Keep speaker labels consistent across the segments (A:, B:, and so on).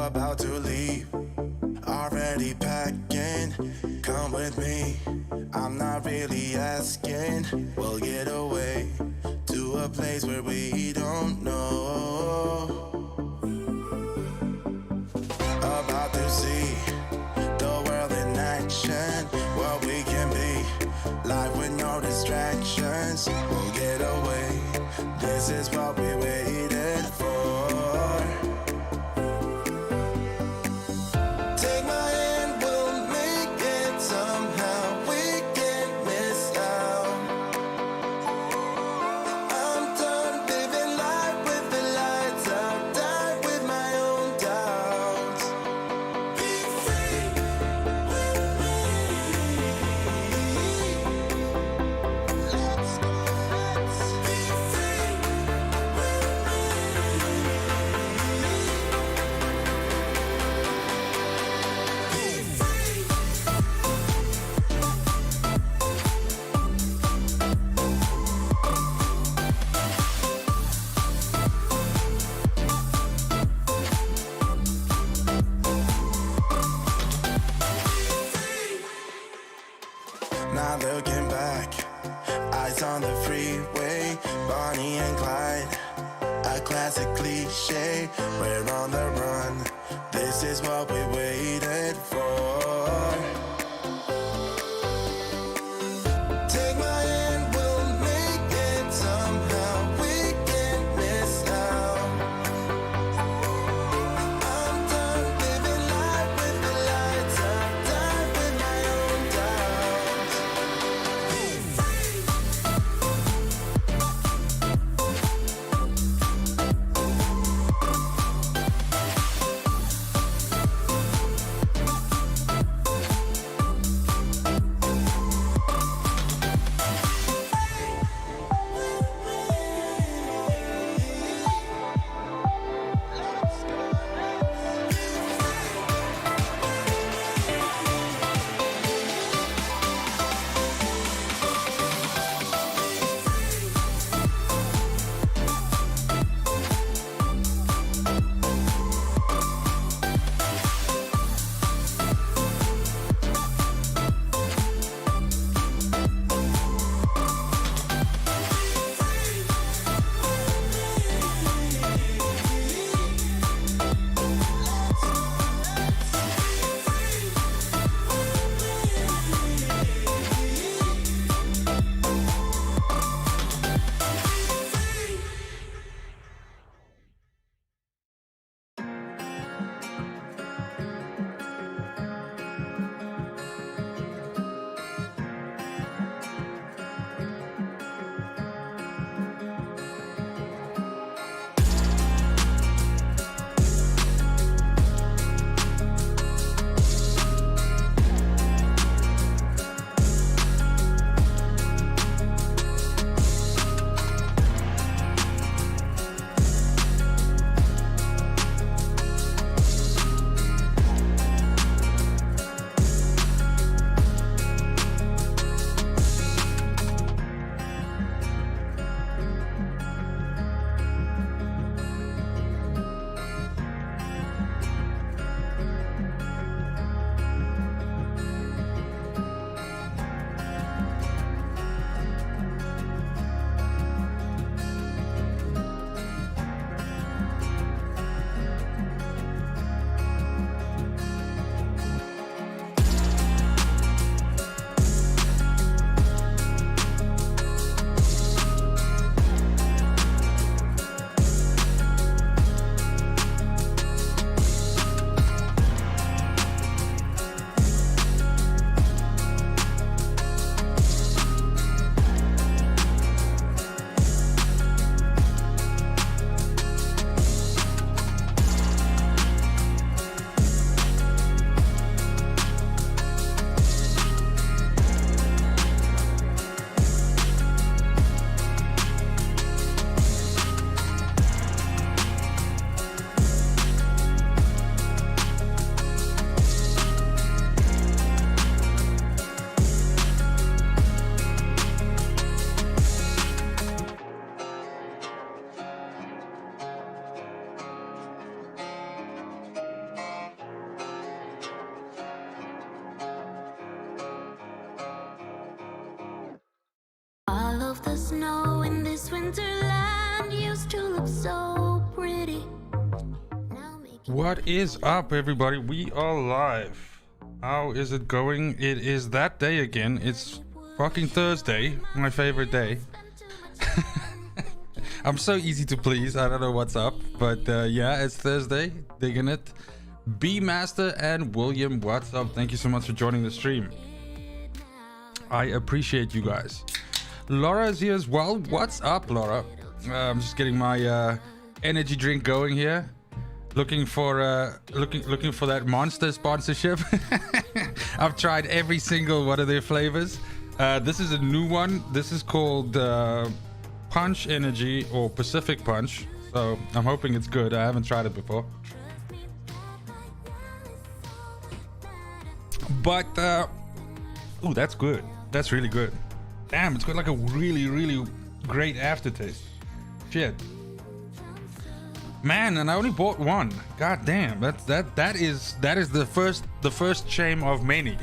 A: about to leave, already packing. Come with me, I'm not really asking. We'll get away to a place where we don't know. About to see the world in action, what we can be, life with no distractions. We'll get away, this is what we waited for. Take my hand, we'll make it somehow. We can't miss out. I'm done living life with the lights out. Die with my own doubts. Be free with me. Let's go, let's be free with me. Be free. Not looking back, eyes on the freeway, Bonnie and Clyde, a classic cliche. We're on the run, this is what we waited for. Take my hand, we'll make it somehow. We can't miss out. I'm done living life with the lights out. Die with my own doubts. Be free. Winterland used to look so pretty.
B: What is up, everybody? We are live. How is it going? It is that day again. It's fucking Thursday, my favorite day. I'm so easy to please. I don't know what's up, but yeah, it's Thursday. Digging it. B Master and William, what's up? Thank you so much for joining the stream. I appreciate you guys. Laura is here as well. What's up, Laura? I'm just getting my energy drink going here. Looking for that Monster sponsorship. I've tried every single one of their flavors. This is a new one. This is called Punch Energy or Pacific Punch. So I'm hoping it's good. I haven't tried it before. But oh, that's good. That's really good. Damn, it's got like a really great aftertaste. Shit. Man, and I only bought one. God damn, that is the first shame of many.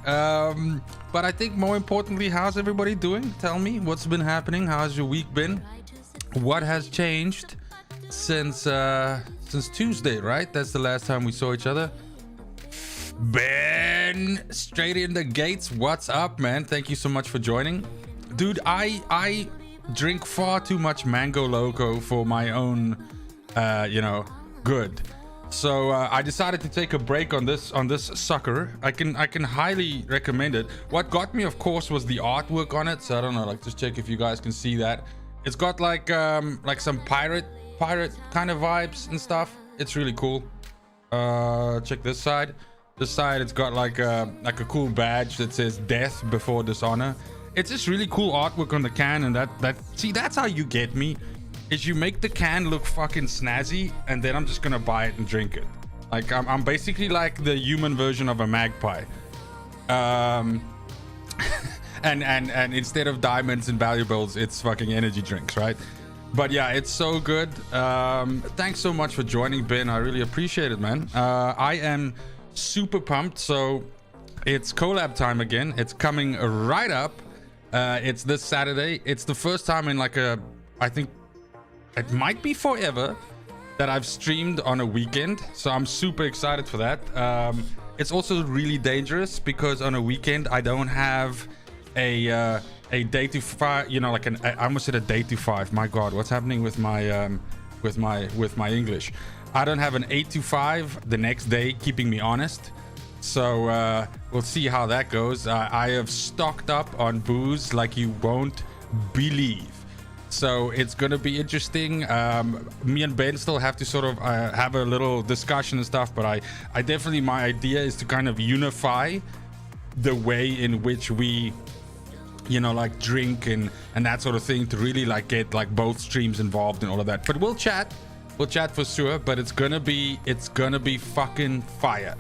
B: But I think more importantly, how's everybody doing? Tell me what's been happening. How's your week been? What has changed since Tuesday, right? That's the last time we saw each other. Ben, straight in the gates. What's up, man? Thank you so much for joining. Dude, I drink far too much Mango Loco for my own good. So I decided to take a break on this sucker. I can highly recommend it. What got me, of course, was the artwork on it. So I don't know, like, just check if you guys can see that. It's got like some pirate kind of vibes and stuff. It's really cool. Check this side. This side, it's got like a cool badge that says death before dishonor. It's just really cool artwork on the can, and that's how you get me, is you make the can look fucking snazzy, and then I'm just gonna buy it and drink it. Like I'm basically like the human version of a magpie. And instead of diamonds and valuables, it's fucking energy drinks, right? But yeah, it's so good. Thanks so much for joining, Ben. I really appreciate it, man. I am super pumped. So it's collab time again. It's coming right up. It's this Saturday. It's the first time in I think it might be forever that I've streamed on a weekend. So I'm super excited for that. It's also really dangerous because on a weekend I don't have a day to 5, I almost said a day to 5. My God, what's happening with my English? I don't have an 8 to 5 the next day, keeping me honest. So we'll see how that goes. I have stocked up on booze like you won't believe. So it's gonna be interesting. Me and Ben still have to sort of have a little discussion and stuff, but I definitely, my idea is to kind of unify the way in which we drink and that sort of thing, to really get both streams involved and all of that. But we'll chat for sure, but it's gonna be fucking fire.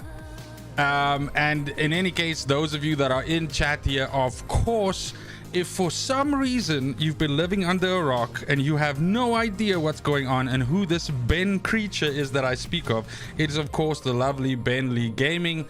B: And in any case, those of you that are in chat here, of course, if for some reason you've been living under a rock and you have no idea what's going on and who this Ben creature is that I speak of, it is of course the lovely Ben Lee Gaming.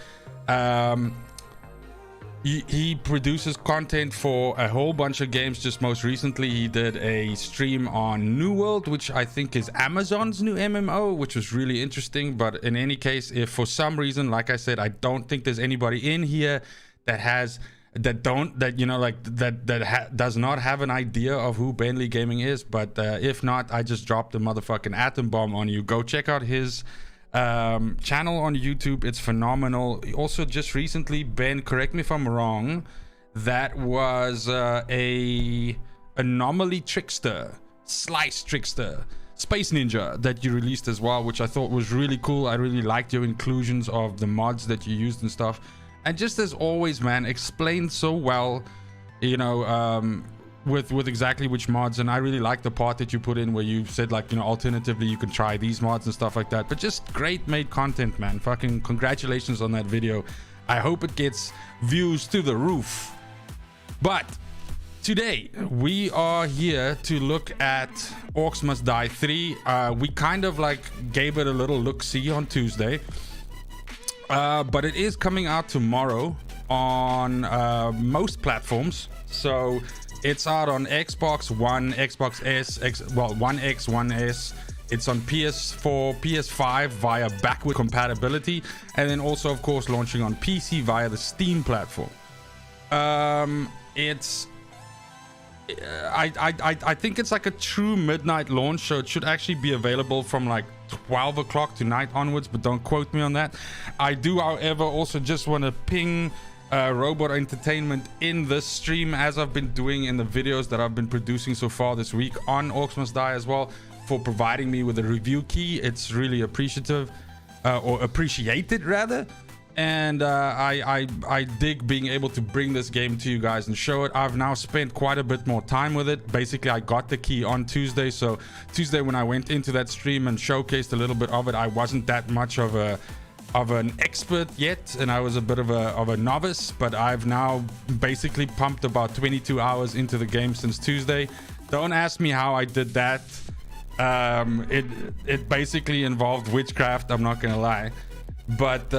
B: He produces content for a whole bunch of games. Just most recently, he did a stream on New World, which I think is Amazon's new MMO, which was really interesting. But in any case, if for some reason, like I said, I don't think there's anybody in here that does not have an idea of who Ben Lee Gaming is. But if not, I just dropped a motherfucking atom bomb on you. Go check out his channel on YouTube. It's phenomenal. Also, just recently, Ben, correct me if I'm wrong, that was a Anomaly Trickster, Slice Trickster, Space Ninja that you released as well, which I thought was really cool. I really liked your inclusions of the mods that you used and stuff. And just as always, man, explained so well, with exactly which mods. And I really like the part that you put in where you said alternatively you can try these mods and stuff like that. But just great made content, man. Fucking congratulations on that video. I hope it gets views to the roof. But today we are here to look at Orcs Must Die 3. We kind of gave it a little look-see on Tuesday, but it is coming out tomorrow on most platforms. So It's out on Xbox One, Xbox S, One X, One S. It's on PS4, PS5 via backward compatibility, and then also, of course, launching on PC via the Steam platform. I think it's like a true midnight launch, so it should actually be available from like 12 o'clock tonight onwards, but don't quote me on that. I do, however, also just want to ping Robot Entertainment in this stream, as I've been doing in the videos that I've been producing so far this week on Orcs Must Die as well, for providing me with a review key. It's really appreciative, or appreciated rather. And I dig being able to bring this game to you guys and show it. I've now spent quite a bit more time with it. Basically, I got the key on Tuesday. So Tuesday, when I went into that stream and showcased a little bit of it, I wasn't that much of an expert yet, and I was a bit of a novice. But I've now basically pumped about 22 hours into the game since Tuesday. Don't ask me how I did that. It basically involved witchcraft, I'm not gonna lie, but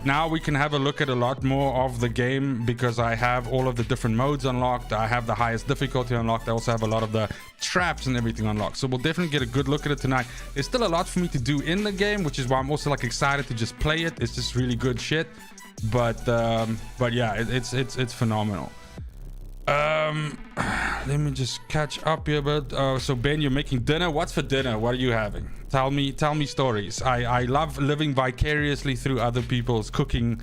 B: now we can have a look at a lot more of the game, because I have all of the different modes unlocked. I have the highest difficulty unlocked. I also have a lot of the traps and everything unlocked, so we'll definitely get a good look at it tonight. There's still a lot for me to do in the game, which is why I'm also like excited to just play it. It's just really good shit, but yeah, it's phenomenal. Let me just catch up here. But so Ben, you're making dinner. What's for dinner? What are you having? Tell me stories. I love living vicariously through other people's cooking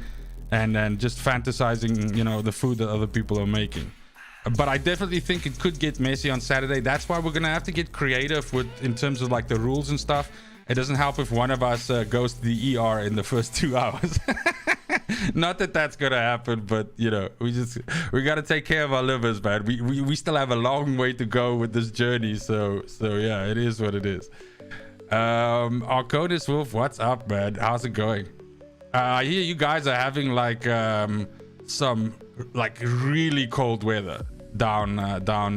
B: and just fantasizing, you know, the food that other people are making. But I definitely think it could get messy on Saturday. That's why we're gonna have to get creative with, in terms of like the rules and stuff. It doesn't help if one of us goes to the ER in the first 2 hours. Not that that's gonna happen, but you know, we gotta take care of our livers, man. We still have a long way to go with this journey, so yeah, it is what it is. Arconis Wolf, what's up, man? How's it going? I hear you guys are having like some like really cold weather down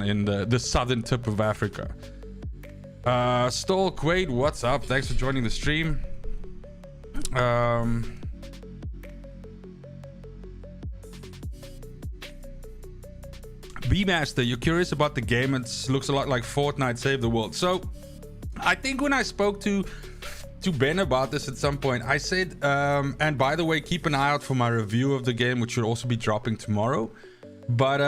B: in the southern tip of Africa. Stol Quaid, what's up? Thanks for joining the stream. B-Master, you're curious about the game. It looks a lot like Fortnite Save the World. So I think when I spoke to Ben about this at some point, I said, and by the way, keep an eye out for my review of the game, which should also be dropping tomorrow. But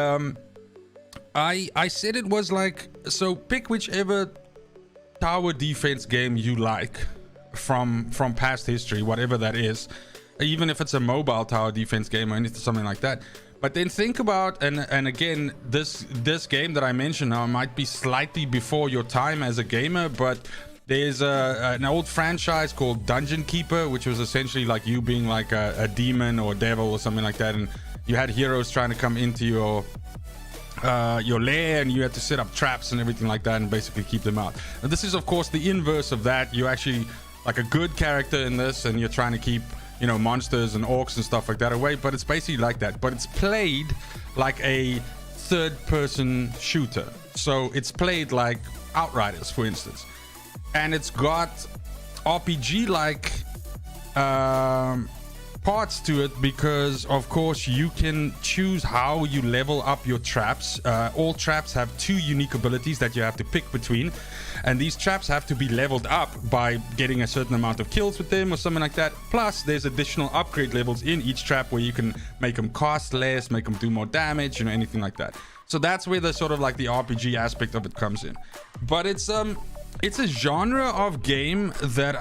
B: I said it was like, so pick whichever tower defense game you like from past history, whatever that is, even if it's a mobile tower defense game or anything, something like that. But then think about, and again, this game that I mentioned now might be slightly before your time as a gamer, but there's an old franchise called Dungeon Keeper, which was essentially like you being like a demon or devil or something like that, and you had heroes trying to come into your lair, and you had to set up traps and everything like that and basically keep them out. And this is of course the inverse of that. You're actually like a good character in this, and you're trying to keep, you know, monsters and orcs and stuff like that away, but it's basically like that, but it's played like a third-person shooter. So it's played like Outriders, for instance, and it's got RPG-like parts to it, because of course you can choose how you level up your traps. All traps have 2 unique abilities that you have to pick between, and these traps have to be leveled up by getting a certain amount of kills with them or something like that. Plus there's additional upgrade levels in each trap where you can make them cost less, make them do more damage, you know, anything like that. So that's where the sort of like the RPG aspect of it comes in. But it's a genre of game that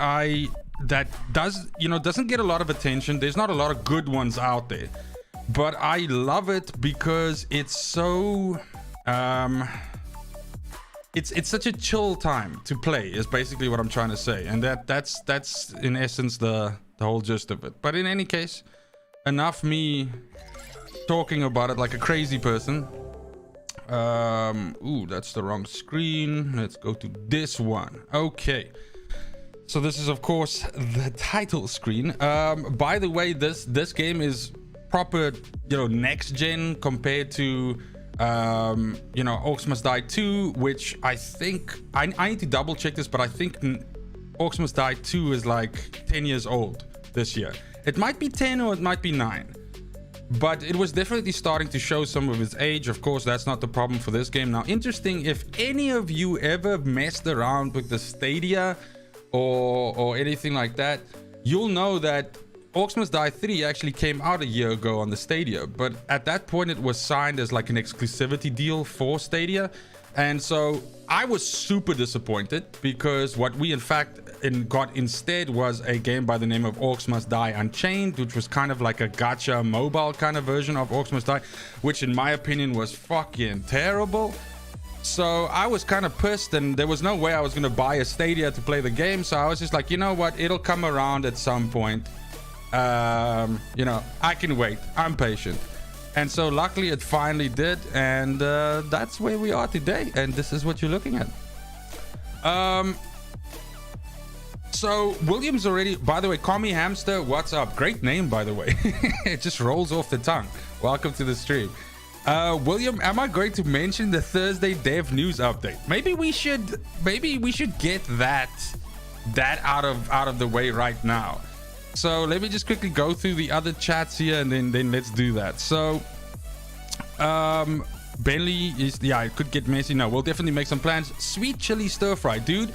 B: doesn't get a lot of attention. There's not a lot of good ones out there, but I love it because it's so it's such a chill time to play, is basically what I'm trying to say, and that's in essence the whole gist of it. But in any case, enough me talking about it like a crazy person. Ooh, that's the wrong screen. Let's go to this one. Okay, so this is of course the title screen. By the way, this game is proper, you know, next gen compared to you know, Orcs Must Die 2, which I think I need to double check this, but I think Orcs Must Die 2 is like 10 years old this year. It might be 10 or it might be 9. but it was definitely starting to show some of its age. Of course, that's not the problem for this game. Now, interesting, if any of you ever messed around with the Stadia or anything like that, you'll know that Orcs Must Die 3 actually came out a year ago on the Stadia, but at that point it was signed as like an exclusivity deal for Stadia. And so I was super disappointed, because what we in fact got instead was a game by the name of Orcs Must Die Unchained, which was kind of like a gacha mobile kind of version of Orcs Must Die, which in my opinion was fucking terrible. So I was kind of pissed, and there was no way I was going to buy a Stadia to play the game. So I was just like, you know what, it'll come around at some point. You know, I can wait. I'm patient. And so luckily it finally did, and that's where we are today, and this is what you're looking at. So William's already, by the way, Commie Hamster, what's up? Great name, by the way. It just rolls off the tongue. Welcome to the stream. William, am I going to mention the Thursday dev news update? Maybe we should get that out of the way right now. So let me just quickly go through the other chats here, and then let's do that. So Bentley is, yeah, it could get messy. No, we'll definitely make some plans. Sweet chili stir fry, dude.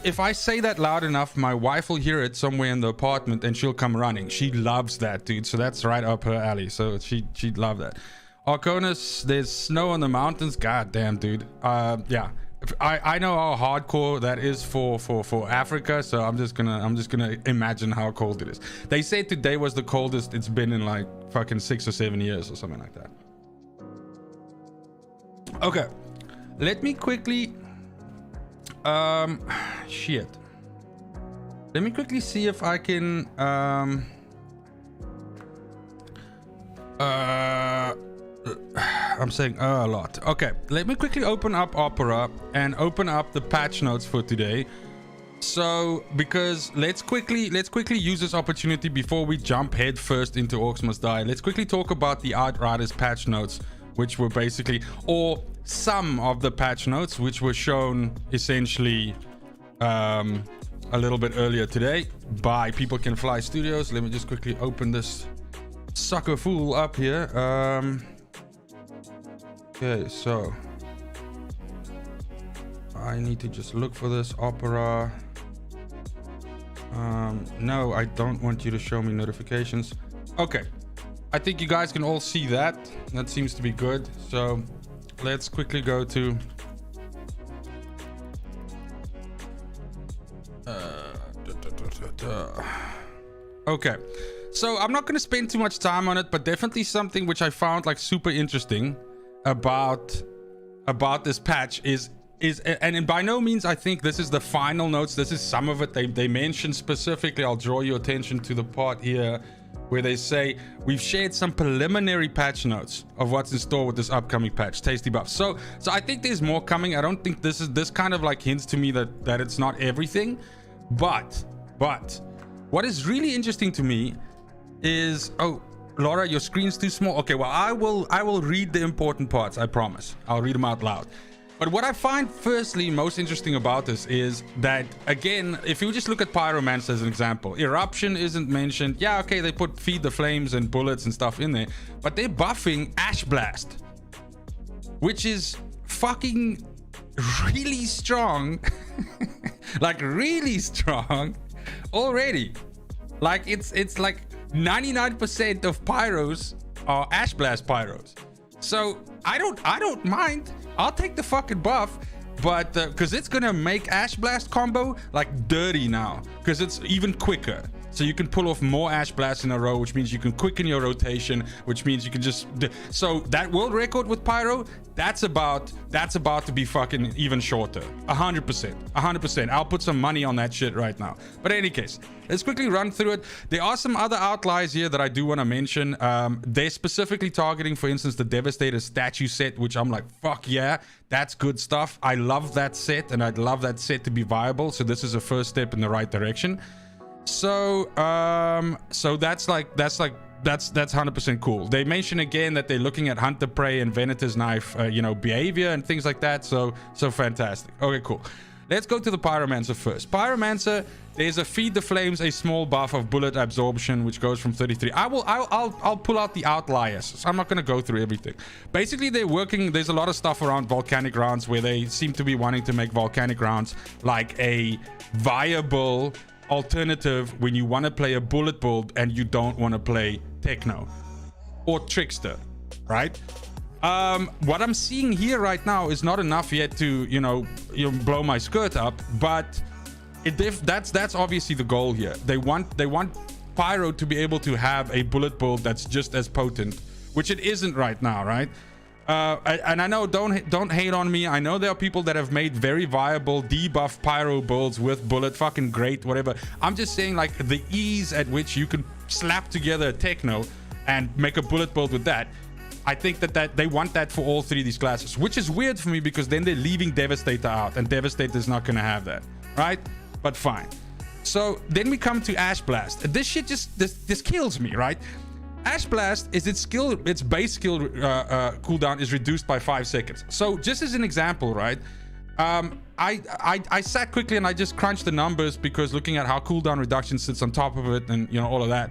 B: If I say that loud enough, my wife will hear it somewhere in the apartment and she'll come running. She loves that, dude. So that's right up her alley. So she'd love that. Arconus, there's snow on the mountains. God damn, dude. Yeah. I know how hardcore that is for Africa, so I'm just gonna imagine how cold it is. They say today was the coldest it's been in like fucking 6 or 7 years or something like that. Okay, let me quickly shit. Let me quickly see if I can I'm saying a lot. Okay, let me quickly open up Opera and open up the patch notes for today. So, because let's quickly use this opportunity before we jump head first into Orcs Must Die. Let's quickly talk about the Outriders patch notes, which were basically, or some of the patch notes, which were shown essentially a little bit earlier today by People Can Fly Studios. Let me just quickly open this sucker fool up here. Okay, so I need to just look for this Opera. No, I don't want you to show me notifications. Okay, I think you guys can all see that. That seems to be good. So let's quickly go to okay, so I'm not going to spend too much time on it, but definitely something which I found like super interesting about this patch is and by no means I think this is the final notes. This is some of it. They mention specifically, I'll draw your attention to the part here where they say we've shared some preliminary patch notes of what's in store with this upcoming patch, Tasty Buff. So I think there's more coming. I don't think this kind of like hints to me that it's not everything, but what is really interesting to me is, oh, Laura, your screen's too small. Okay, well, I will read the important parts. I promise. I'll read them out loud. But what I find firstly most interesting about this is that, again, if you just look at Pyromancer as an example, Eruption isn't mentioned. Yeah, okay, they put Feed the Flames and bullets and stuff in there, but they're buffing Ash Blast, which is fucking really strong. Like really strong already. Like it's like 99% of pyros are Ash Blast pyros. So I don't mind. I'll take the fucking buff, but because it's gonna make Ash Blast combo like dirty now, because it's even quicker. So you can pull off more Ash Blasts in a row, which means you can quicken your rotation, which means you can just... So that world record with Pyro, that's about to be fucking even shorter. 100%. I'll put some money on that shit right now. But in any case, let's quickly run through it. There are some other outliers here that I do want to mention. They're specifically targeting, for instance, the Devastator statue set, which I'm like, fuck yeah, that's good stuff. I love that set, and I'd love that set to be viable. So this is a first step in the right direction. So that's 100% cool. They mention again that they're looking at Hunter Prey and Venator's Knife, behavior and things like that. So fantastic. Okay, cool. let's go to the Pyromancer first. Pyromancer, there's a Feed the Flames, a small buff of bullet absorption, which goes from 33. I'll pull out the outliers, so I'm not going to go through everything. Basically, they're working, there's a lot of stuff around volcanic rounds where they seem to be wanting to make volcanic rounds like a viable alternative when you want to play a bullet build and you don't want to play Techno or Trickster, right? What I'm seeing here right now is not enough yet to, blow my skirt up, but that's obviously the goal here. They want Pyro to be able to have a bullet build that's just as potent, which it isn't right now, right? And I know, don't hate on me. I know there are people that have made very viable debuff Pyro builds with bullet, fucking great, whatever. I'm just saying, like, the ease at which you can slap together a Techno and make a bullet build with that. I think that they want that for all three of these classes, which is weird for me because then they're leaving Devastator out, and Devastator is not going to have that, right? But fine. So then we come to Ash Blast. This shit just this kills me, right? Ash Blast is its base skill cooldown is reduced by 5 seconds. So just as an example, right? I sat quickly and I just crunched the numbers because looking at how cooldown reduction sits on top of it and all of that.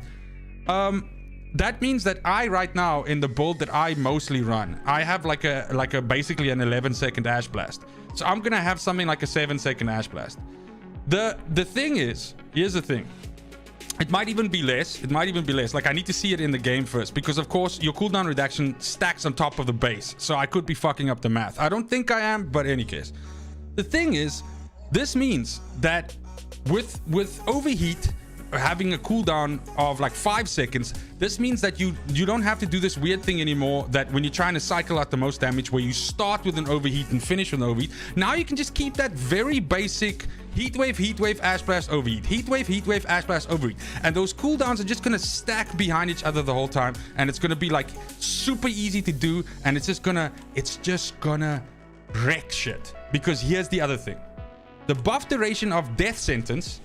B: That means that right now in the build that I mostly run, I have like a basically an 11-second Ash Blast. So I'm gonna have something like a 7-second Ash Blast. The thing is, here's the thing. It might even be less. Like, I need to see it in the game first because, of course, your cooldown reduction stacks on top of the base. So I could be fucking up the math. I don't think I am, but in any case. The thing is, this means that with Overheat having a cooldown of like 5 seconds, this means that you don't have to do this weird thing anymore that when you're trying to cycle out the most damage where you start with an Overheat and finish with an Overheat. Now you can just keep that very basic Heat Wave, Ash Blast, Overheat. Heat Wave, Ash Blast, Overheat. And those cooldowns are just going to stack behind each other the whole time. And it's going to be like super easy to do. And it's just gonna wreck shit. Because here's the other thing. The buff duration of Death Sentence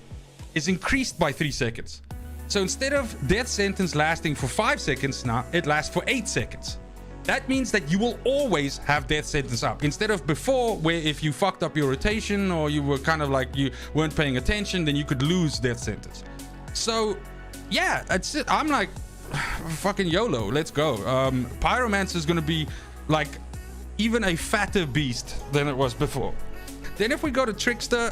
B: is increased by 3 seconds. So instead of Death Sentence lasting for 5 seconds, now it lasts for 8 seconds. That means that you will always have Death Sentence up. Instead of before, where if you fucked up your rotation or you were kind of like you weren't paying attention, then you could lose Death Sentence. So, yeah, that's it. I'm like, fucking YOLO, let's go. Pyromancer is going to be like even a fatter beast than it was before. Then if we go to Trickster,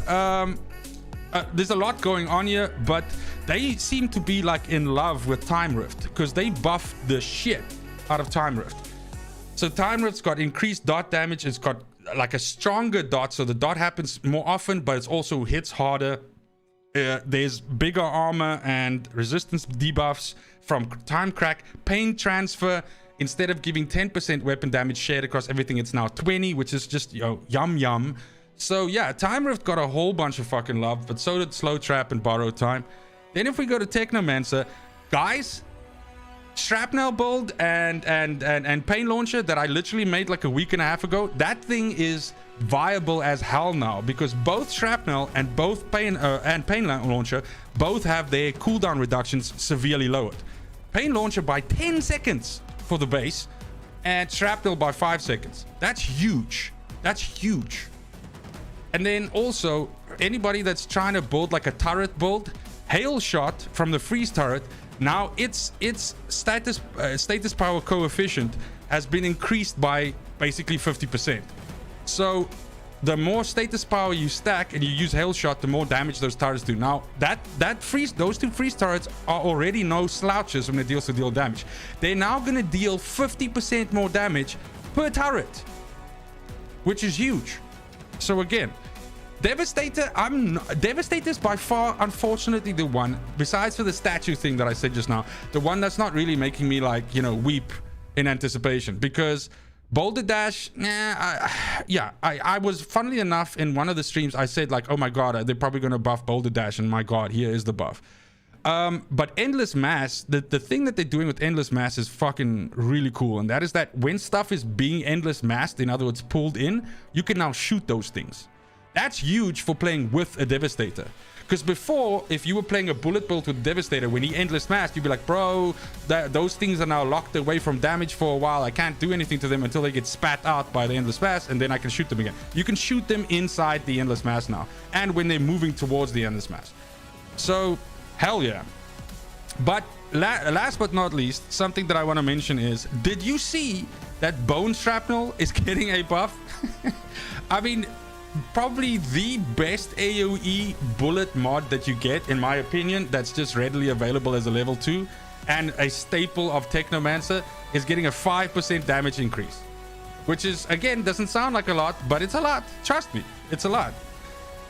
B: there's a lot going on here, but they seem to be like in love with Time Rift because they buffed the shit out of Time Rift. So Time Rift's got increased dot damage. It's got like a stronger dot, so the dot happens more often, but it also hits harder. There's bigger armor and resistance debuffs from Time Crack. Pain Transfer, instead of giving 10% weapon damage shared across everything, it's now 20, which is just, yum. So yeah, Time Rift got a whole bunch of fucking love, but so did Slow Trap and Borrowed Time. Then if we go to Technomancer, guys, Shrapnel build and Pain Launcher that I literally made like a week and a half ago, that thing is viable as hell now because both Shrapnel and both Pain Launcher both have their cooldown reductions severely lowered. Pain Launcher by 10 seconds for the base and Shrapnel by 5 seconds. That's huge. And then also, anybody that's trying to build like a turret build, Hail Shot from the Freeze turret, now its status power coefficient has been increased by basically 50%. So the more status power you stack and you use Hail Shot, the more damage those turrets do. Now those two freeze turrets are already no slouches when it deals to deal damage. They're now going to deal 50% more damage per turret, which is huge. So again, Devastator, Devastator's by far, unfortunately, the one, besides for the statue thing that I said just now, the one that's not really making me like, weep in anticipation. Because Boulder Dash, I was, funnily enough, in one of the streams, I said like, oh my god, they're probably going to buff Boulder Dash, and my god, here is the buff. But Endless Mass, the thing that they're doing with Endless Mass is fucking really cool. And that is that when stuff is being Endless Massed, in other words, pulled in, you can now shoot those things. That's huge for playing with a Devastator. Because before, if you were playing a bullet build with Devastator, when he endless mass, you'd be like, bro, those things are now locked away from damage for a while. I can't do anything to them until they get spat out by the endless mass, and then I can shoot them again. You can shoot them inside the endless mass now, and when they're moving towards the endless mass. So, hell yeah. But last but not least, something that I want to mention is, did you see that Bone Shrapnel is getting a buff? I mean, probably the best AoE bullet mod that you get, in my opinion, that's just readily available as a level 2, and a staple of Technomancer, is getting a 5% damage increase. Which is, again, doesn't sound like a lot, but it's a lot. Trust me, it's a lot.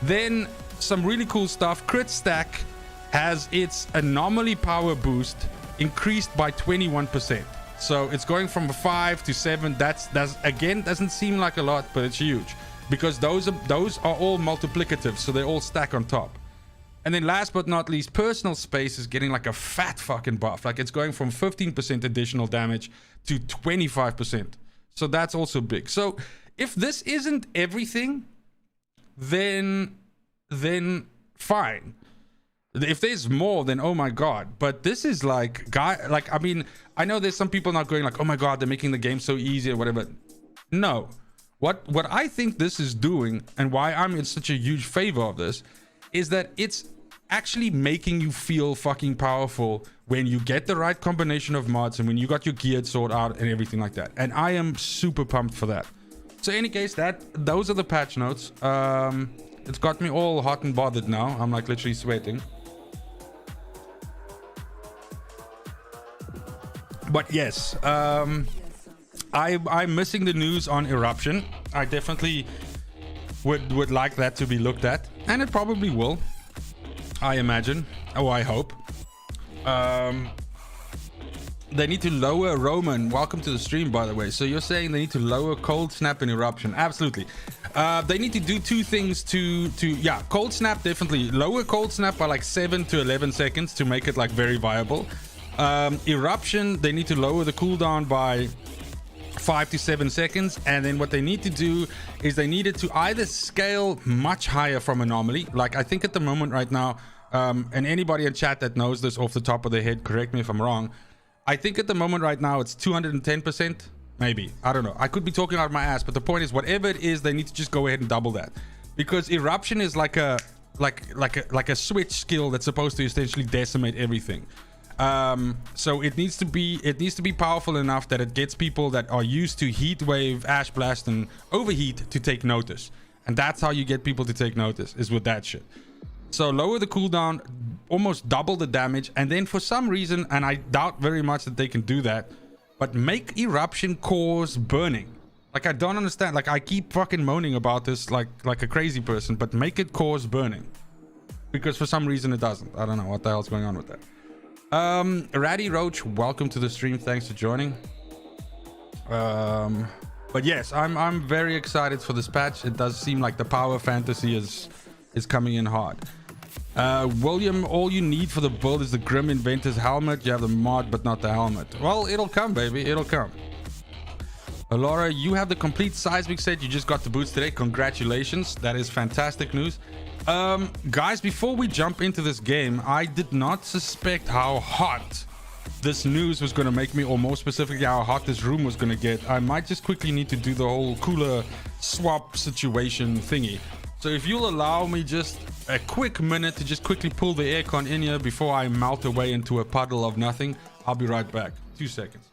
B: Then, some really cool stuff. Crit Stack has its anomaly power boost increased by 21%. So it's going from 5 to 7. That's again, doesn't seem like a lot, but it's huge, because those are all multiplicative, so they all stack on top. And then last but not least, Personal Space is getting like a fat fucking buff. Like, it's going from 15% additional damage to 25%. So that's also big. So if this isn't everything, then fine. If there's more, then oh my god. But this is like, I mean, I know there's some people not going like, oh my god, they're making the game so easy or whatever. No. What I think this is doing, and why I'm in such a huge favor of this, is that it's actually making you feel fucking powerful when you get the right combination of mods and when you got your geared sword out and everything like that. And I am super pumped for that. So in any case, those are the patch notes. It's got me all hot and bothered now. I'm like literally sweating. But yes, I'm missing the news on Eruption. I definitely would like that to be looked at, and it probably will, I imagine. Oh, I hope. They need to lower Roman. Welcome to the stream, by the way. So you're saying they need to lower Cold Snap and Eruption? Absolutely. They need to do two things to yeah, Cold Snap, definitely lower Cold Snap by like 7 to 11 seconds to make it like very viable. Eruption, they need to lower the cooldown by 5 to 7 seconds, and then what they need to do is they needed to either scale much higher from Anomaly. Like, I think at the moment right now, and anybody in chat that knows this off the top of their head, correct me if I'm wrong, I think at the moment right now it's 210%, maybe, I don't know, I could be talking out of my ass, but the point is, whatever it is, they need to just go ahead and double that, because Eruption is like a switch skill that's supposed to essentially decimate everything. So it needs to be powerful enough that it gets people that are used to heat wave, ash blast, and overheat to take notice. And that's how you get people to take notice, is with that shit. So lower the cooldown, almost double the damage, and then for some reason, and I doubt very much that they can do that, but make Eruption cause burning. Like, I don't understand. Like, I keep fucking moaning about this like a crazy person, but make it cause burning, because for some reason it doesn't. I don't know what the hell's going on with that. Ratty Roach, welcome to the stream, thanks for joining. But yes, I'm very excited for this patch. It does seem like the power fantasy is coming in hard. William, all you need for the build is the Grim Inventor's helmet. You have the mod but not the helmet. Well, it'll come, baby, it'll come. Laura, you have the complete seismic set. You just got the boots today. Congratulations, that is fantastic news. Guys, before we jump into this game, I did not suspect how hot this news was going to make me, or more specifically how hot this room was going to get. I might just quickly need to do the whole cooler swap situation thingy. So if you'll allow me just a quick minute to just quickly pull the aircon in here before I melt away into a puddle of nothing, I'll be right back. 2 seconds.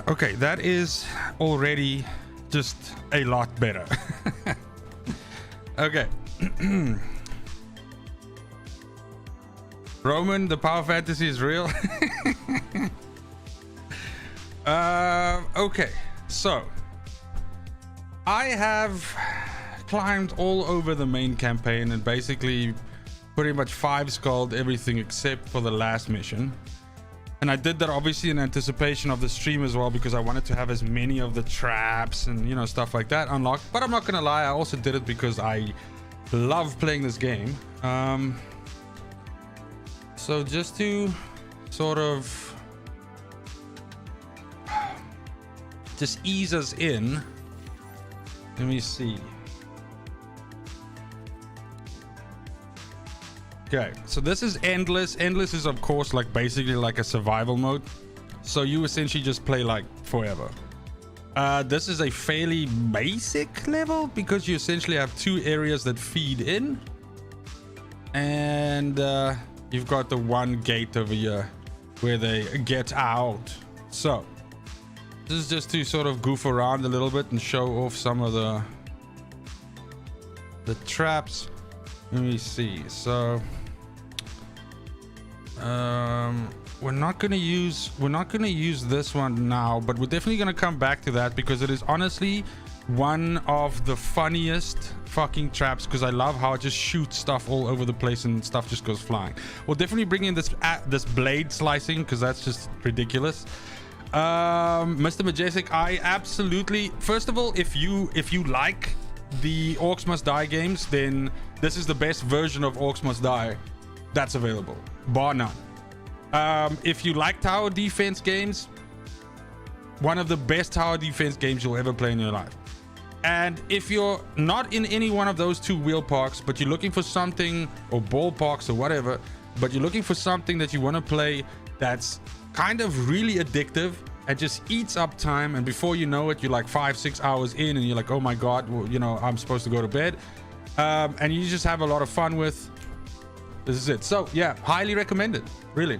B: Okay, that is already just a lot better. Okay. Roman, the power fantasy is real. Okay, so I have climbed all over the main campaign and basically pretty much 5-skulled everything except for the last mission. And I did that obviously in anticipation of the stream as well, because I wanted to have as many of the traps and, you know, stuff like that unlocked. But I'm not gonna lie, I also did it because I love playing this game. So just to sort of just ease us in, let me see. Okay, so this is endless. Endless is of course like basically like a survival mode, so you essentially just play like forever. This is a fairly basic level because you essentially have 2 areas that feed in, and you've got the one gate over here where they get out. So this is just to sort of goof around a little bit and show off some of the traps. Let me see. So we're not gonna use this one now, but we're definitely gonna come back to that because it is honestly one of the funniest fucking traps, because I love how it just shoots stuff all over the place and stuff just goes flying. We'll definitely bring in this blade slicing because that's just ridiculous. Mr. Majestic, I absolutely, first of all, if you like the Orcs Must Die games, then this is the best version of Orcs Must Die that's available, bar none. If you like tower defense games, one of the best tower defense games you'll ever play in your life. And if you're not in any one of those 2 wheel parks, but you're looking for something, or ballparks or whatever, but you're looking for something that you want to play that's kind of really addictive and just eats up time, and before you know it, you're like 5-6 hours in and you're like, oh my god, well, you know, I'm supposed to go to bed, and you just have a lot of fun with, this is it. So yeah, highly recommended, really.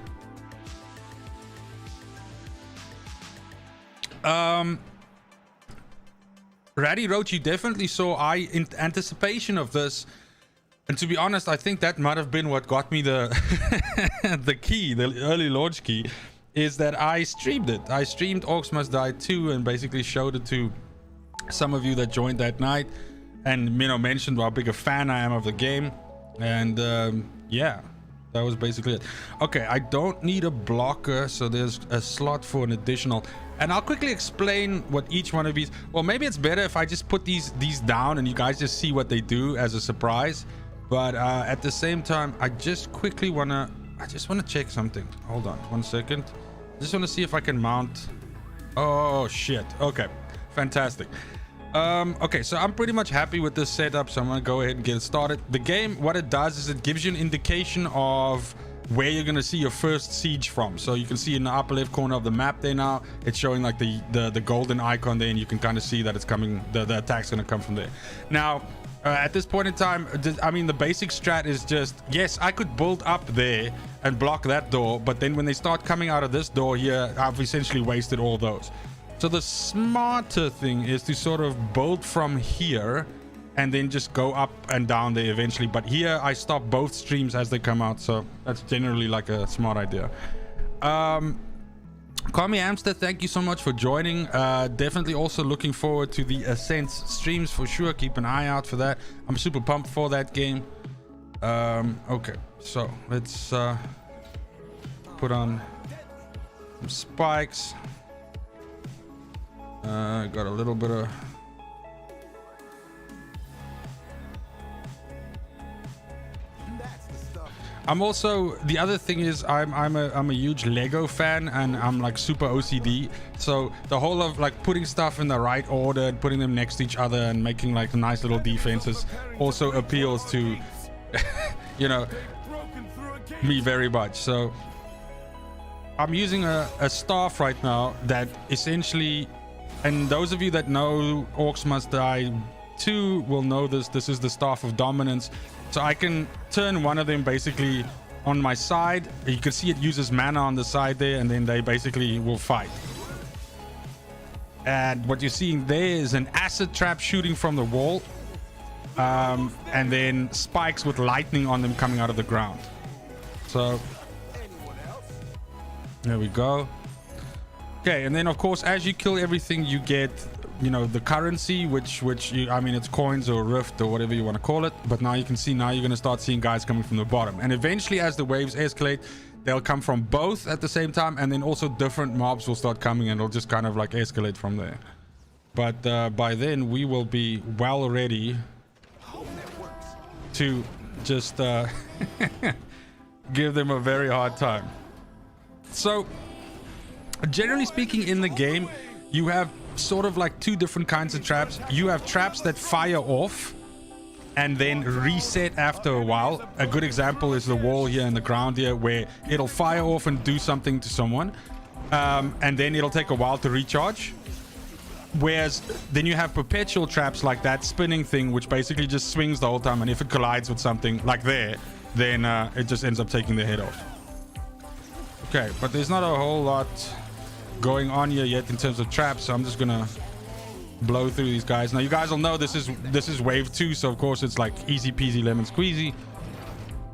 B: Ratty Roach, you definitely saw in anticipation of this, and to be honest, I think that might have been what got me the the key, the early launch key, is that I streamed it. I streamed Orcs Must Die 2 and basically showed it to some of you that joined that night, and, you know, mentioned how big a fan I am of the game. And yeah, that was basically it. Okay, I don't need a blocker, so there's a slot for an additional, and I'll quickly explain what each one of these, well, maybe it's better if I just put these down and you guys just see what they do as a surprise. But at the same time, I just want to check something. Hold on 1 second. I just want to see if I can mount. Oh shit. Okay, fantastic. Okay, so I'm pretty much happy with this setup, so I'm gonna go ahead and get it started. The game, what it does is it gives you an indication of where you're gonna see your first siege from. So you can see in the upper left corner of the map there now, it's showing like the golden icon there, and you can kind of see that it's coming, the attack's gonna come from there. Now at this point in time, I mean, the basic strat is just, yes, I could build up there and block that door, but then when they start coming out of this door here, I've essentially wasted all those. So the smarter thing is to sort of build from here and then just go up and down there eventually. But here I stop both streams as they come out, so that's generally like a smart idea. Kwame Amster, thank you so much for joining. Definitely also looking forward to the Ascent streams for sure. Keep an eye out for that. I'm super pumped for that game. Okay, so let's put on some spikes. Got a little bit of I'm also, the other thing is I'm a huge Lego fan, and I'm like super OCD, so the whole of like putting stuff in the right order and putting them next to each other and making like nice little defenses also appeals to you know, me very much. So I'm using a staff right now that essentially, and those of you that know Orcs Must Die 2 will know this is the Staff of Dominance. So I can turn one of them basically on my side. You can see it uses mana on the side there, and then they basically will fight. And what you're seeing there is an acid trap shooting from the wall. And then spikes with lightning on them coming out of the ground. So there we go. Okay, and then of course, as you kill everything, you get, you know, the currency, which you, I mean, it's coins or rift or whatever you want to call it. But now you can see, now you're going to start seeing guys coming from the bottom. And eventually, as the waves escalate, they'll come from both at the same time. And then also different mobs will start coming and it'll just kind of like escalate from there. But by then, we will be well ready to just give them a very hard time. So generally speaking, in the game, you have sort of like two different kinds of traps. You have traps that fire off and then reset after a while. A good example is the wall here and the ground here, where it'll fire off and do something to someone, and then it'll take a while to recharge. Whereas then you have perpetual traps like that spinning thing, which basically just swings the whole time, and if it collides with something like there, then it just ends up taking their head off. Okay, but there's not a whole lot going on here yet in terms of traps, so I'm just gonna blow through these guys. Now you guys will know this is wave 2, so of course it's like easy peasy lemon squeezy.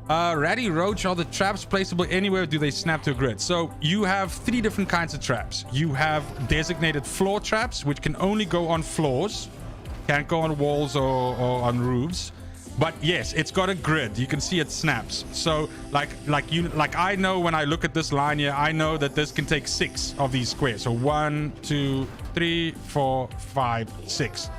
B: Ratty Roach, are the traps placeable anywhere, or do they snap to a grid? So you have 3 different kinds of traps. You have designated floor traps, which can only go on floors, can't go on walls or on roofs. But yes, it's got a grid. You can see it snaps. So like I know when I look at this line here, I know that this can take 6 of these squares. So 1, 2, 3, 4, 5, 6,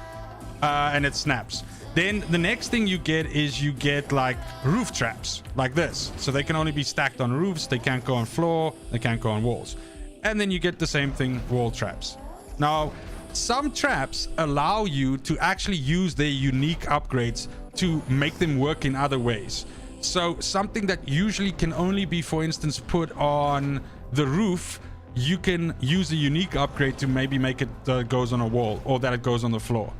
B: and it snaps. Then the next thing you get is you get like roof traps like this. So they can only be stacked on roofs. They can't go on floor. They can't go on walls. And then you get the same thing, wall traps. Now, some traps allow you to actually use their unique upgrades to make them work in other ways. So something that usually can only be, for instance, put on the roof, you can use a unique upgrade to maybe make it goes on a wall, or that it goes on the floor.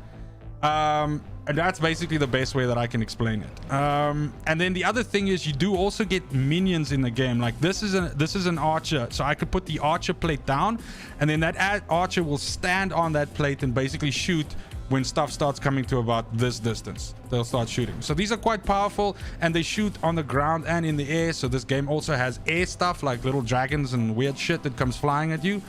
B: And that's basically the best way that I can explain it. And then the other thing is you do also get minions in the game. Like this is an archer, so I could put the archer plate down, and then that archer will stand on that plate and basically shoot when stuff starts coming to about this distance. They'll start shooting. So these are quite powerful, and they shoot on the ground and in the air. So this game also has air stuff like little dragons and weird shit that comes flying at you.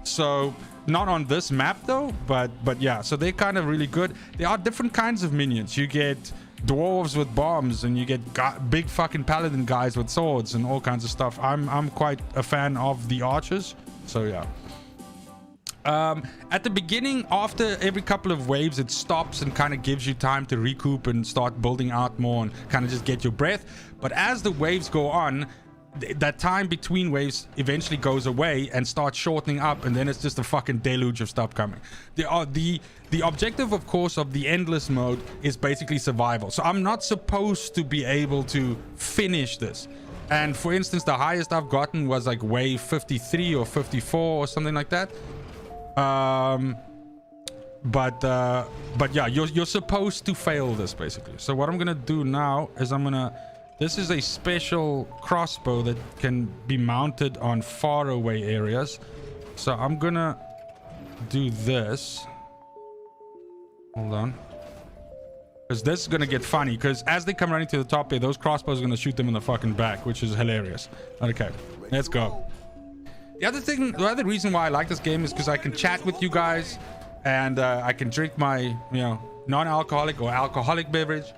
B: So not on this map though, but yeah, so they're kind of really good. There are different kinds of minions. You get dwarves with bombs, and you get big fucking paladin guys with swords and all kinds of stuff. I'm quite a fan of the archers, so yeah. At the beginning, after every couple of waves, it stops and kind of gives you time to recoup and start building out more and kind of just get your breath. But as the waves go on, that time between waves eventually goes away and starts shortening up, and then it's just a fucking deluge of stuff coming. The objective, of course, of the endless mode is basically survival. So I'm not supposed to be able to finish this. And for instance, the highest I've gotten was like wave 53 or 54 or something like that. But yeah, you're supposed to fail this basically. So what I'm gonna do now is this is a special crossbow that can be mounted on far away areas. So I'm gonna do this. Hold on. Because this is gonna get funny, because as they come running to the top here, those crossbows are gonna shoot them in the fucking back, which is hilarious. Okay, let's go. The other reason why I like this game is because I can chat with you guys, and I can drink my, non-alcoholic or alcoholic beverage.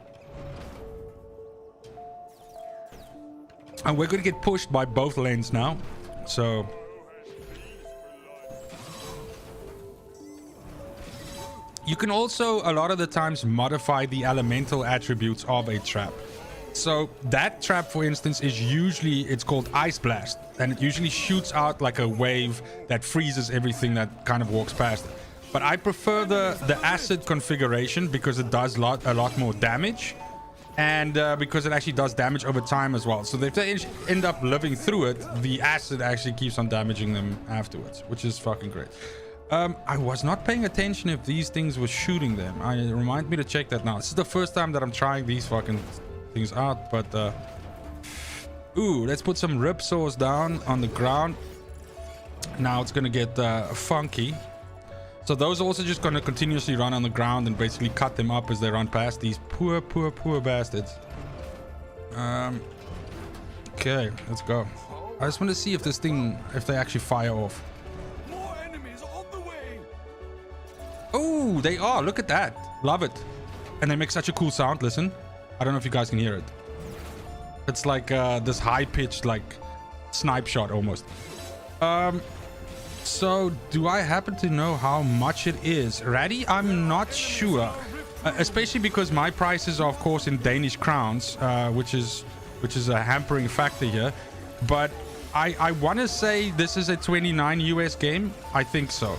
B: And we're going to get pushed by both lanes now. So you can also a lot of the times modify the elemental attributes of a trap. So that trap, for instance, is usually, it's called Ice Blast, and it usually shoots out like a wave that freezes everything that kind of walks past it. But I prefer the acid configuration because it does a lot more damage, and because it actually does damage over time as well. So if they end up living through it, the acid actually keeps on damaging them afterwards, which is fucking great. I was not paying attention if these things were shooting them. Remind me to check that now. This is the first time that I'm trying these fucking things out, but ooh, let's put some ripsaws down on the ground. Now it's gonna get funky. So those are also just going to continuously run on the ground and basically cut them up as they run past these poor bastards. Okay, let's go. I just want to see if this thing, if they actually fire off.
C: More enemies on the way.
B: Oh, they are. Look at that. Love it. And they make such a cool sound. Listen. I don't know if you guys can hear it. It's like this high-pitched, like, snipe shot almost. So do I happen to know how much it is? Ratty, I'm not sure. Especially because my prices are, of course, in Danish crowns, which is a hampering factor here. But I want to say this is a 29 US game. I think so.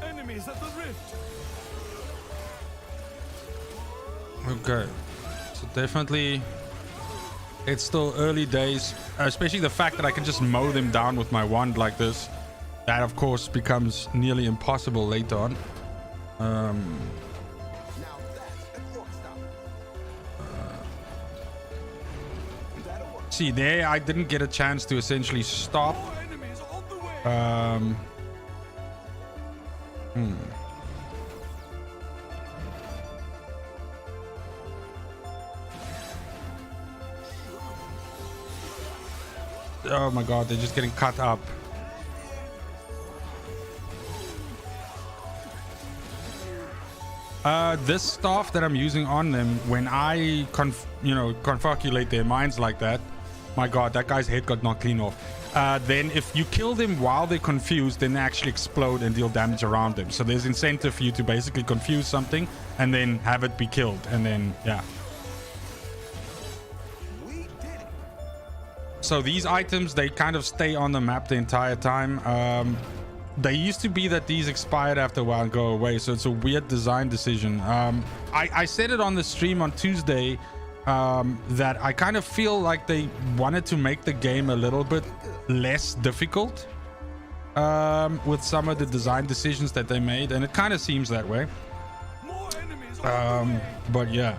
C: Enemies at the rift.
B: Okay. So definitely, it's still early days. Especially the fact that I can just mow them down with my wand like this. That, of course, becomes nearly impossible later on. See, there I didn't get a chance to essentially stop.
C: More enemies on the way.
B: Oh my god, they're just getting cut up. This staff that I'm using on them, when I confolculate their minds like that, my god, that guy's head got knocked clean off. Then if you kill them while they're confused, then they actually explode and deal damage around them. So there's incentive for you to basically confuse something and then have it be killed. And then, yeah. So these items, they kind of stay on the map the entire time. They used to be that these expired after a while and go away. So it's a weird design decision. I said it on the stream on Tuesday that I kind of feel like they wanted to make the game a little bit less difficult with some of the design decisions that they made. And it kind of seems that way.
C: More enemies on the way.
B: But yeah.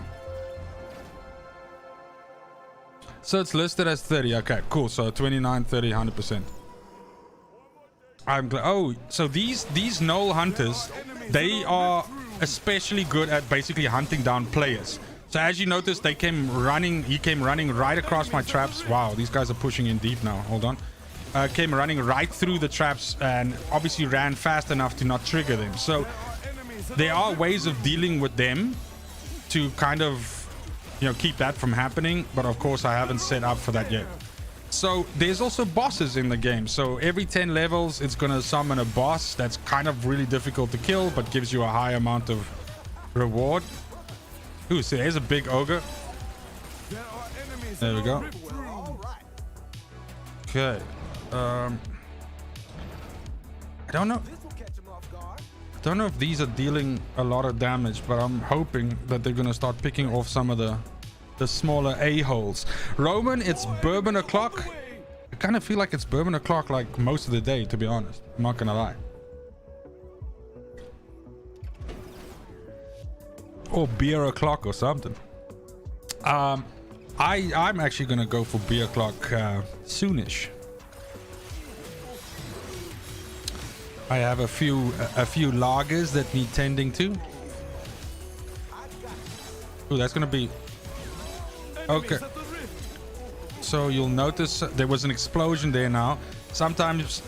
B: So it's listed as 30. Okay, cool. So 29, 30, 100%. I'm glad. Oh, so these Knoll hunters, they are especially good at basically hunting down players. So as you notice, he came running right across my traps. Wow, these guys are pushing in deep now. Hold on. Came running right through the traps and obviously ran fast enough to not trigger them. So there are ways of dealing with them to kind of, keep that from happening. But of course, I haven't set up for that yet. So there's also bosses in the game. So every 10 levels, it's going to summon a boss that's kind of really difficult to kill, but gives you a high amount of reward. Ooh, so there's a big ogre. There we go. Okay. I don't know. I don't know if these are dealing a lot of damage, but I'm hoping that they're going to start picking off some of the smaller a-holes. Roman, it's bourbon o'clock. I kind of feel like it's bourbon o'clock like most of the day, to be honest. I'm not gonna lie. Or beer o'clock or something. I'm actually gonna go for beer o'clock soonish. I have a few lagers that need tending to. Ooh, that's gonna be okay. So you'll notice there was an explosion there now. Sometimes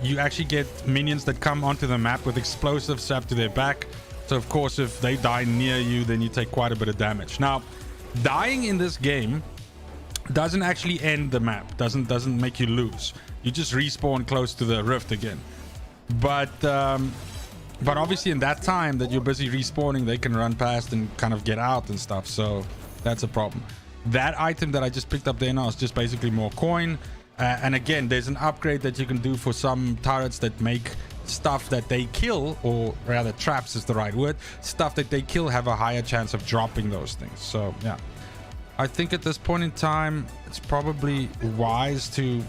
B: you actually get minions that come onto the map with explosives strapped to their back. So of course, if they die near you, then you take quite a bit of damage. Now, dying in this game doesn't actually end the map. Doesn't make you lose. You just respawn close to the rift again. But obviously in that time that you're busy respawning, they can run past and kind of get out and stuff. So that's a problem. That item that I just picked up there now is just basically more coin. And again, there's an upgrade that you can do for some turrets that make stuff that they kill, or rather traps is the right word, stuff that they kill have a higher chance of dropping those things. So yeah, I think at this point in time, it's probably wise to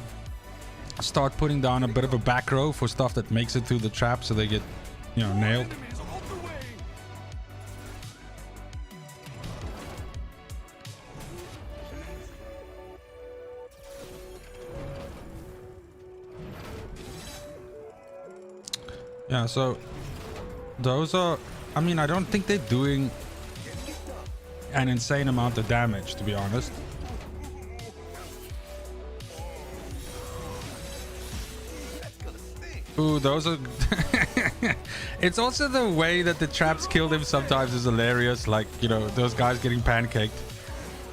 B: start putting down a bit of a back row for stuff that makes it through the trap so they get, nailed. Yeah, so those are, I mean, I don't think they're doing an insane amount of damage, to be honest. Ooh, those are it's also the way that the traps kill them sometimes is hilarious, like, you know, those guys getting pancaked.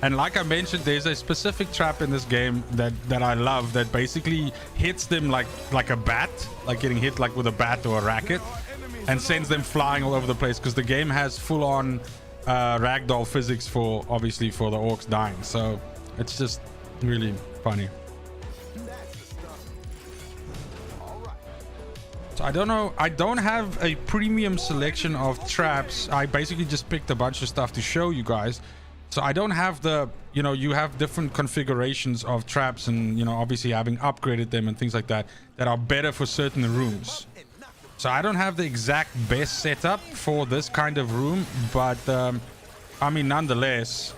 B: And like I mentioned, there's a specific trap in this game that I love that basically hits them like a bat, like getting hit like with a bat or a racket, and sends them flying all over the place, because the game has full-on ragdoll physics for, obviously, for the orcs dying. So it's just really funny. So I don't know, I don't have a premium selection of traps. I basically just picked a bunch of stuff to show you guys. So I don't have the, you know, you have different configurations of traps, and, you know, obviously having upgraded them and things like that, that are better for certain rooms. So I don't have the exact best setup for this kind of room, but I mean, nonetheless,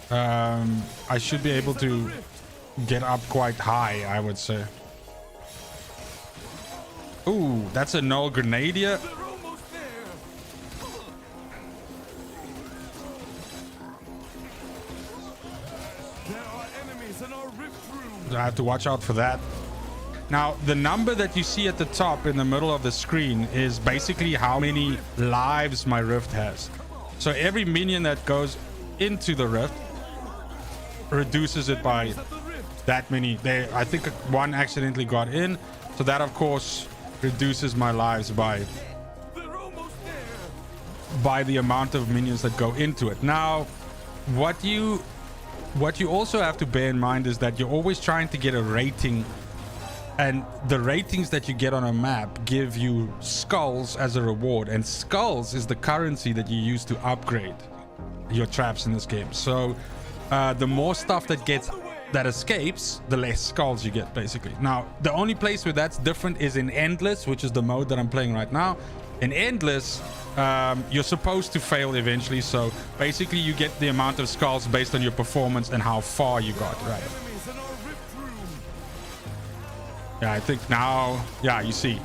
B: I should be able to get up quite high, I would say. Ooh, that's a null grenadier.
C: They're almost there. There are enemies in our rift room.
B: I have to watch out for that. Now, the number that you see at the top in the middle of the screen is basically how many lives my rift has. So every minion that goes into the rift reduces it by that many. I think one accidentally got in, so that of course reduces my lives by the amount of minions that go into it. Now, what you also have to bear in mind is that you're always trying to get a rating, and the ratings that you get on a map give you skulls as a reward, and skulls is the currency that you use to upgrade your traps in this game. So the more stuff that escapes, the less skulls you get, basically. Now, the only place where that's different is in Endless, which is the mode that I'm playing right now. In Endless, you're supposed to fail eventually, so basically you get the amount of skulls based on your performance and how far you got, right? Yeah, I think now, yeah, you see,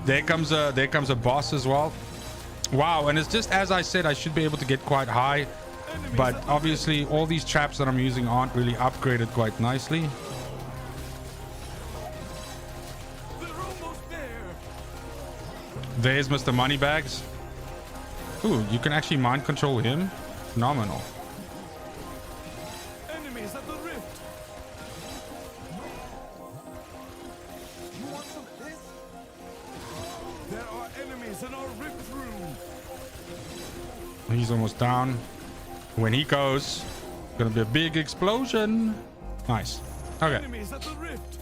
B: there comes a boss as well. Wow, and it's just as I said, I should be able to get quite high. But obviously all these traps that I'm using aren't really upgraded quite nicely. There's Mr. Moneybags. Ooh, you can actually mind control him. Phenomenal.
C: Enemies at the rift. There are enemies in our rift room.
B: He's almost down. When he goes, gonna be a big explosion. Nice. Okay.
C: Enemies at the rift.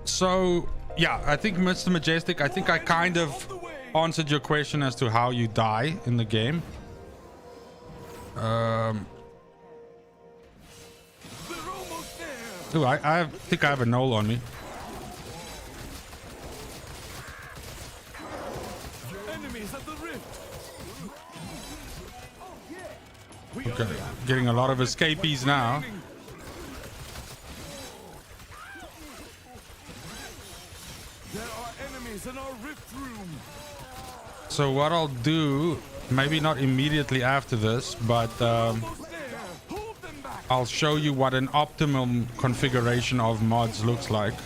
B: So yeah, I think Mr. Majestic, I think I kind of answered your question as to how you die in the game.
C: They're almost there.
B: Ooh, I think I have a null on me.
C: Enemies at the rift.
B: Okay, getting a lot of escapees now.
C: There are enemies in our rift room.
B: So what I'll do, maybe not immediately after this, but
C: Almost there. Hold them back.
B: I'll show you what an optimum configuration of mods looks like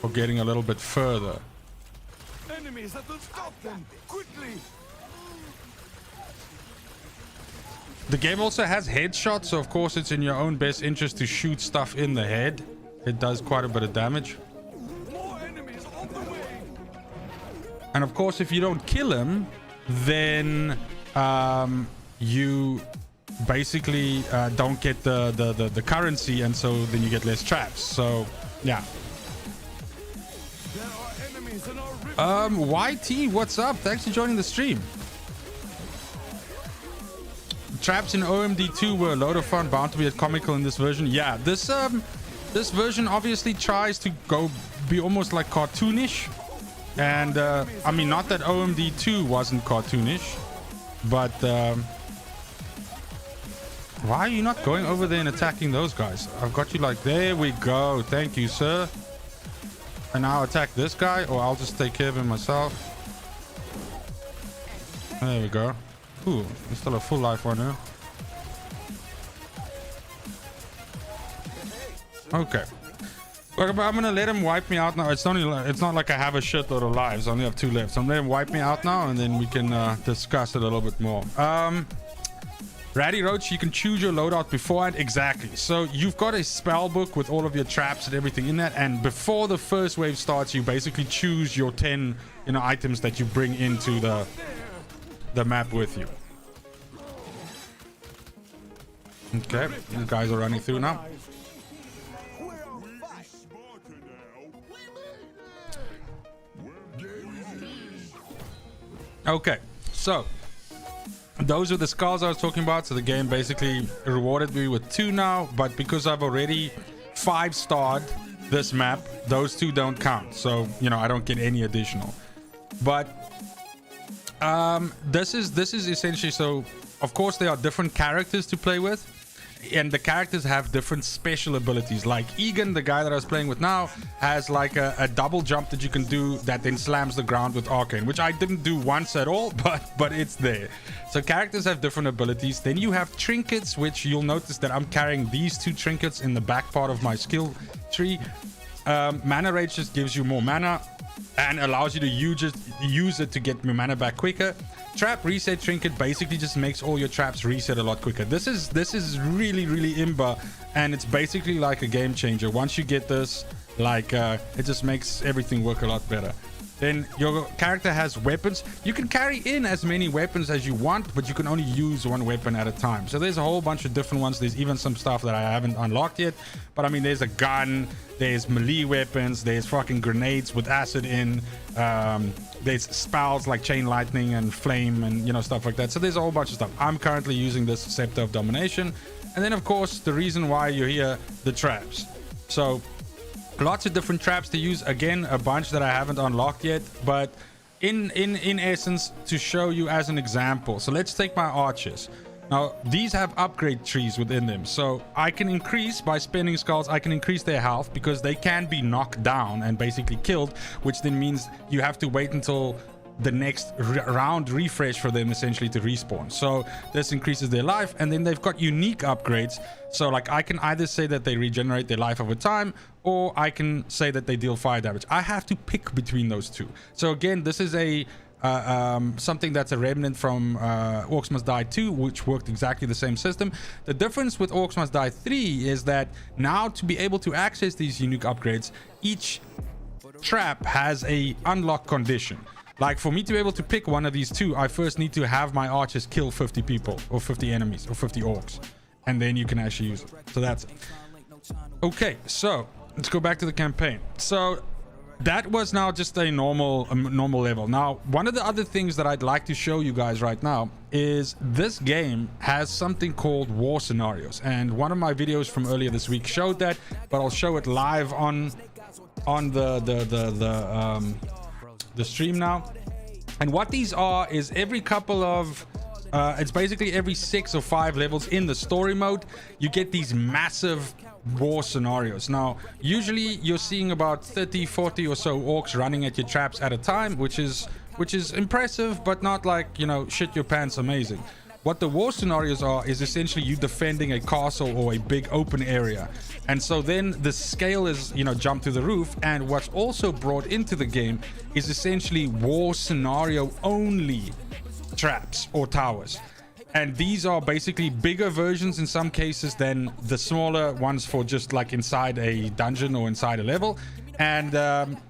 B: for getting a little bit further.
C: Enemies at the stop them quickly.
B: The game also has headshots, so of course it's in your own best interest to shoot stuff in the head. It does quite a bit of damage.
C: More enemies on the way.
B: And of course, if you don't kill him, then you basically don't get the currency, and so then you get less traps. So yeah.
C: There are enemies in our rift.
B: YT, what's up? Thanks for joining the stream. Traps in OMD2 were a load of fun, bound to be comical in this version. Yeah, this version obviously tries to be almost like cartoonish. And I mean, not that OMD2 wasn't cartoonish, but Why are you not going over there and attacking those guys? I've got you like, there we go. Thank you, sir. And now attack this guy, or I'll just take care of him myself. There we go. Ooh, there's still a full life one here. Okay. Look, I'm gonna let him wipe me out now. It's not like I have a shitload of lives. I only have 2 left. So I'm gonna let him wipe me out now, and then we can discuss it a little bit more. Ratty Roach, you can choose your loadout beforehand. Exactly. So you've got a spell book with all of your traps and everything in that, and before the first wave starts, you basically choose your 10, items that you bring into the map with you. Okay, these guys are running through now. Okay, so those are the skulls I was talking about. So the game basically rewarded me with 2 now, but because I've already 5-starred this map, those 2 don't count. So, I don't get any additional. But this is essentially, so of course there are different characters to play with. And the characters have different special abilities. Like Egan, the guy that I was playing with now, has like a double jump that you can do that then slams the ground with arcane, which I didn't do once at all, but it's there. So characters have different abilities. Then you have trinkets, which you'll notice that I'm carrying these 2 trinkets in the back part of my skill tree. Mana Rage just gives you more mana and allows you to use it to get your mana back quicker. Trap Reset Trinket basically just makes all your traps reset a lot quicker. This is really imba, and it's basically like a game changer. Once you get this, it just makes everything work a lot better. Then your character has weapons. You can carry in as many weapons as you want, but you can only use 1 weapon at a time. So there's a whole bunch of different ones. There's even some stuff that I haven't unlocked yet, but I mean, there's a gun, there's melee weapons, there's fucking grenades with acid in, there's spells like chain lightning and flame and stuff like that. So there's a whole bunch of stuff. I'm currently using this Scepter of Domination, and then of course the reason why you're here, the traps. So lots of different traps to use. Again, a bunch that I haven't unlocked yet, but in essence, to show you as an example. So let's take my archers. Now these have upgrade trees within them, so I can increase, by spending skulls, I can increase their health because they can be knocked down and basically killed, which then means you have to wait until the next round refresh for them essentially to respawn. So this increases their life, and then they've got unique upgrades. So like I can either say that they regenerate their life over time, or I can say that they deal fire damage. I have to pick between those 2. So again, this is a something that's a remnant from Orcs Must Die 2, which worked exactly the same system. The difference with Orcs Must Die 3 is that now, to be able to access these unique upgrades, each trap has a unlock condition. Like for me to be able to pick one of these 2, I first need to have my archers kill 50 people or 50 enemies or 50 orcs, and then you can actually use it. So that's it. Okay, so let's go back to the campaign. So that was now just a normal level. Now, one of the other things that I'd like to show you guys right now is this game has something called war scenarios, and one of my videos from earlier this week showed that, but I'll show it live on the stream now. And what these are is every couple of it's basically every 6 or 5 levels in the story mode, you get these massive war scenarios. Now usually you're seeing about 30-40 or so orcs running at your traps at a time, which is impressive, but not like, shit your pants amazing. What the war scenarios are is essentially you defending a castle or a big open area, and so then the scale is jump to the roof. And what's also brought into the game is essentially war scenario only traps or towers, and these are basically bigger versions in some cases than the smaller ones for just like inside a dungeon or inside a level. And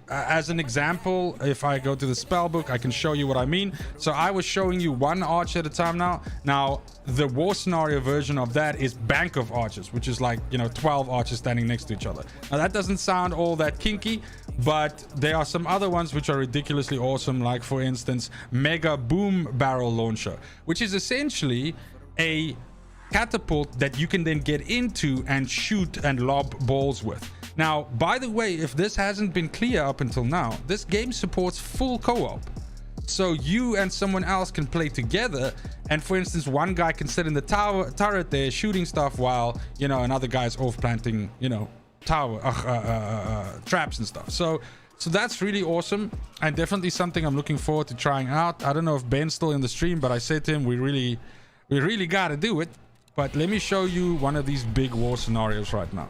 B: as an example, if I go to the spell book, I can show you what I mean. So I was showing you 1 archer at a time now the war scenario version of that is bank of archers, which is like 12 archers standing next to each other. Now that doesn't sound all that kinky, but there are some other ones which are ridiculously awesome, like for instance mega boom barrel launcher, which is essentially a catapult that you can then get into and shoot and lob balls with. Now, by the way, if this hasn't been clear up until now, this game supports full co-op. So you and someone else can play together, and for instance, one guy can sit in the turret there shooting stuff while, you know, another guy's off planting, you know, traps and stuff. So that's really awesome, and definitely something I'm looking forward to trying out. I don't know if Ben's still in the stream, but I said to him, we really gotta do it. But let me show you one of these big war scenarios right now.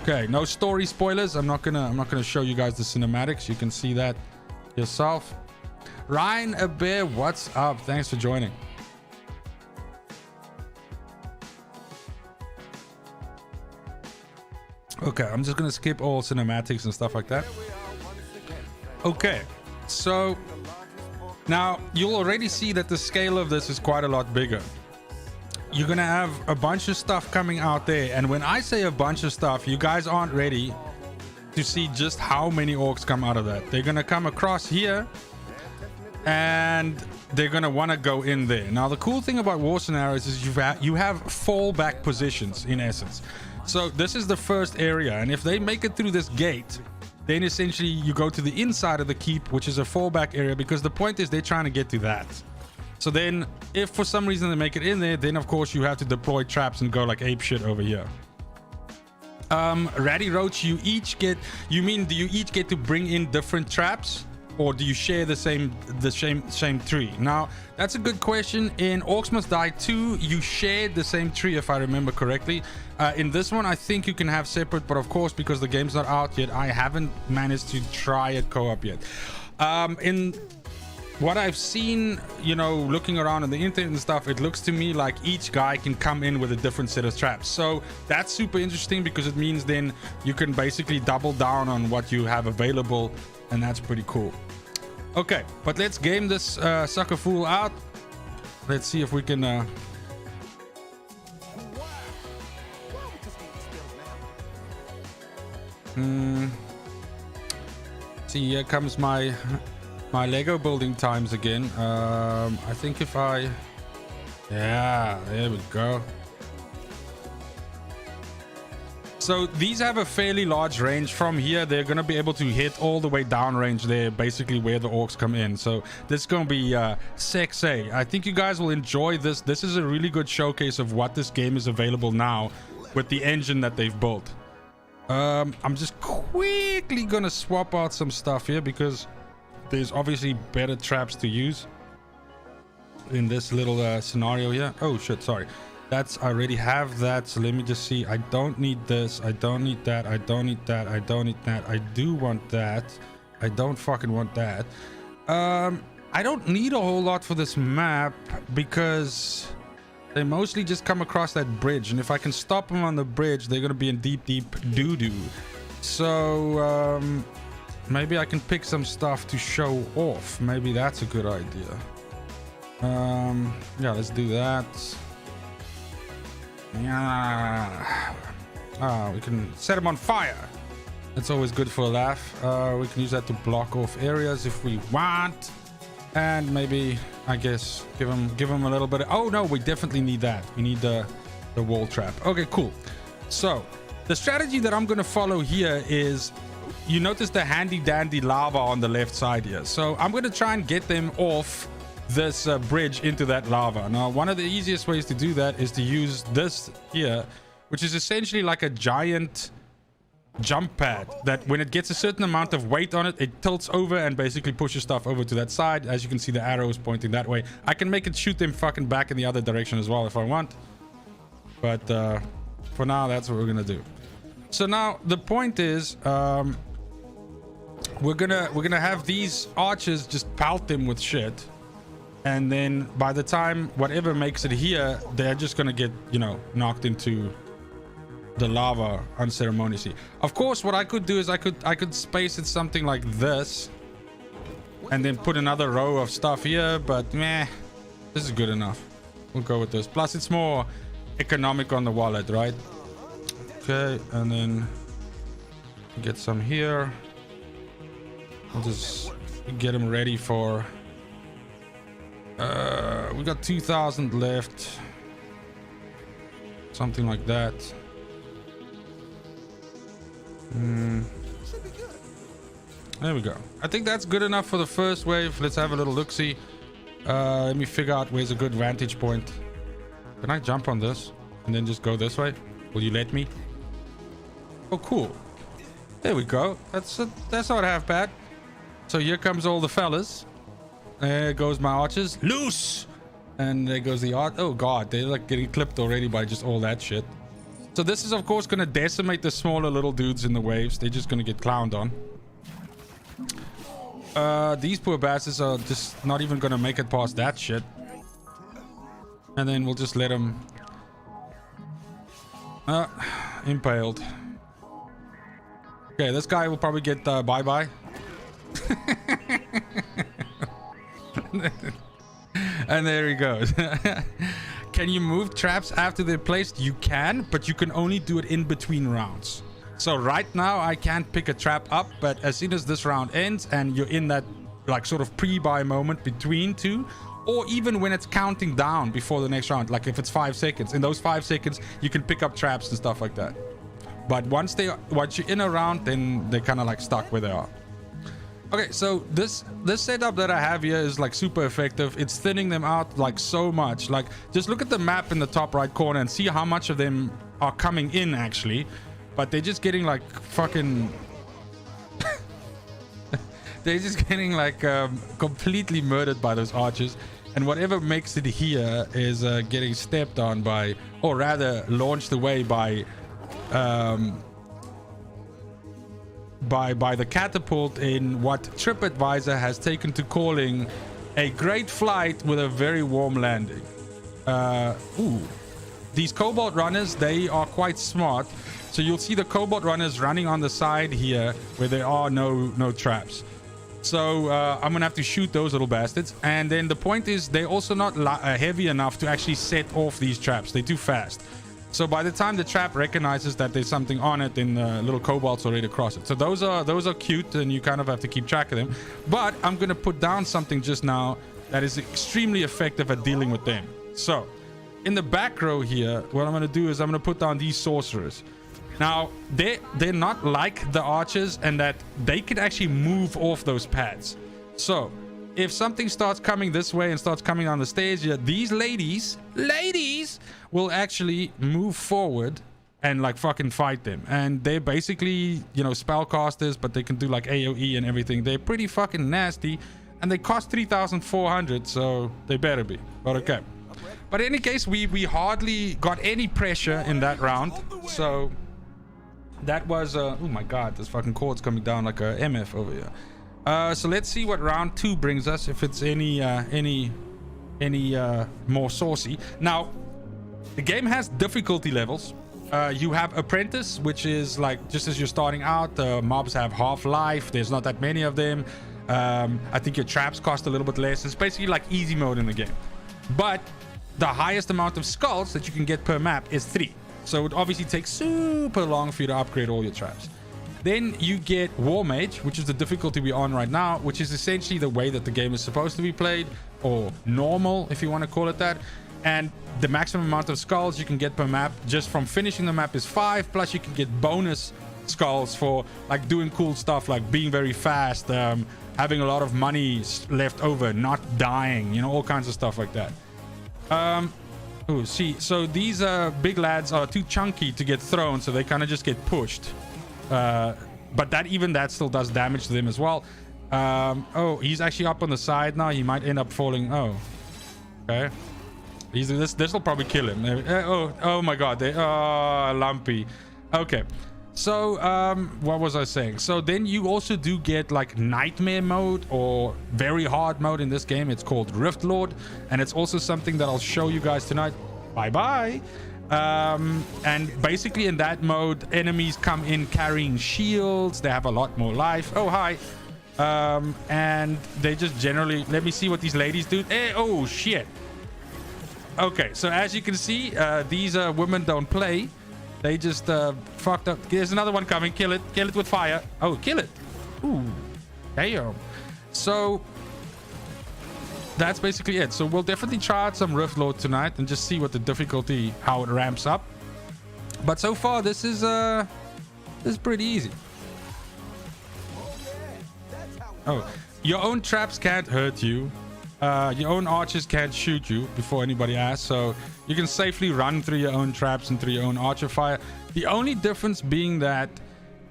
B: Okay, no story spoilers. I'm not gonna show you guys the cinematics. You can see that yourself. Ryan a Bear, what's up? Thanks for joining. Okay, I'm just gonna skip all cinematics and stuff like that. Okay, so now you'll already see that the scale of this is quite a lot bigger. You're gonna have a bunch of stuff coming out there, and when I say a bunch of stuff, you guys aren't ready to see just how many orcs come out of that. They're gonna come across here, and they're gonna want to go in there. Now the cool thing about war scenarios is you have fallback positions in essence. So this is the first area, and if they make it through this gate, then essentially you go to the inside of the keep, which is a fallback area, because the point is they're trying to get to that. So then if for some reason they make it in there, then of course you have to deploy traps and go like ape shit over here. Ratty Roach, do you each get to bring in different traps, or do you share the same tree? Now that's a good question. In Orcs Must Die 2, you shared the same tree, if I remember correctly. In this one, I think you can have separate, but of course, because the game's not out yet, I haven't managed to try it co-op yet. In what I've seen, you know, looking around on the internet and stuff, it looks to me like each guy can come in with a different set of traps. So that's super interesting, because it means then you can basically double down on what you have available, and that's pretty cool. Okay, but let's game this sucker fool out. Let's see if we can see, here comes my Lego building times again. I think if yeah, there we go. So these have a fairly large range. From here they're going to be able to hit all the way down range there, basically where the orcs come in. So this is going to be sexy. I think you guys will enjoy this. This is a really good showcase of what this game is available now with the engine that they've built. I'm just quickly going to swap out some stuff here, because there's obviously better traps to use in this little scenario here. Oh shit, sorry. I already have that, so let me just see. I don't need this, I don't need that, I don't need that, I don't need that. I do want that. I don't fucking want that. I don't need a whole lot for this map, because they mostly just come across that bridge, and if I can stop them on the bridge, they're gonna be in deep doo-doo. So maybe I can pick some stuff to show off. Maybe that's a good idea. Yeah, let's do that. Yeah. We can set them on fire. It's always good for a laugh. We can use that to block off areas if we want, and maybe, I guess, give them a little bit of, oh no, we definitely need that. We need the wall trap. Okay, cool. So the strategy that I'm going to follow here is, you notice the handy dandy lava on the left side here. So I'm going to try and get them off this bridge into that lava. Now, one of the easiest ways to do that is to use this here, which is essentially like a giant jump pad that when it gets a certain amount of weight on it, it tilts over and basically pushes stuff over to that side. As you can see, the arrow is pointing that way. I can make it shoot them fucking back in the other direction as well if I want, but for now, that's what we're gonna do. So now the point is, we're gonna have these archers just pelt them with shit, and then by the time whatever makes it here, they're just gonna get, you know, knocked into the lava unceremoniously. Of course, what I could do is I could space it something like this, and then put another row of stuff here, but meh, this is good enough. We'll go with this. Plus, it's more economic on the wallet, right? Okay, and then get some here. I'll just get them ready for we got 2,000 left, something like that. There we go. I think that's good enough for the first wave. Let's have a little look-see. Let me figure out where's a good vantage point. Can I jump on this and then just go this way? Will you let me? Oh, cool. There we go. That's not half bad. So here comes all the fellas. There goes my archers. Loose! And there goes the art. Oh, God. They're like getting clipped already by just all that shit. So this is, of course, going to decimate the smaller little dudes in the waves. They're just going to get clowned on. These poor bastards are just not even going to make it past that shit. And then we'll just let them... impaled. Okay, this guy will probably get bye-bye. And there he goes. Can you move traps after they're placed? You can, but you can only do it in between rounds. So right now I can't pick a trap up, but as soon as this round ends and you're in that like sort of pre-buy moment between two, or even when it's counting down before the next round, like if it's 5 seconds, in those 5 seconds you can pick up traps and stuff like that. But once you're in a round, then they're kind of like stuck where they are. Okay, so this setup that I have here is like super effective. It's thinning them out like so much. Like just look at the map in the top right corner and see how much of them are coming in actually. But they're just getting like fucking... they're just getting like completely murdered by those archers. And whatever makes it here is getting stepped on by, or rather launched away by the catapult in what TripAdvisor has taken to calling a great flight with a very warm landing. These Cobalt runners, they are quite smart. So you'll see the Cobalt runners running on the side here where there are no traps. So I'm gonna have to shoot those little bastards. And then the point is they're also not heavy enough to actually set off these traps. They're too fast. So by the time the trap recognizes that there's something on it, then the little Cobalt's already across it. So those are cute, and you kind of have to keep track of them. But I'm gonna put down something just now that is extremely effective at dealing with them. So in the back row here, what I'm gonna do is I'm gonna put down these sorcerers. Now they're not like the archers, and that they can actually move off those pads. So if something starts coming this way and starts coming on the stage, yeah, these ladies will actually move forward and like fucking fight them. And they're basically, you know, spellcasters, but they can do like AoE and everything. They're pretty fucking nasty, and they cost 3,400, so they better be. But okay. But in any case, we hardly got any pressure in that round. So that was oh my god, this fucking cord's coming down like a MF over here. So let's see what round 2 brings us, if it's any more saucy. Now the game has difficulty levels. You have Apprentice, which is like just as you're starting out, the mobs have half-life, there's not that many of them. I think your traps cost a little bit less. It's basically like easy mode in the game, but the highest amount of skulls that you can get per map is 3. So it obviously takes super long for you to upgrade all your traps. Then you get War Mage, which is the difficulty we're on right now, which is essentially the way that the game is supposed to be played, or normal if you want to call it that. And the maximum amount of skulls you can get per map just from finishing the map is 5, plus you can get bonus skulls for like doing cool stuff like being very fast, having a lot of money left over, not dying, you know, all kinds of stuff like that. Oh, see, so these big lads are too chunky to get thrown, so they kind of just get pushed. But that still does damage to them as well. Oh, he's actually up on the side now. He might end up falling. Oh, okay. This will probably kill him. Oh my god. Lumpy. Okay. So what was I saying? So then you also do get like nightmare mode, or very hard mode in this game. It's called Rift Lord, and it's also something that I'll show you guys tonight. Bye. And basically in that mode, enemies come in carrying shields. They have a lot more life. Oh, hi. And they just generally, let me see what these ladies do. Oh shit. Okay, so as you can see, these women don't play. They just fucked up. There's another one coming. Kill it with fire. Oh, kill it. Ooh, damn. So that's basically it. So we'll definitely try out some Rift Lord tonight and just see what the difficulty, how it ramps up. But so far, this is pretty easy. Oh, your own traps can't hurt you. Your own archers can't shoot you before anybody asks. So you can safely run through your own traps and through your own archer fire. The only difference being that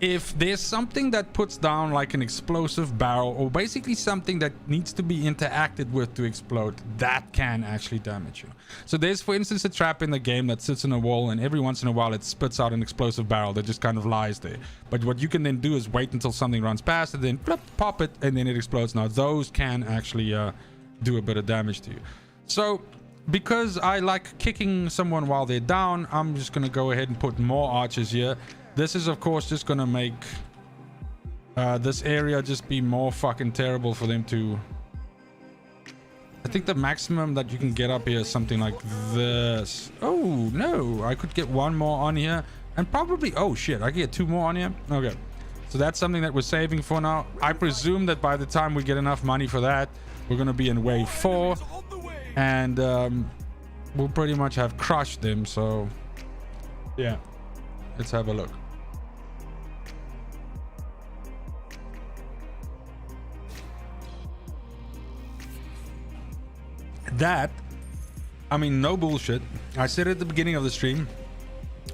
B: if there's something that puts down like an explosive barrel, or basically something that needs to be interacted with to explode, that can actually damage you. So there's, for instance, a trap in the game that sits in a wall, and every once in a while it spits out an explosive barrel that just kind of lies there. But what you can then do is wait until something runs past it, then flip, pop it, and then it explodes. Now those can actually do a bit of damage to you. So because I like kicking someone while they're down, I'm just gonna go ahead and put more archers here. This is, of course, just gonna make this area just be more fucking terrible for them to... I think the maximum that you can get up here is something like this. Oh, no. I could get one more on here. And probably... Oh, shit. I can get 2 more on here? Okay. So that's something that we're saving for now. I presume that by the time we get enough money for that, we're gonna be in wave 4. And we'll pretty much have crushed them. So, yeah. Let's have a look. That, I mean, no bullshit. I said it at the beginning of the stream,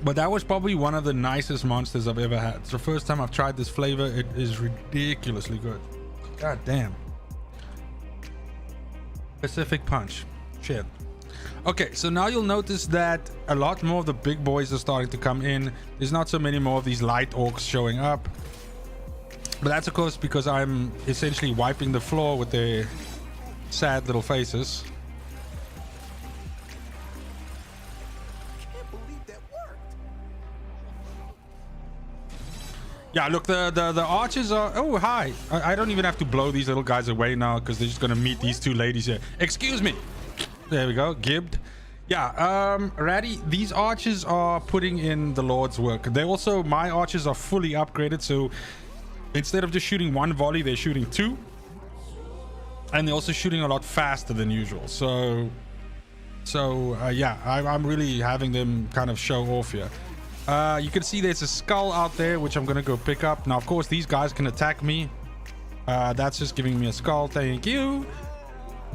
B: but that was probably one of the nicest monsters I've ever had. It's the first time I've tried this flavor. It is ridiculously good. God damn. Pacific Punch. Shit. Okay, so now you'll notice that a lot more of the big boys are starting to come in. There's not so many more of these light orcs showing up. But that's, of course, because I'm essentially wiping the floor with their sad little faces. Yeah, look, the archers are... Oh, hi. I don't even have to blow these little guys away now because they're just going to meet these 2 ladies here. Excuse me. There we go. Gibbed. Yeah, Ratty, these archers are putting in the Lord's work. They also... My archers are fully upgraded, so instead of just shooting 1 volley, they're shooting 2. And they're also shooting a lot faster than usual. So yeah, I'm really having them kind of show off here. You can see there's a skull out there, which I'm gonna go pick up. Now, of course, these guys can attack me. That's just giving me a skull. Thank you.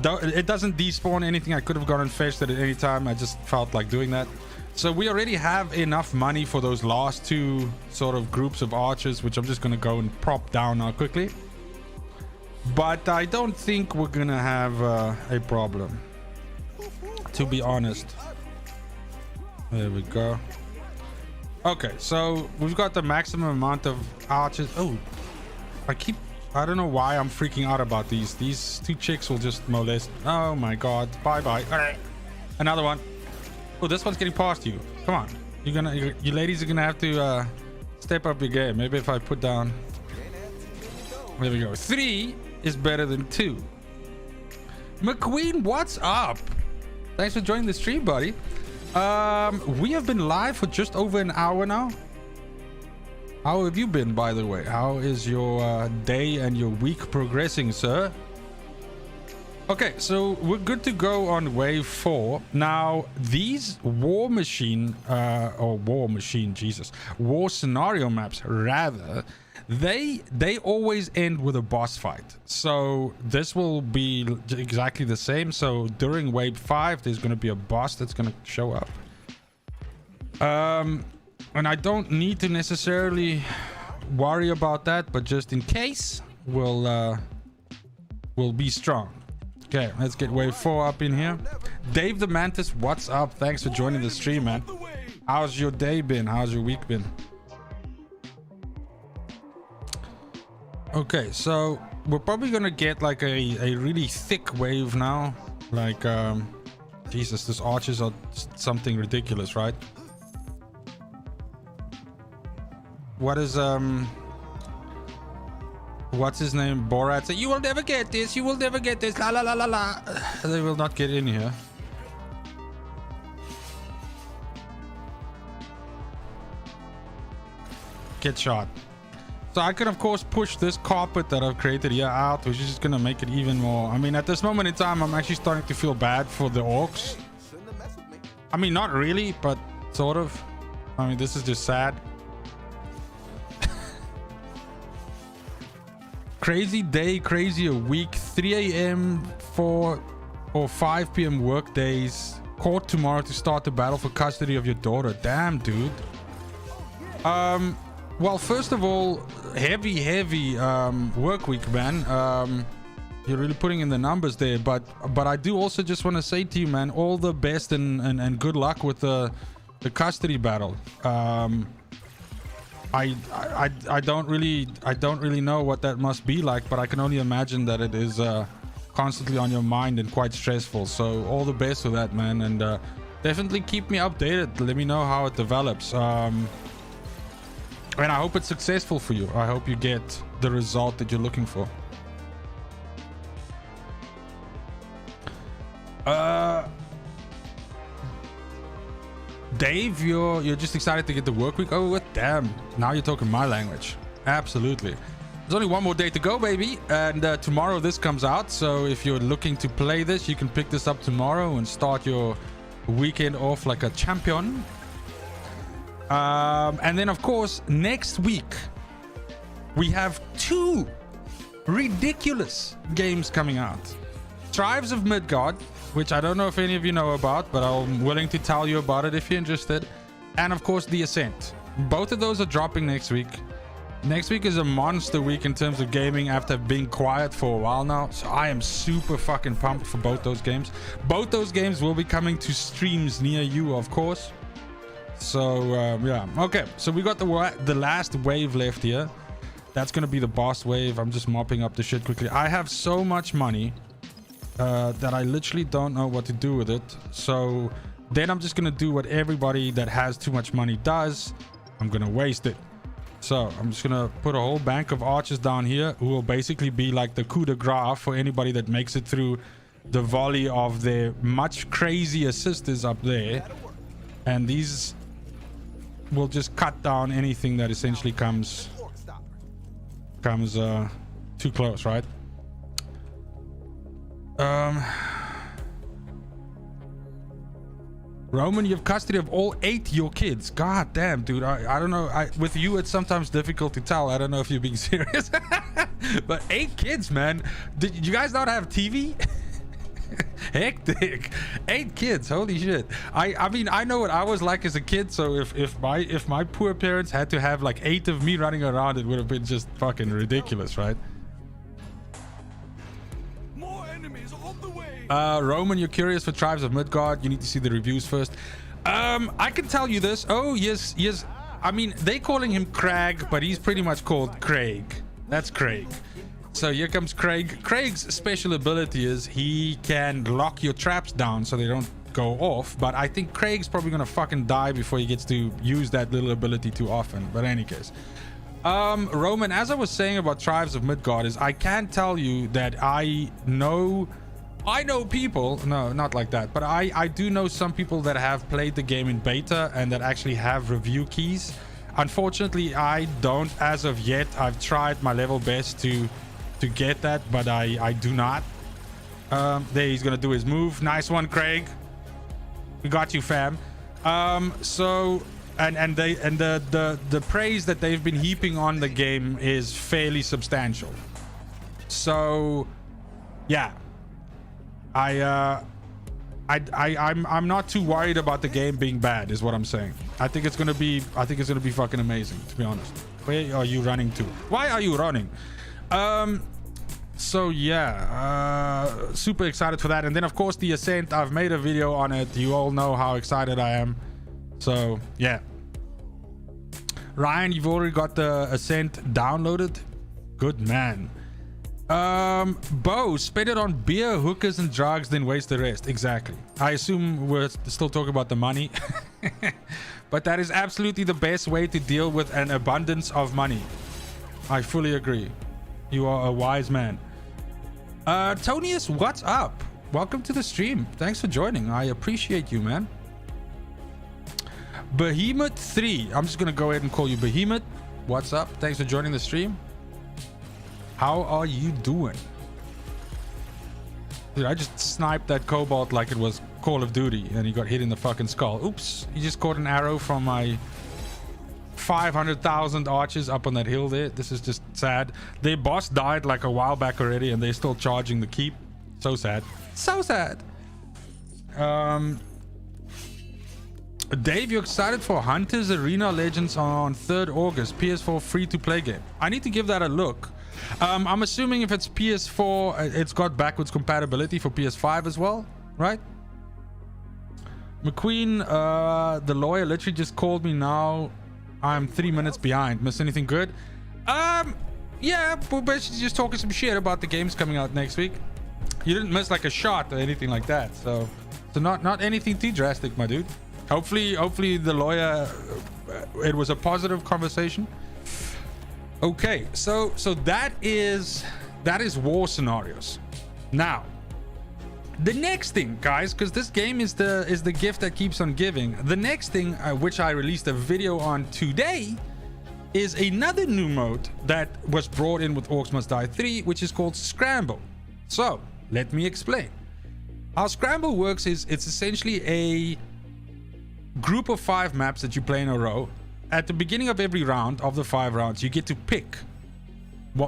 B: It doesn't despawn anything. I could have gone and fetched it at any time. I just felt like doing that. So we already have enough money for those last 2 sort of groups of archers, which I'm just gonna go and prop down now quickly. But I don't think we're gonna have a problem, to be honest. There we go. Okay, so we've got the maximum amount of archers. Oh, I don't know why I'm freaking out about these. These 2 chicks will just molest. Oh my god. Bye. Another one. Oh, this one's getting past you. Come on. You ladies are gonna have to step up your game. Maybe if I put down... There we go. 3 is better than 2. McQueen, what's up? Thanks for joining the stream, buddy. We have been live for just over an hour now. How have you been, by the way? How is your day and your week progressing, sir? Okay, so we're good to go on wave 4. Now, these war scenario maps, rather, they always end with a boss fight. So this will be exactly the same. So during wave 5, there's going to be a boss that's going to show up. And I don't need to necessarily worry about that, but just in case, we'll be strong. Okay, let's get wave 4 up in here. Dave the Mantis, what's up? Thanks for joining the stream, man. How's your day been? How's your week been? Okay, so we're probably gonna get like a really thick wave now. Like, Jesus, these archers are something ridiculous, right? What is, what's his name? Borat said, "You will never get this. You will never get this. La la la la la." They will not get in here. Get shot. So I can, of course, push this carpet that I've created here out, which is just going to make it even more... I mean, at this moment in time, I'm actually starting to feel bad for the orcs. I mean, not really, but sort of. I mean, this is just sad. Crazy day, crazier week. 3 a.m. 4 or 5 p.m. work days. Court tomorrow to start the battle for custody of your daughter. Damn, dude. Well, first of all, heavy work week, man. You're really putting in the numbers there, but I do also just want to say to you, man, all the best and good luck with the custody battle. I don't really know what that must be like, but I can only imagine that it is constantly on your mind and quite stressful. So all the best with that, man, and definitely keep me updated. Let me know how it develops. And I hope it's successful for you. I hope you get the result that you're looking for. Dave, you're just excited to get the work week. Oh, what? Damn, now you're talking my language. Absolutely. There's only one more day to go, baby, and tomorrow this comes out. So if you're looking to play this, you can pick this up tomorrow and start your weekend off like a champion. And then of course next week we have 2 ridiculous games coming out. Tribes of Midgard, which I don't know if any of you know about, but I'm willing to tell you about it if you're interested. And of course The Ascent. Both of those are dropping next week. Next week is a monster week in terms of gaming after being quiet for a while now. So I am super fucking pumped for both those games. Both those games will be coming to streams near you, of course. So yeah, okay, so we got the last wave left here. That's gonna be the boss wave. I'm just mopping up the shit quickly. I have so much money that I literally don't know what to do with it. So then I'm just gonna do what everybody that has too much money does. I'm gonna waste it. So I'm just gonna put a whole bank of archers down here who will basically be like the coup de grace for anybody that makes it through the volley of their much crazier sisters up there. And these will just cut down anything that essentially comes too close, right? Roman, you have custody of all 8 your kids. God damn, dude. I don't know. With you, it's sometimes difficult to tell. I don't know if you're being serious. But 8 kids, man. Did you guys not have TV? Hectic. 8 kids, holy shit. I mean, I know what I was like as a kid, so if my poor parents had to have like 8 of me running around, it would have been just fucking ridiculous, right?
C: More enemies on the way.
B: Roman, you're curious for Tribes of Midgard. You need to see the reviews first. I can tell you this. Oh yes, I mean, they calling him Crag, but he's pretty much called Craig. That's Craig. So here comes Craig. Craig's special ability is he can lock your traps down so they don't go off. But I think Craig's probably gonna fucking die before he gets to use that little ability too often. But in any case, Roman, as I was saying about Tribes of Midgard, is I can tell you that I know people, no, not like that, but I do know some people that have played the game in beta and that actually have review keys. Unfortunately, I don't as of yet. I've tried my level best to get that, but I do not. There, he's gonna do his move. Nice one, Craig. We got you, fam. So and the praise that they've been heaping on the game is fairly substantial. So yeah, I'm not too worried about the game being bad, is what I'm saying. I think it's gonna be fucking amazing, to be honest. Where are you running to? Why are you running? So yeah, super excited for that. And then of course The Ascent, I've made a video on it. You all know how excited I am. So yeah, Ryan, you've already got the Ascent downloaded. Good man. Bo, spend it on beer, hookers and drugs, then waste the rest. Exactly. I assume we're still talking about the money. But that is absolutely the best way to deal with an abundance of money. I fully agree. You are a wise man. Tonius, what's up? Welcome to the stream. Thanks for joining. I appreciate you, man. Behemoth 3. I'm just gonna go ahead and call you Behemoth. What's up? Thanks for joining the stream. How are you doing? Dude, I just sniped that Cobalt like it was Call of Duty and he got hit in the fucking skull. Oops, he just caught an arrow from my 500,000 archers up on that hill there. This is just Sad. Their boss died like a while back already, and they're still charging the keep. So sad. So sad. Dave, you're excited for Hunters Arena Legends on 3rd August, PS4 free-to-play game. I need to give that a look. I'm assuming if it's PS4, it's got backwards compatibility for PS5 as well, right? McQueen, the lawyer, literally just called me now. I'm 3 minutes behind. Miss anything good? Yeah, we're basically just talking some shit about the games coming out next week. You didn't miss like a shot or anything like that, so not anything too drastic, my dude. Hopefully the lawyer, it was a positive conversation. Okay, so that is war scenarios. Now, the next thing, guys, because this game is the gift that keeps on giving. The next thing, which I released a video on today, is another new mode that was brought in with Orcs Must Die 3, which is called Scramble. So let me explain. How Scramble works is it's essentially a group of 5 maps that you play in a row. At the beginning of every round of the 5 rounds, you get to pick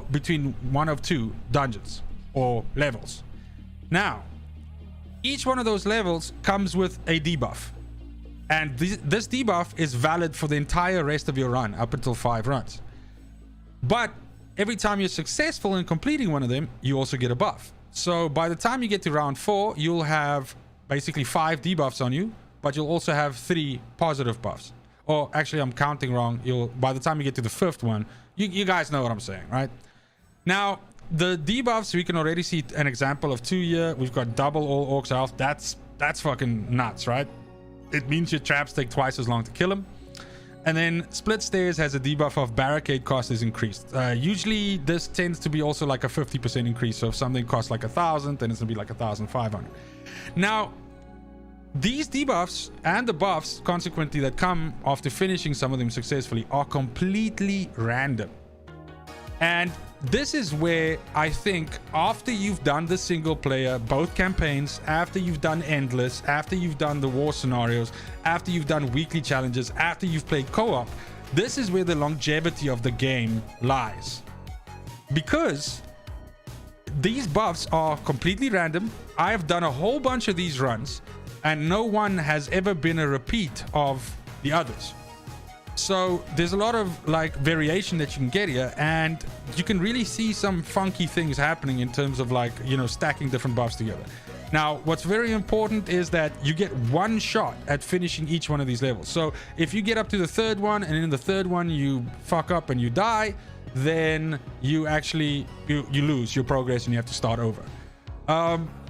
B: between one of 2 dungeons or levels. Now, each one of those levels comes with a debuff, and this debuff is valid for the entire rest of your run up until 5 runs. But every time you're successful in completing one of them, you also get a buff. So by the time you get to round 4, you'll have basically 5 debuffs on you, but you'll also have 3 positive buffs. Or actually, I'm counting wrong. By the time you get to the 5th one, you guys know what I'm saying, right? Now, the debuffs, we can already see an example of 2 here. We've got double all orcs health. That's fucking nuts, right? It means your traps take twice as long to kill them. And then split stairs has a debuff of barricade cost is increased. Usually this tends to be also like a 50% increase. So if something costs like 1,000, then it's gonna be like 1,500. Now, these debuffs and the buffs, consequently, that come after finishing some of them successfully are completely random. And this is where I think after you've done the single player, both campaigns, after you've done endless, after you've done the war scenarios, after you've done weekly challenges, after you've played co-op, this is where the longevity of the game lies. Because these buffs are completely random. I have done a whole bunch of these runs, and no one has ever been a repeat of the others. So there's a lot of like variation that you can get here, and you can really see some funky things happening in terms of like, you know, stacking different buffs together. Now, what's very important is that you get one shot at finishing each one of these levels. So if you get up to the 3rd one, and in the 3rd one you fuck up and you die, then you actually you lose your progress and you have to start over.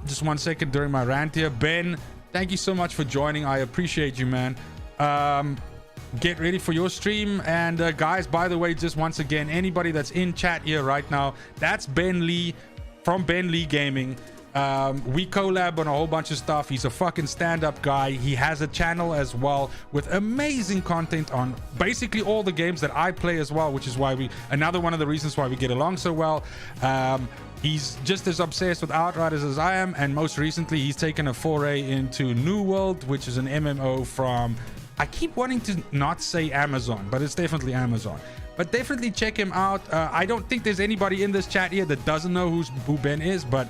B: Just 1 second during my rant here. Ben, thank you so much for joining. I appreciate you, man. Get ready for your stream. And guys, by the way, just once again, anybody that's in chat here right now, that's Ben Lee from Ben Lee Gaming. We collab on a whole bunch of stuff. He's a fucking stand-up guy. He has a channel as well with amazing content on basically all the games that I play as well, which is why another one of the reasons why we get along so well. He's just as obsessed with Outriders as I am, and most recently he's taken a foray into New World, which is an MMO from, I keep wanting to not say Amazon, but it's definitely Amazon. But definitely check him out. I don't think there's anybody in this chat here that doesn't know who Ben is, but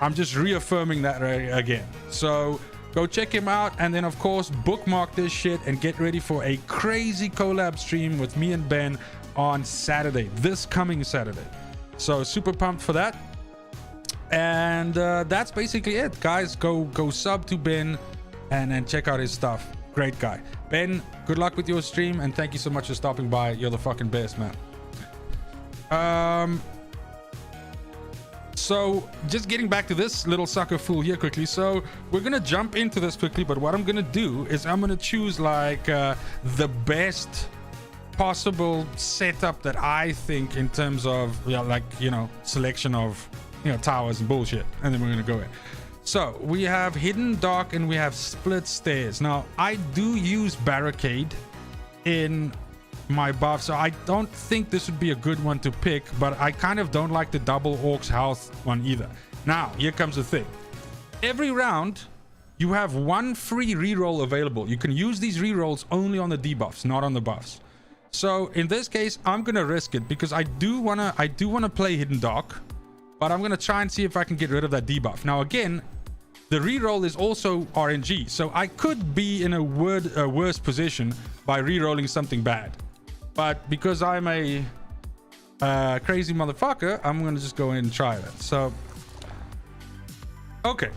B: I'm just reaffirming that again. So go check him out, and then of course bookmark this shit and get ready for a crazy collab stream with me and Ben on Saturday, this coming Saturday. So super pumped for that. And that's basically it, guys. Go sub to Ben and check out his stuff. Great guy. Ben, good luck with your stream, and thank you so much for stopping by. You're the fucking best, man. So just getting back to this little sucker fool here quickly. So we're gonna jump into this quickly, but what I'm gonna do is I'm gonna choose like the best possible setup that I think in terms of selection of towers and bullshit, and then we're gonna go in. So we have hidden dark and we have split stairs. Now I do use barricade in my buff, so I don't think this would be a good one to pick, but I kind of don't like the double orcs health one either. Now here comes the thing. Every round you have one free reroll available. You can use these rerolls only on the debuffs, not on the buffs. So in this case, I'm gonna risk it because I do wanna play Hidden Dark, but I'm gonna try and see if I can get rid of that debuff. Now again, the reroll is also RNG, so I could be in a worse position by rerolling something bad. But because I'm a crazy motherfucker, I'm gonna just go in and try that. So, okay.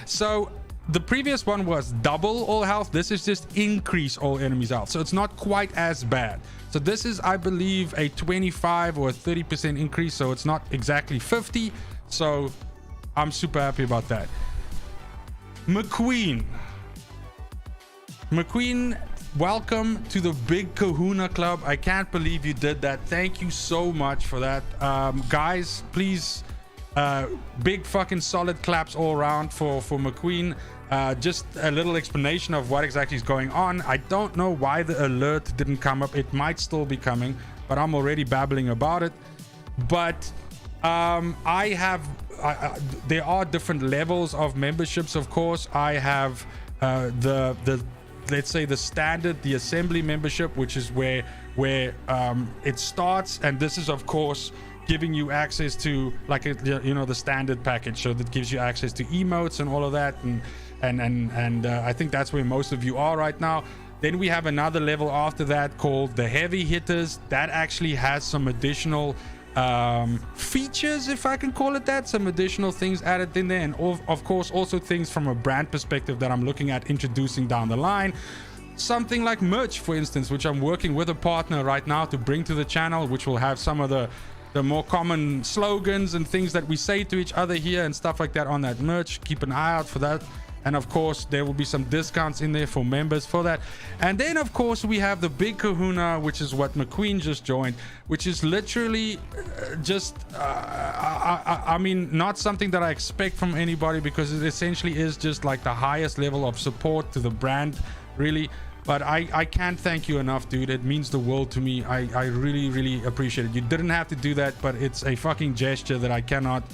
B: So the previous one was double all health. This is just increase all enemies' health. So it's not quite as bad. So this is, I believe, a 25 or a 30% increase. So it's not exactly 50. So I'm super happy about that. McQueen, welcome to the Big Kahuna Club. I can't believe you did that. Thank you so much for that. Guys, please, big fucking solid claps all around for McQueen. Just a little explanation of what exactly is going on. I don't know why the alert didn't come up. It might still be coming, but I'm already babbling about it. But there are different levels of memberships, of course. I have let's say the standard, the assembly membership, which is where it starts, and this is of course giving you access to, like, you know, the standard package, so that gives you access to emotes and all of that, and I think that's where most of you are right now. Then we have another level after that called the heavy hitters. That actually has some additional features, if I can call it that, some additional things added in there, and of course also things from a brand perspective that I'm looking at introducing down the line. Something like merch, for instance, which I'm working with a partner right now to bring to the channel, which will have some of the more common slogans and things that we say to each other here and stuff like that on that merch. Keep an eye out for that. And of course, there will be some discounts in there for members for that. And then, of course, we have the Big Kahuna, which is what McQueen just joined, which is literally I mean, not something that I expect from anybody, because it essentially is just like the highest level of support to the brand, really. But I can't thank you enough, dude. It means the world to me. I really, really appreciate it. You didn't have to do that, but it's a fucking gesture that I cannot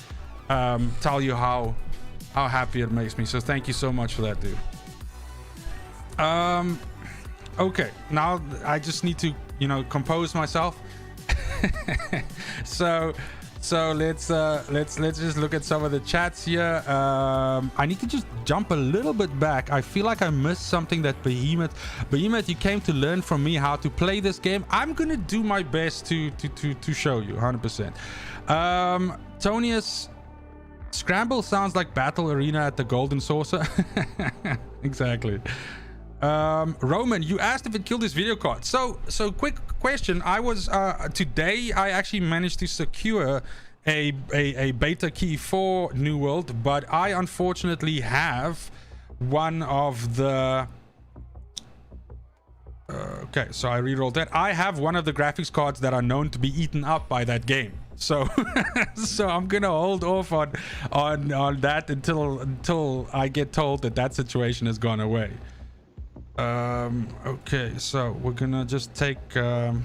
B: tell you how happy it makes me. So thank you so much for that, dude. Okay, now I just need to, you know, compose myself. So let's just look at some of the chats here. I need to just jump a little bit back. I feel like I missed something that Behemoth, you came to learn from me how to play this game. I'm gonna do my best to show you 100%. Tonius, Scramble sounds like Battle Arena at the Golden Saucer. Exactly. Roman, you asked if it killed his video card. So quick question. I was today I actually managed to secure a beta key for New World, but I unfortunately have one of the okay, so I rerolled that. I have one of the graphics cards that are known to be eaten up by that game. So so I'm gonna hold off on that until I get told that situation has gone away. Okay, so we're gonna just take ooh,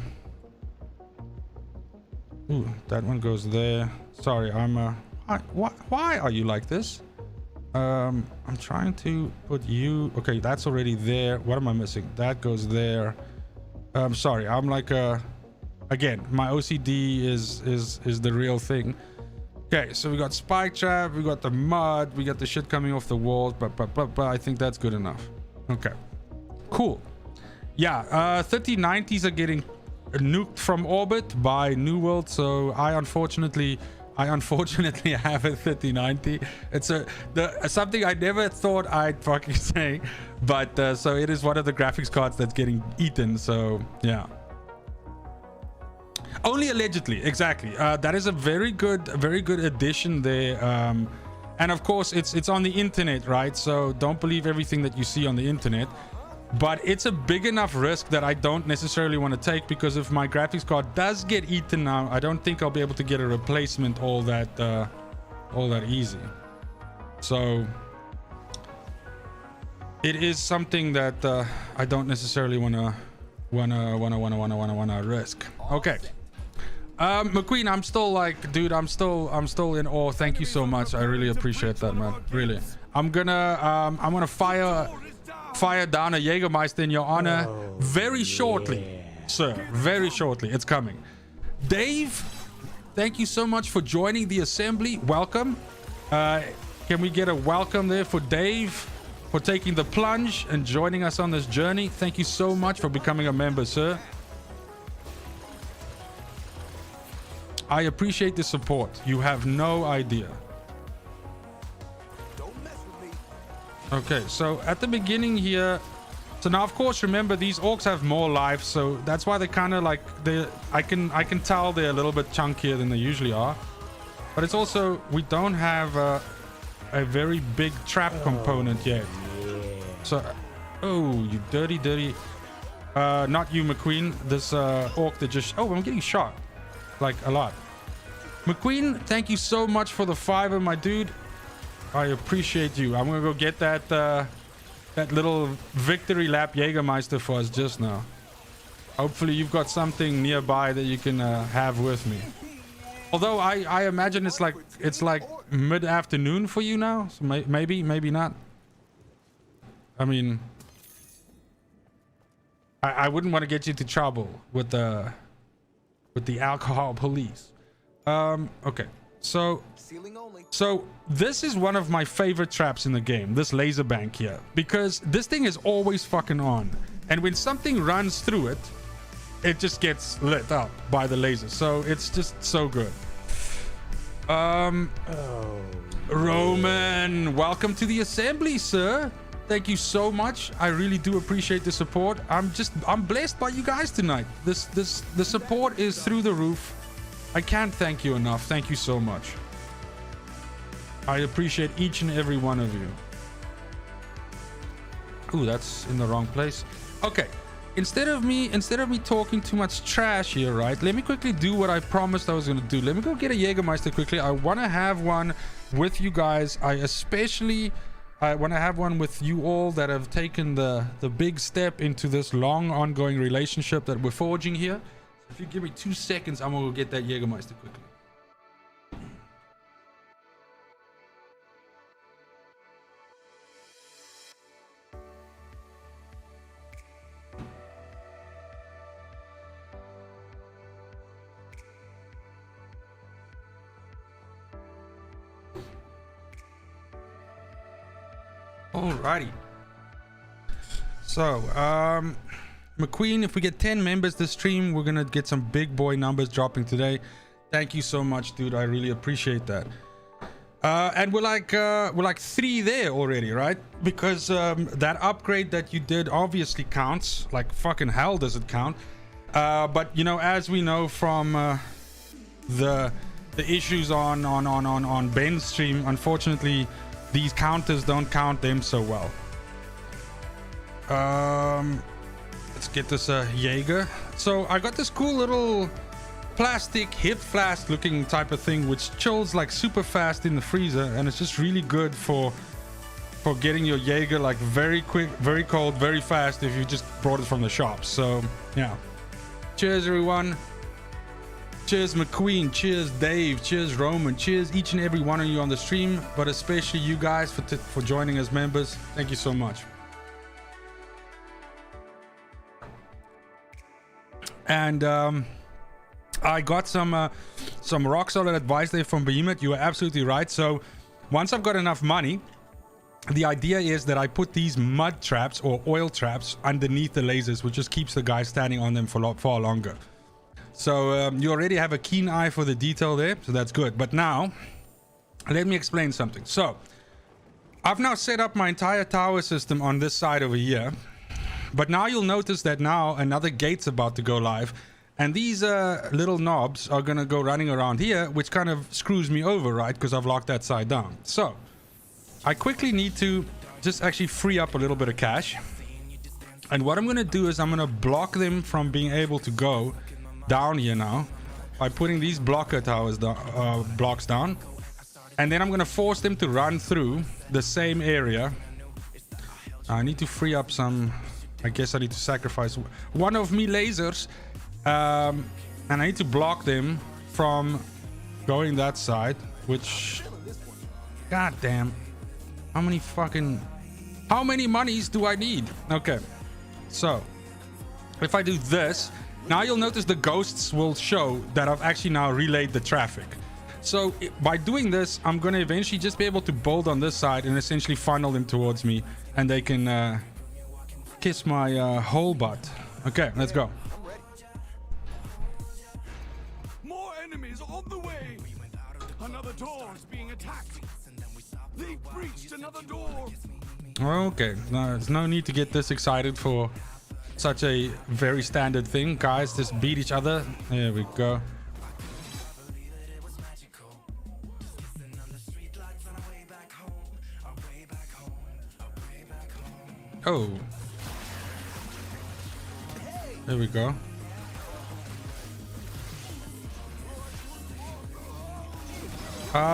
B: that one goes there. Sorry, why are you like this? I'm trying to put you, okay, that's already there. What am I missing? That goes there. Sorry, I'm like again, my OCD is the real thing. Okay, so we got spike trap, we got the mud, we got the shit coming off the walls, but I think that's good enough. Okay, cool. Yeah, 3090s are getting nuked from orbit by New World, so I unfortunately have a 3090. It's something I never thought I'd fucking say, but so it is one of the graphics cards that's getting eaten. So yeah. Only allegedly, exactly. That is a very good addition there. And of course, it's on the internet, right? So don't believe everything that you see on the internet. But it's a big enough risk that I don't necessarily want to take, because if my graphics card does get eaten now, I don't think I'll be able to get a replacement all that easy. So it is something that I don't necessarily wanna risk. Okay. McQueen, I'm still like, dude, I'm still in awe. Thank you so much. I really appreciate that, man. Really. I'm gonna fire down a Jägermeister in your honor very shortly. sir. Very shortly. It's coming. Dave, thank you so much for joining the assembly. Welcome. Can we get a welcome there for Dave for taking the plunge and joining us on this journey? Thank you so much for becoming a member, sir. I appreciate the support. You have no idea. Okay, so at the beginning here, so now of course remember these orcs have more life, so that's why they kind of like I can tell they're a little bit chunkier than they usually are. But it's also we don't have a very big trap component yet. So oh, you dirty not you, McQueen, this orc that just I'm getting shot like a lot. McQueen, thank you so much for the $5, my dude. I appreciate you. I'm gonna go get that that little victory lap Jägermeister for us just now. Hopefully you've got something nearby that you can have with me. Although I imagine it's like mid-afternoon for you now, so maybe not. I mean, I wouldn't want to get you into trouble with the alcohol police. Okay, so this is one of my favorite traps in the game, this laser bank here, because this thing is always fucking on, and when something runs through it, it just gets lit up by the laser. So it's just so good. Roman, welcome to the assembly, sir. Thank you so much. I really do appreciate the support. I'm blessed by you guys tonight. The support is through the roof. I can't thank you enough. Thank you so much. I appreciate each and every one of you. Ooh, that's in the wrong place. Okay, instead of me talking too much trash here, right? Let me quickly do what I promised I was gonna do. Let me go get a Jägermeister quickly. I want to have one with you guys. I want to have one with you all that have taken the big step into this long ongoing relationship that we're forging here. If you give me 2 seconds, I'm gonna go get that Jägermeister quickly. Alrighty. So, McQueen, if we get 10 members this stream, we're gonna get some big boy numbers dropping today. Thank you so much, dude. I really appreciate that. And we're like 3 there already, right? Because that upgrade that you did obviously counts. Like fucking hell does it count. But you know, as we know from the issues on Ben's stream, unfortunately these counters don't count them so well. Let's get this Jaeger. So I got this cool little plastic hip flask looking type of thing which chills like super fast in the freezer, and it's just really good for getting your Jaeger like very quick, very cold, very fast if you just brought it from the shop. So yeah, cheers everyone. Cheers McQueen, cheers Dave, cheers Roman, cheers each and every one of you on the stream, but especially you guys for joining as members. Thank you so much. And I got some rock solid advice there from Behemoth. You are absolutely right. So once I've got enough money, the idea is that I put these mud traps or oil traps underneath the lasers, which just keeps the guy standing on them for far longer. So you already have a keen eye for the detail there, so that's good. But now, let me explain something. So, I've now set up my entire tower system on this side over here. But now you'll notice that now another gate's about to go live. And these little knobs are going to go running around here, which kind of screws me over, right? Because I've locked that side down. So, I quickly need to just actually free up a little bit of cash. And what I'm going to do is I'm going to block them from being able to go down here now by putting these blocker towers blocks down, and then I'm gonna force them to run through the same area. I need to free up some. I guess I need to sacrifice one of me lasers, and I need to block them from going that side, which god damn, how many monies do I need? Okay, so if I do this, Now you'll notice the ghosts will show that I've actually now relayed the traffic. So by doing this, I'm going to eventually just be able to bolt on this side and essentially funnel them towards me, and they can kiss my whole butt. Okay, let's go.
C: More enemies on the way. Another door is being attacked. They breached another door.
B: Okay, no, there's no need to get this excited for such a very standard thing. Guys, just beat each other. There we go. Oh. There we go.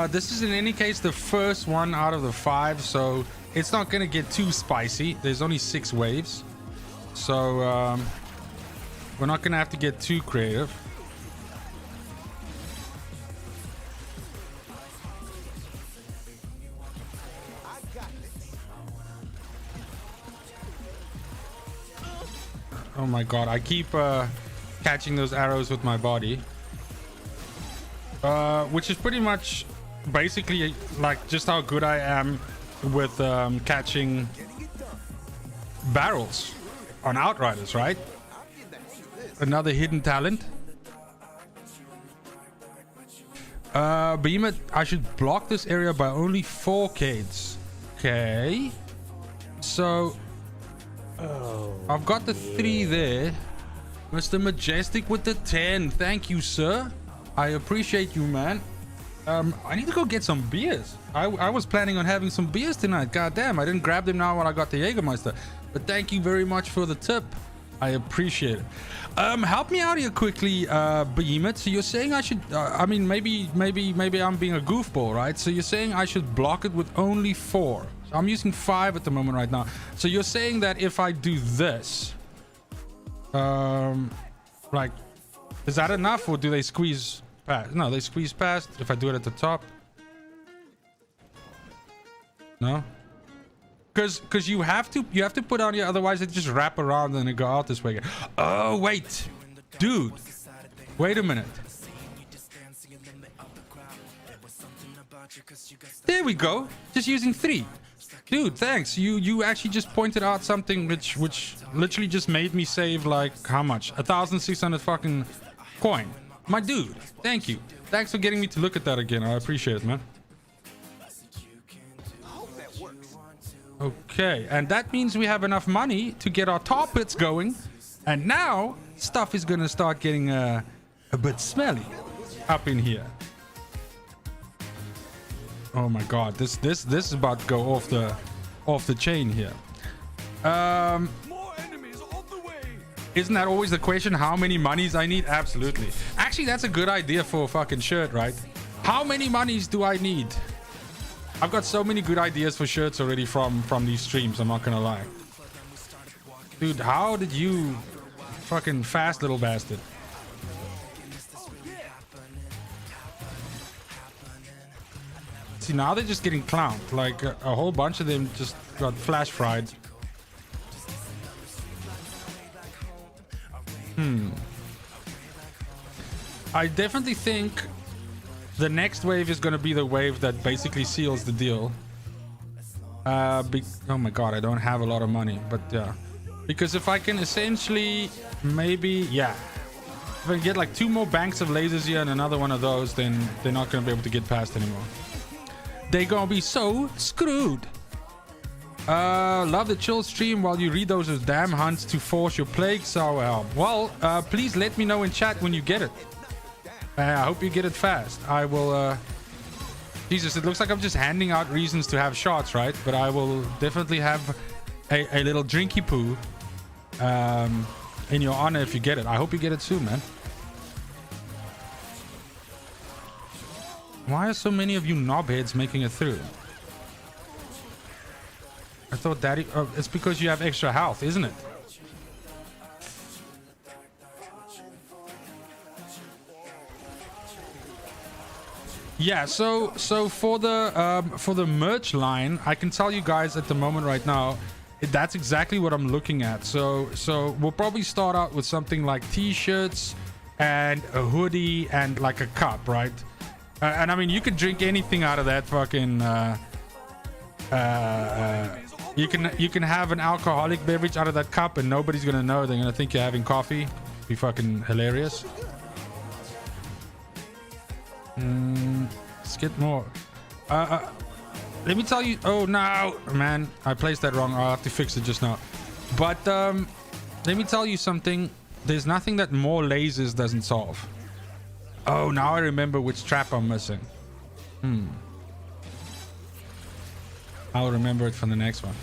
B: This is in any case the first one out of the 5, so it's not gonna get too spicy. There's only 6 waves, so we're not gonna have to get too creative. Oh my god, I keep catching those arrows with my body. Which is pretty much basically like just how good I am with catching barrels on Outriders, right? Another hidden talent. Behemoth, I should block this area by only 4 Cades. Okay. So I've got the 3 there. Mr. Majestic with the 10. Thank you, sir. I appreciate you, man. I need to go get some beers. I was planning on having some beers tonight. God damn, I didn't grab them now when I got the Jägermeister. But thank you very much for the tip. I appreciate it. Help me out here quickly, Behemoth. So you're saying I should... I mean, maybe I'm being a goofball, right? So you're saying I should block it with only 4. So I'm using 5 at the moment right now. So you're saying that if I do this... like... Is that enough, or do they squeeze past? No, they squeeze past if I do it at the top. No? Because you have to put on here, otherwise it just wrap around and it go out this way. Oh, wait. Dude. Wait a minute. There we go. Just using 3. Dude, thanks. You actually just pointed out something which literally just made me save like how much? 1,600 fucking coin. My dude, thank you. Thanks for getting me to look at that again. I appreciate it, man. Okay, and that means we have enough money to get our tar pits going, and now stuff is gonna start getting a bit smelly up in here. Oh my god, this is about to go off the chain here.
C: More enemies on the way.
B: Isn't that always the question? How many monies I need? Absolutely. Actually, that's a good idea for a fucking shirt, right? How many monies do I need? I've got so many good ideas for shirts already from these streams, I'm not gonna lie. Dude, how did you... Fucking fast little bastard. See, now they're just getting clowned. Like, a whole bunch of them just got flash fried. I definitely think the next wave is going to be the wave that basically seals the deal. Oh my god, I don't have a lot of money, but yeah. Because if I can essentially maybe, yeah. If I can get like 2 more banks of lasers here and another one of those, then they're not going to be able to get past anymore. They're going to be so screwed. Love the chill stream while you read those damn hunts to force your plague sour help. Well, please let me know in chat when you get it. I hope you get it fast. I will, Jesus, it looks like I'm just handing out reasons to have shots, right? But I will definitely have a little drinky poo in your honor if you get it. I hope you get it soon, man. Why are so many of you knobheads making it through? I thought that it's because you have extra health, isn't it? Yeah, so for the merch line, I can tell you guys at the moment right now, That's exactly what I'm looking at. So we'll probably start out with something like t-shirts and a hoodie and like a cup, right? And I mean, you could drink anything out of that fucking you can have an alcoholic beverage out of that cup and nobody's gonna know. They're gonna think you're having coffee. Be fucking hilarious. Let's get more. Let me tell you. Oh no, man, I placed that wrong. I'll have to fix it just now. But let me tell you something. There's nothing that more lasers doesn't solve. Oh, now I remember which trap I'm missing. I'll remember it for the next one.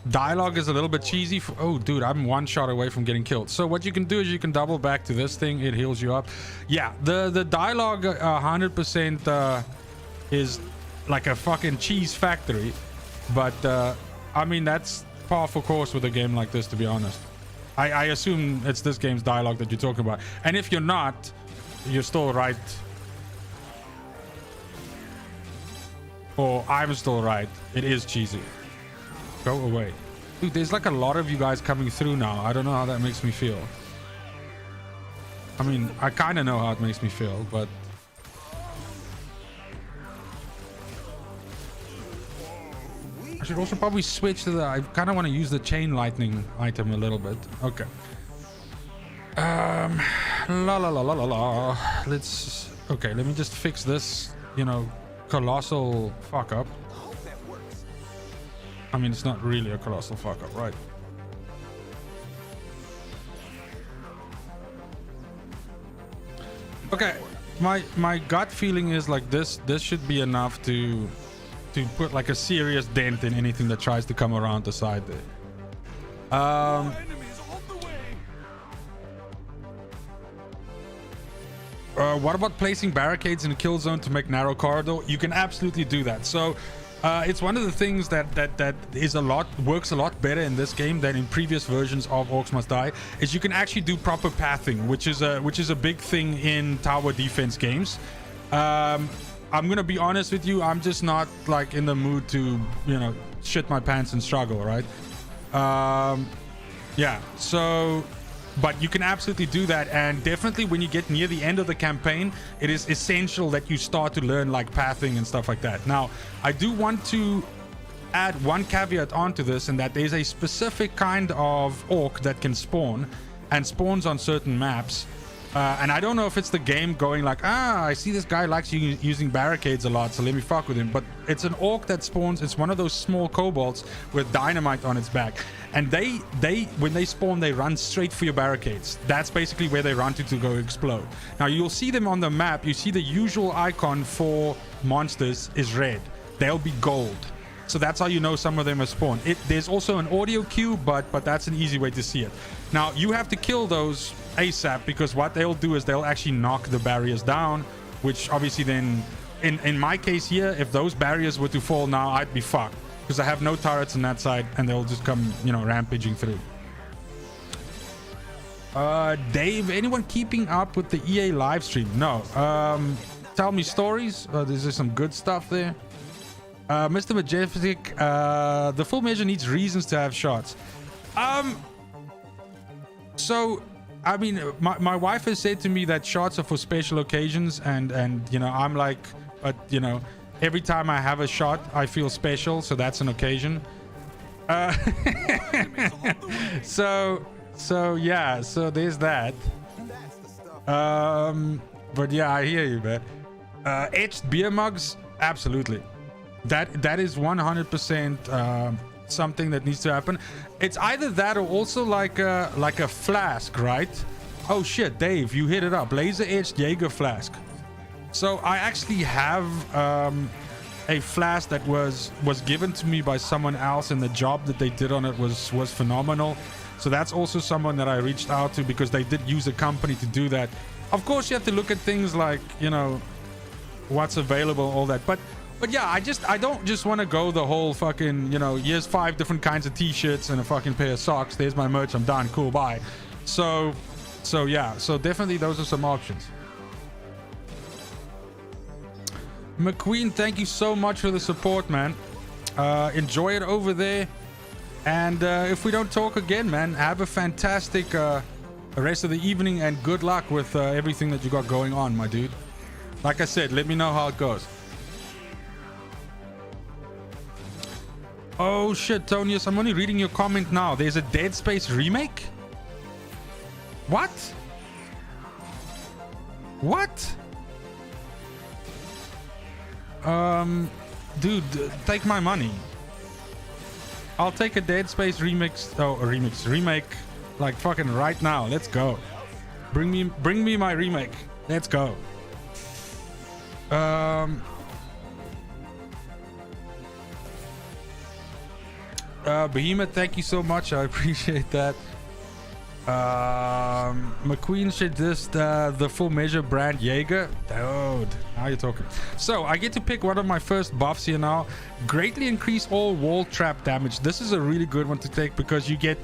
B: Dialogue is a little bit cheesy. Oh, dude, I'm one shot away from getting killed. So what you can do is you can double back to this thing. It heals you up. Yeah, the dialogue 100% is like a fucking cheese factory. But, I mean, that's par for course with a game like this, to be honest. I assume it's this game's dialogue that you're talking about. And if you're not, you're still right. Or I'm still right. It is cheesy. Go away. Dude, there's like a lot of you guys coming through now. I don't know how that makes me feel. I mean, I kind of know how it makes me feel, but... I should also probably switch to the... I kind of want to use the chain lightning item a little bit. Okay. La la la la la la. Let's... Okay, let me just fix this, you know, colossal fuck up. I mean, it's not really a colossal fuck up, right? Okay, my gut feeling is like this should be enough to put like a serious dent in anything that tries to come around the side there. What about placing barricades in a kill zone to make narrow corridor? You can absolutely do that. So it's one of the things that works a lot better in this game than in previous versions of Orcs Must Die, is you can actually do proper pathing, which is a big thing in tower defense games. I'm gonna be honest with you, I'm just not like in the mood to, you know, shit my pants and struggle, right? Yeah, so... But you can absolutely do that, and definitely when you get near the end of the campaign, it is essential that you start to learn like pathing and stuff like that. Now, I do want to add one caveat onto this, and that there's a specific kind of orc that can spawn, and spawns on certain maps. And I don't know if it's the game going like, I see this guy likes using barricades a lot, so let me fuck with him. But it's an orc that spawns. It's one of those small kobolds with dynamite on its back. And they when they spawn, they run straight for your barricades. That's basically where they run to go explode. Now, you'll see them on the map. You see the usual icon for monsters is red. They'll be gold. So that's how you know some of them are spawned. There's also an audio cue, but that's an easy way to see it. Now, you have to kill those ASAP, because what they'll do is they'll actually knock the barriers down, which obviously then, in my case here, if those barriers were to fall now, I'd be fucked, because I have no turrets on that side, and they'll just come, you know, rampaging through. Dave, anyone keeping up with the EA live stream? No. Tell me stories. There's some good stuff there. Mr. Majestic, the full measure needs reasons to have shots. So, I mean, my wife has said to me that shots are for special occasions, and you know, I'm like, but you know, every time I have a shot, I feel special, so that's an occasion. So yeah, so there's that. But yeah, I hear you, man. Etched beer mugs, absolutely. That is 100% something that needs to happen. It's either that or also like a flask, right? Oh shit, Dave, you hit it up. Laser etched Jaeger flask. So I actually have a flask that was given to me by someone else, and the job that they did on it was phenomenal. So that's also someone that I reached out to, because they did use a company to do that. Of course, you have to look at things like, you know, what's available, all that. But yeah, I don't just want to go the whole fucking, you know, here's 5 different kinds of t-shirts and a fucking pair of socks. There's my merch. I'm done. Cool. Bye. So So yeah, so definitely those are some options. McQueen, thank you so much for the support, man. Enjoy it over there. And if we don't talk again, man, have a fantastic rest of the evening and good luck with everything that you got going on, my dude. Like I said, let me know how it goes. Oh shit, Tonius, I'm only reading your comment now. There's a Dead Space remake? What? What? Dude, take my money. I'll take a Dead Space remix. Oh, a remake, like fucking right now. Let's go. Bring me my remake. Let's go. Behemoth, thank you so much. I appreciate that. McQueen should just the full measure brand Jaeger. Dude, now you're talking. So I get to pick one of my first buffs here now. Greatly increase all wall trap damage. This is a really good one to take because you get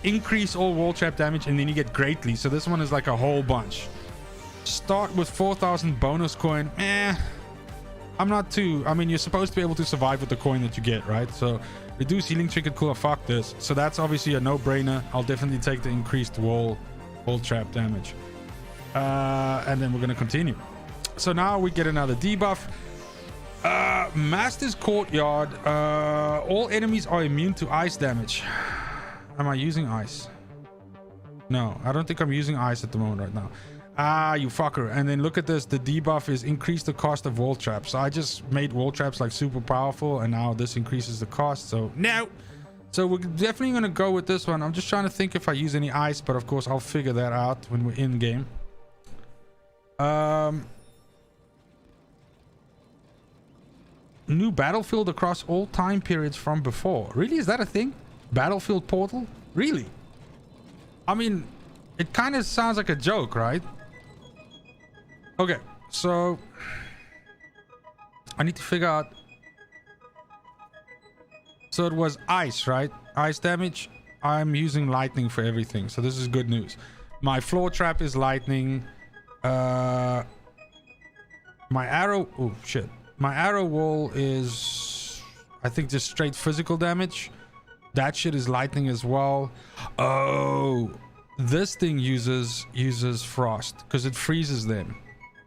B: increase all wall trap damage and then you get greatly. So this one is like a whole bunch. Start with 4,000 bonus coin. I'm not too. I mean, you're supposed to be able to survive with the coin that you get, right? So reduce healing trinket cooler. Fuck this. So that's obviously a no-brainer. I'll definitely take the increased wall trap damage. And then we're gonna continue. So now we get another debuff. Master's Courtyard. All enemies are immune to ice damage. Am I using ice? No, I don't think I'm using ice at the moment right now. Ah, you fucker. And then look at this. The debuff is increase the cost of wall traps. So I just made wall traps like super powerful and now this increases the cost. So no. So we're definitely going to go with this one. I'm just trying to think if I use any ice, but of course I'll figure that out when we're in game. New battlefield across all time periods from before. Really? Is that a thing? Battlefield portal? Really? I mean, it kind of sounds like a joke, right? Okay, so I need to figure out. So it was ice, right? Ice damage. I'm using lightning for everything, so this is good news. My floor trap is lightning. My arrow. Oh shit. My arrow wall is, I think, just straight physical damage. That shit is lightning as well. Oh, this thing uses frost because it freezes them.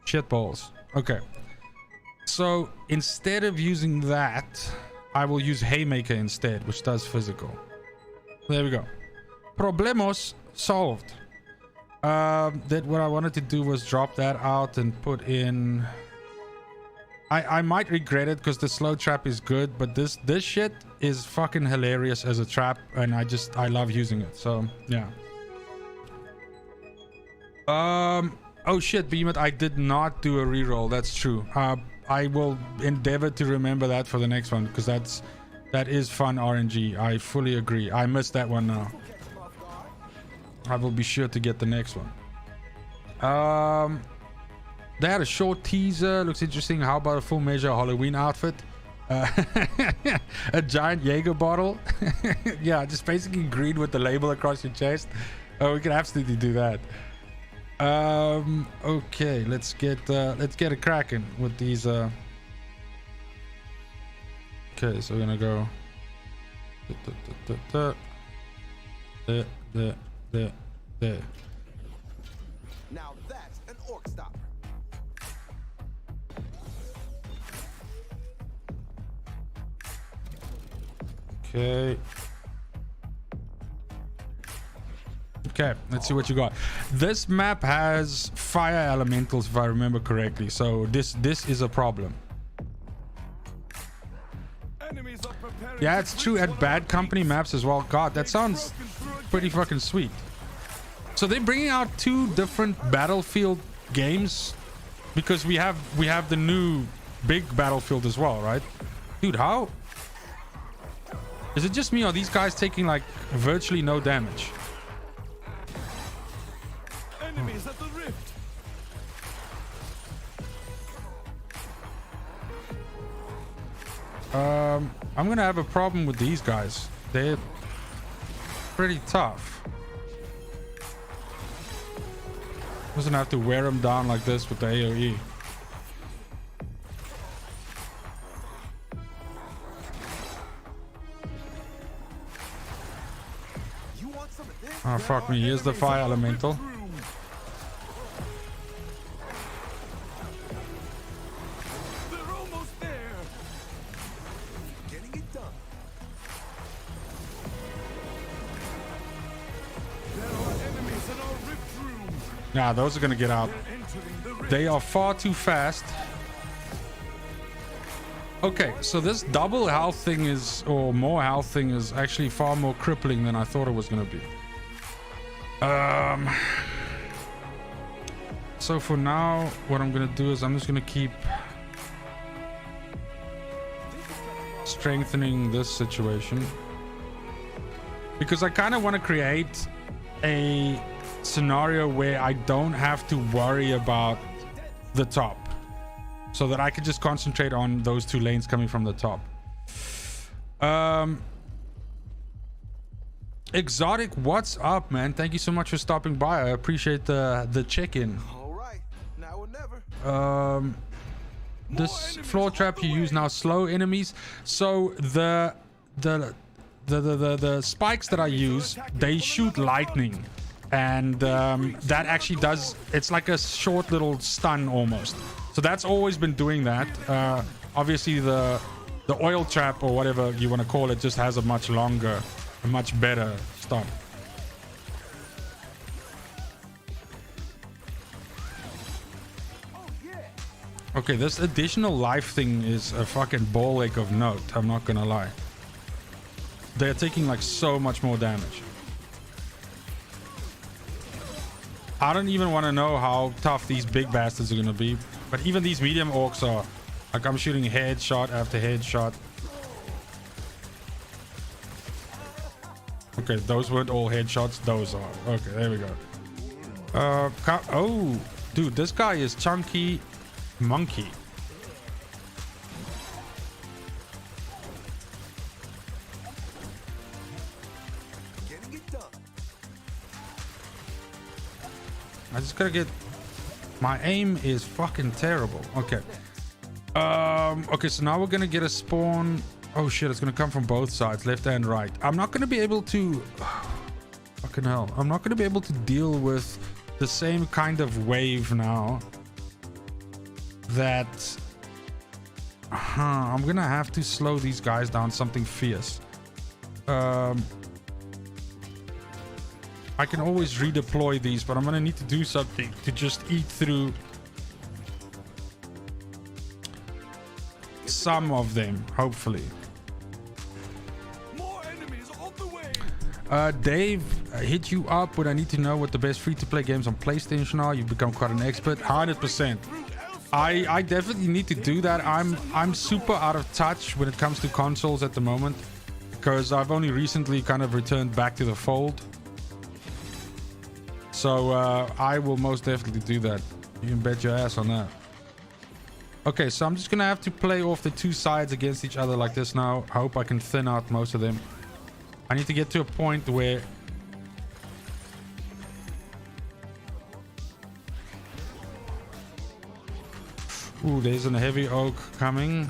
B: Shit balls. Okay, so instead of using that, I will use Haymaker instead, which does physical. There we go. Problemos solved. That what I wanted to do was drop that out and put in. I might regret it because the slow trap is good, but this shit is fucking hilarious as a trap, and I love using it. So yeah. Oh shit, Behemoth, I did not do a reroll. That's true. I will endeavor to remember that for the next one because that is fun RNG. I fully agree. I missed that one now. I will be sure to get the next one. They had a short teaser. Looks interesting. How about a full measure Halloween outfit? A giant Jaeger bottle. Yeah, just basically green with the label across your chest. Oh, we can absolutely do that. Okay, let's get a cracking with these. Okay, so we're gonna go there.
D: Now that's an orc stopper.
B: Okay. Okay, let's see what you got. This map has fire elementals, if I remember correctly. So this is a problem. Yeah, it's true. At Bad Company maps as well. God, that sounds pretty fucking sweet. So they're bringing out 2 different Battlefield games because we have the new big Battlefield as well, right? Dude, how is it just me or are these guys taking like virtually no damage?
C: Enemies at the rift.
B: I'm gonna have a problem with these guys. They're pretty tough. Doesn't have to wear him down like this with the AoE.
D: You want some of this?
B: Oh, fuck me. Here's the fire elemental.
C: They're almost there.
D: Getting it done.
C: There are enemies in our rift room.
B: Nah, those are gonna get out.
C: They're entering the rift.
B: They are far too fast. Okay, so this double health thing is, or more health thing is actually far more crippling than I thought it was gonna be. So for now, what I'm gonna do is I'm just gonna keep strengthening this situation, because I kind of want to create a scenario where I don't have to worry about the top, so that I can just concentrate on those two lanes coming from the top. Exotic, what's up, man? Thank you so much for stopping by. I appreciate the check-in.
D: All right. Now or never.
B: This floor trap you use now slow enemies. So the spikes that I use, they shoot lightning, and that actually does, it's like a short little stun almost. So that's always been doing that. Obviously the oil trap, or whatever you want to call it, just has a much longer, a much better stun. Okay, this additional life thing is a fucking ball ache of note, I'm not gonna lie. They're taking like so much more damage. I don't even want to know how tough these big bastards are gonna be, but even these medium orcs are, like, I'm shooting headshot after headshot. Okay, those weren't all headshots, those are. Okay, there we go. Oh, dude, this guy is chunky monkey.
D: Getting it done.
B: I just gotta get, my aim is fucking terrible. Okay. Okay, so now we're gonna get a spawn. Oh shit, it's gonna come from both sides, left and right. I'm not gonna be able to, fucking hell, I'm not gonna be able to deal with the same kind of wave now. That I'm gonna have to slow these guys down something fierce. I can always redeploy these, but I'm gonna need to do something to just eat through some of them, hopefully.
C: More enemies on the way.
B: Dave, hit you up when I need to know what the best free-to-play games on PlayStation are. You've become quite an expert. 100%. I definitely need to do that. I'm super out of touch when it comes to consoles at the moment, because I've only recently kind of returned back to the fold. So I will most definitely do that. You can bet your ass on that. Okay, so I'm just gonna have to play off the two sides against each other like this now. I hope I can thin out most of them. I need to get to a point where ooh, there's a heavy oak coming.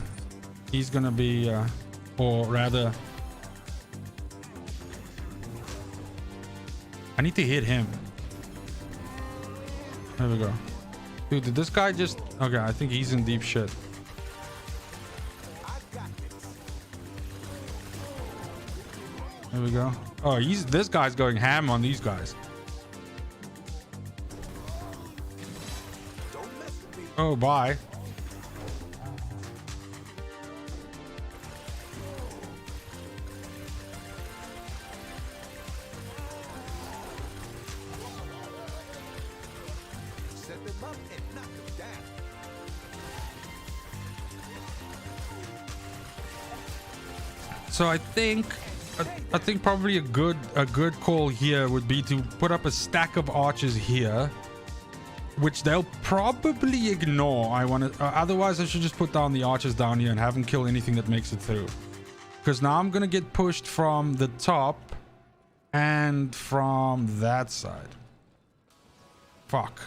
B: He's gonna be, or rather, I need to hit him. There we go. Dude, did this guy just, okay, I think he's in deep shit. There we go. Oh, this guy's going ham on these guys. Oh, bye.
D: Set them up and knock them down.
B: So I think probably a good call here would be to put up a stack of archers here, which they'll probably ignore. Otherwise I should just put down the archers down here and have them kill anything that makes it through, because now I'm gonna get pushed from the top and from that side. Fuck.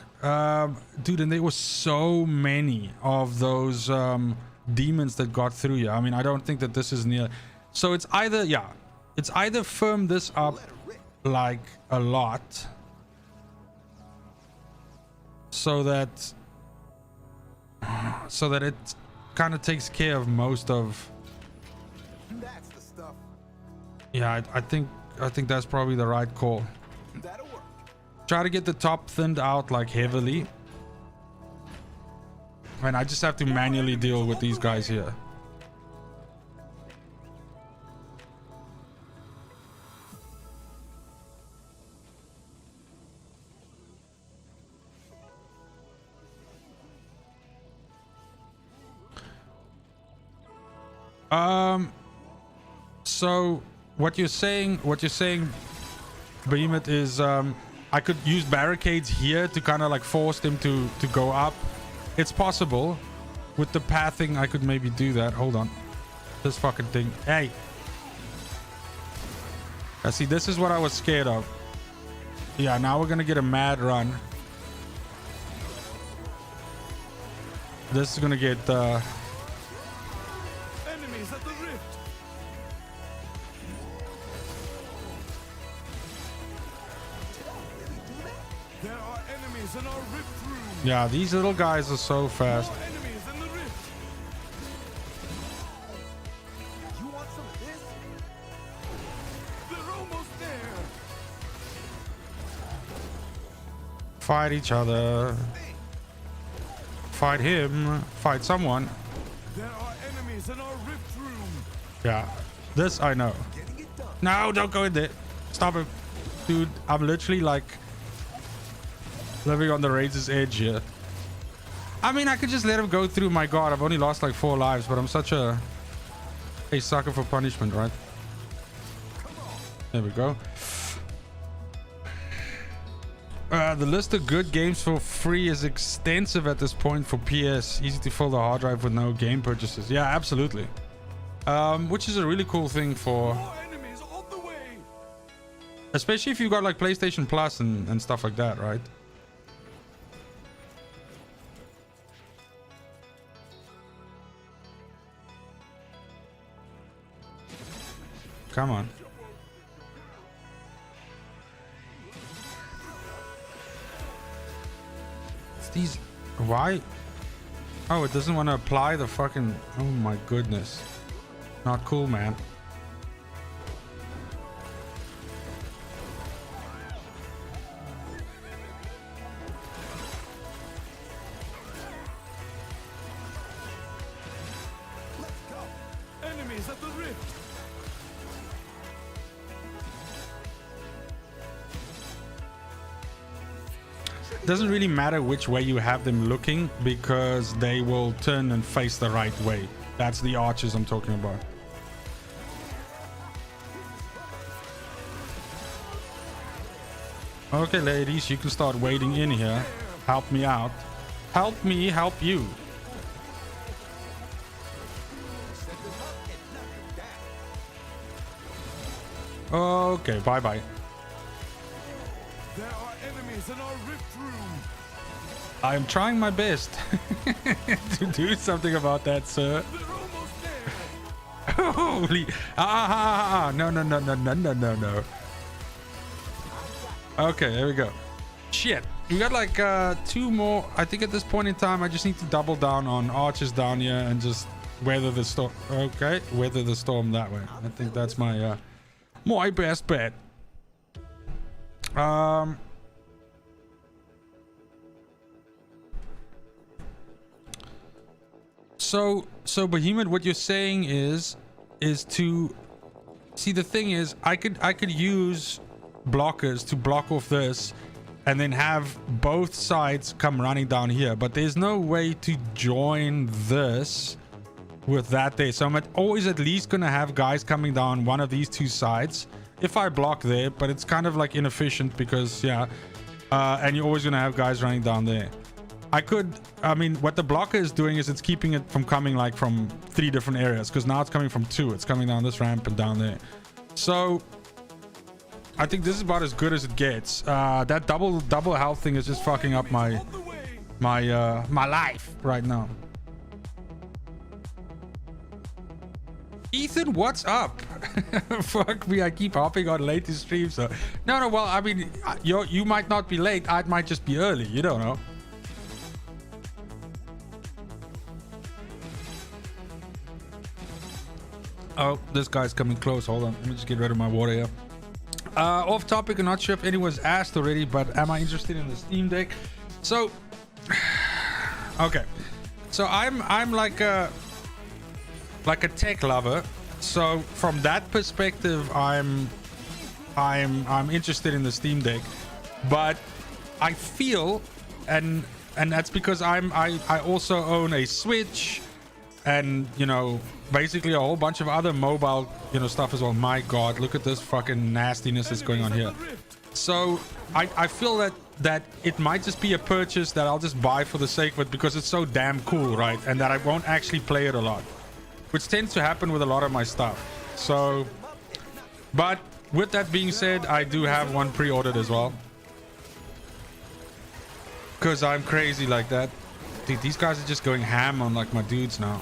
B: Dude, and there were so many of those demons that got through here. I mean, I don't think that this is near. So it's either, yeah, it's either firm this up like a lot so that it kind of takes care of most of.
D: That's the stuff.
B: Yeah, I think that's probably the right call.
D: That'll work.
B: Try to get the top thinned out like heavily. And I just have to manually deal with these guys here. So what you're saying, Behemoth, is I could use barricades here to kind of like force them to go up. It's possible. With the pathing, I could maybe do that. Hold on. This fucking thing. Hey. I see, this is what I was scared of. Yeah, now we're gonna get a mad run. This is gonna get
C: Enemies at the rift. There are enemies in our rift room.
B: yeah, these little guys are so fast.
C: More enemies in the rift.
D: You want some of this?
C: They're almost there.
B: Fight each other. Fight him. Fight someone.
C: There are enemies in our rift room.
B: Yeah. This I know.
D: Getting it done.
B: No, don't go in there. Stop it. Dude, I'm literally like living on the razor's edge here. I mean, I could just let him go through. My god, I've only lost like 4 lives, but I'm such a sucker for punishment, right? There we go. The list of good games for free is extensive at this point for PS. Easy to fill the hard drive with no game purchases. Yeah, absolutely. Which is a really cool thing for,
C: More enemies on the way.
B: especially if you've got like PlayStation Plus and stuff like that, right? Come on. It's these. Why? Oh, it doesn't want to apply the fucking. Oh my goodness. Not cool, man.
C: Let's go. Enemies at the rift.
B: Doesn't really matter which way you have them looking because they will turn and face the right way. That's the archers I'm talking about. Okay, ladies, you can start wading in here. Help me out. Help me help you. Okay, bye-bye.
C: There are enemies in our rift room.
B: I am trying my best to do something about that, sir.
C: They're almost there.
B: Holy no. Okay, there we go. Shit, we got like 2 more. I think at this point in time I just need to double down on archers down here and just weather the storm. Okay, weather the storm that way. I think that's my my best bet. So Behemoth, what you're saying is to see, the thing is I could use blockers to block off this and then have both sides come running down here, but there's no way to join this with that there. So I'm always at least gonna have guys coming down one of these 2 sides if I block there, but it's kind of like inefficient because and you're always gonna have guys running down there. I mean, what the blocker is doing is it's keeping it from coming like from 3 different areas, because now it's coming from 2. It's coming down this ramp and down there. So I think this is about as good as it gets. That double health thing is just fucking up my life right now. Ethan, what's up? Fuck me, I keep hopping on late to stream. So no, well, I mean, you might not be late. I might just be early. You don't know. Oh, this guy's coming close. Hold on, let me just get rid of my water here. Off topic, I'm not sure if anyone's asked already, but am I interested in the Steam Deck? So, okay, so I'm like a tech lover. So from that perspective, I'm interested in the Steam Deck, but I feel, and that's because I also own a Switch, and you know, basically a whole bunch of other mobile, you know, stuff as well. My God, look at this fucking nastiness that's going on here. So I feel that it might just be a purchase that I'll just buy for the sake of it because it's so damn cool, right? And that I won't actually play it a lot, which tends to happen with a lot of my stuff. So, but with that being said, I do have one pre-ordered as well, because I'm crazy like that. Dude, these guys are just going ham on like my dudes now.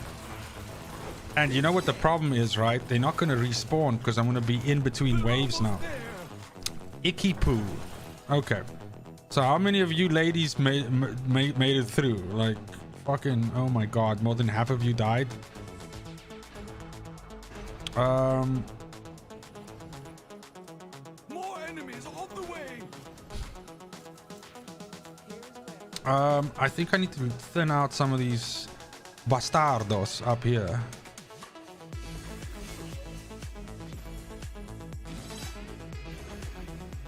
B: And you know what the problem is, right? They're not going to respawn because I'm going to be in between waves now. Icky poo. Okay. So how many of you ladies made it through? Like, fucking, oh my God, more than half of you died.
C: More enemies on the way.
B: I think I need to thin out some of these bastardos up here.